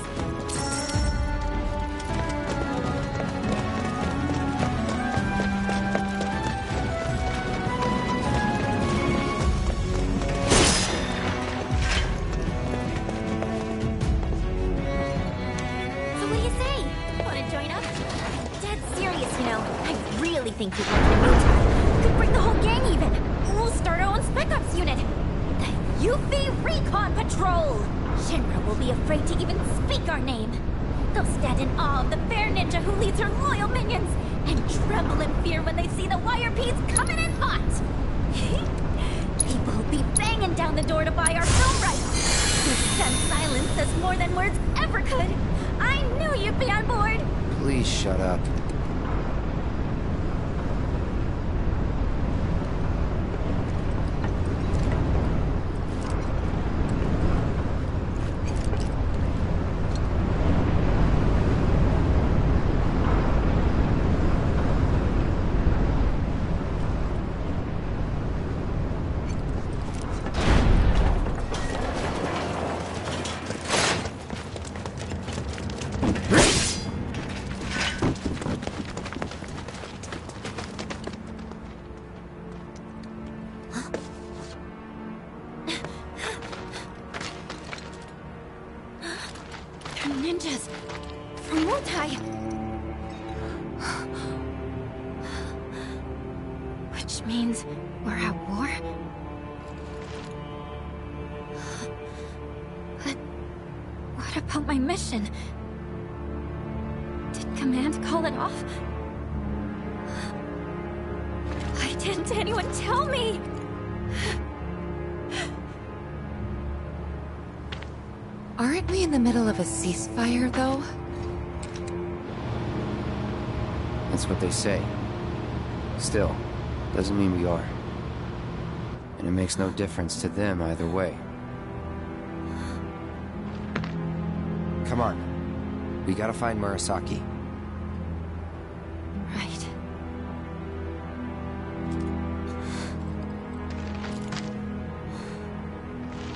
Think you'd like to move? Could bring the whole gang even. We'll start our own Spec Ops unit. The UV Recon Patrol. Shinra will be afraid to even speak our name. They'll stand in awe of the fair ninja who leads her loyal minions, and tremble in fear when they see the wire peas coming in hot. People will be banging down the door to buy our film rights. This stunned silence says more than words ever could. I knew you'd be on board. Please shut up. Ninjas from Wutai. Which means we're at war? But what about my mission? Did Command call it off? Why didn't anyone tell me? Aren't we in the middle of a ceasefire, though? That's what they say. Still, doesn't mean we are. And it makes no difference to them either way. Come on. We gotta find Murasaki. Right.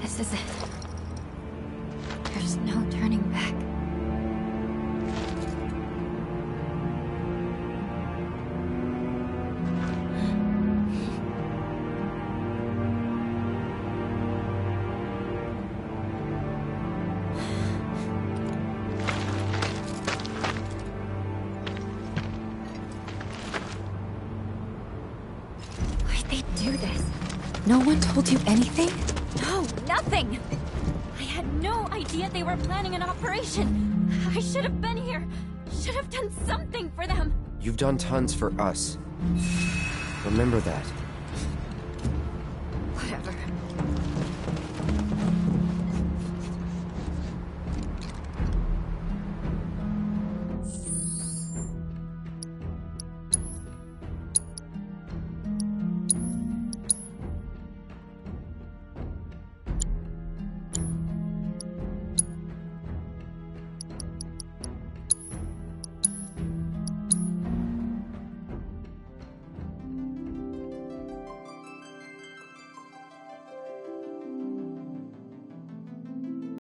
This is it. There's no turning back. Why'd they do this? No one told you anything? No, nothing! I had no idea they were planning an operation. I should have been here. Should have done something for them. You've done tons for us. Remember that.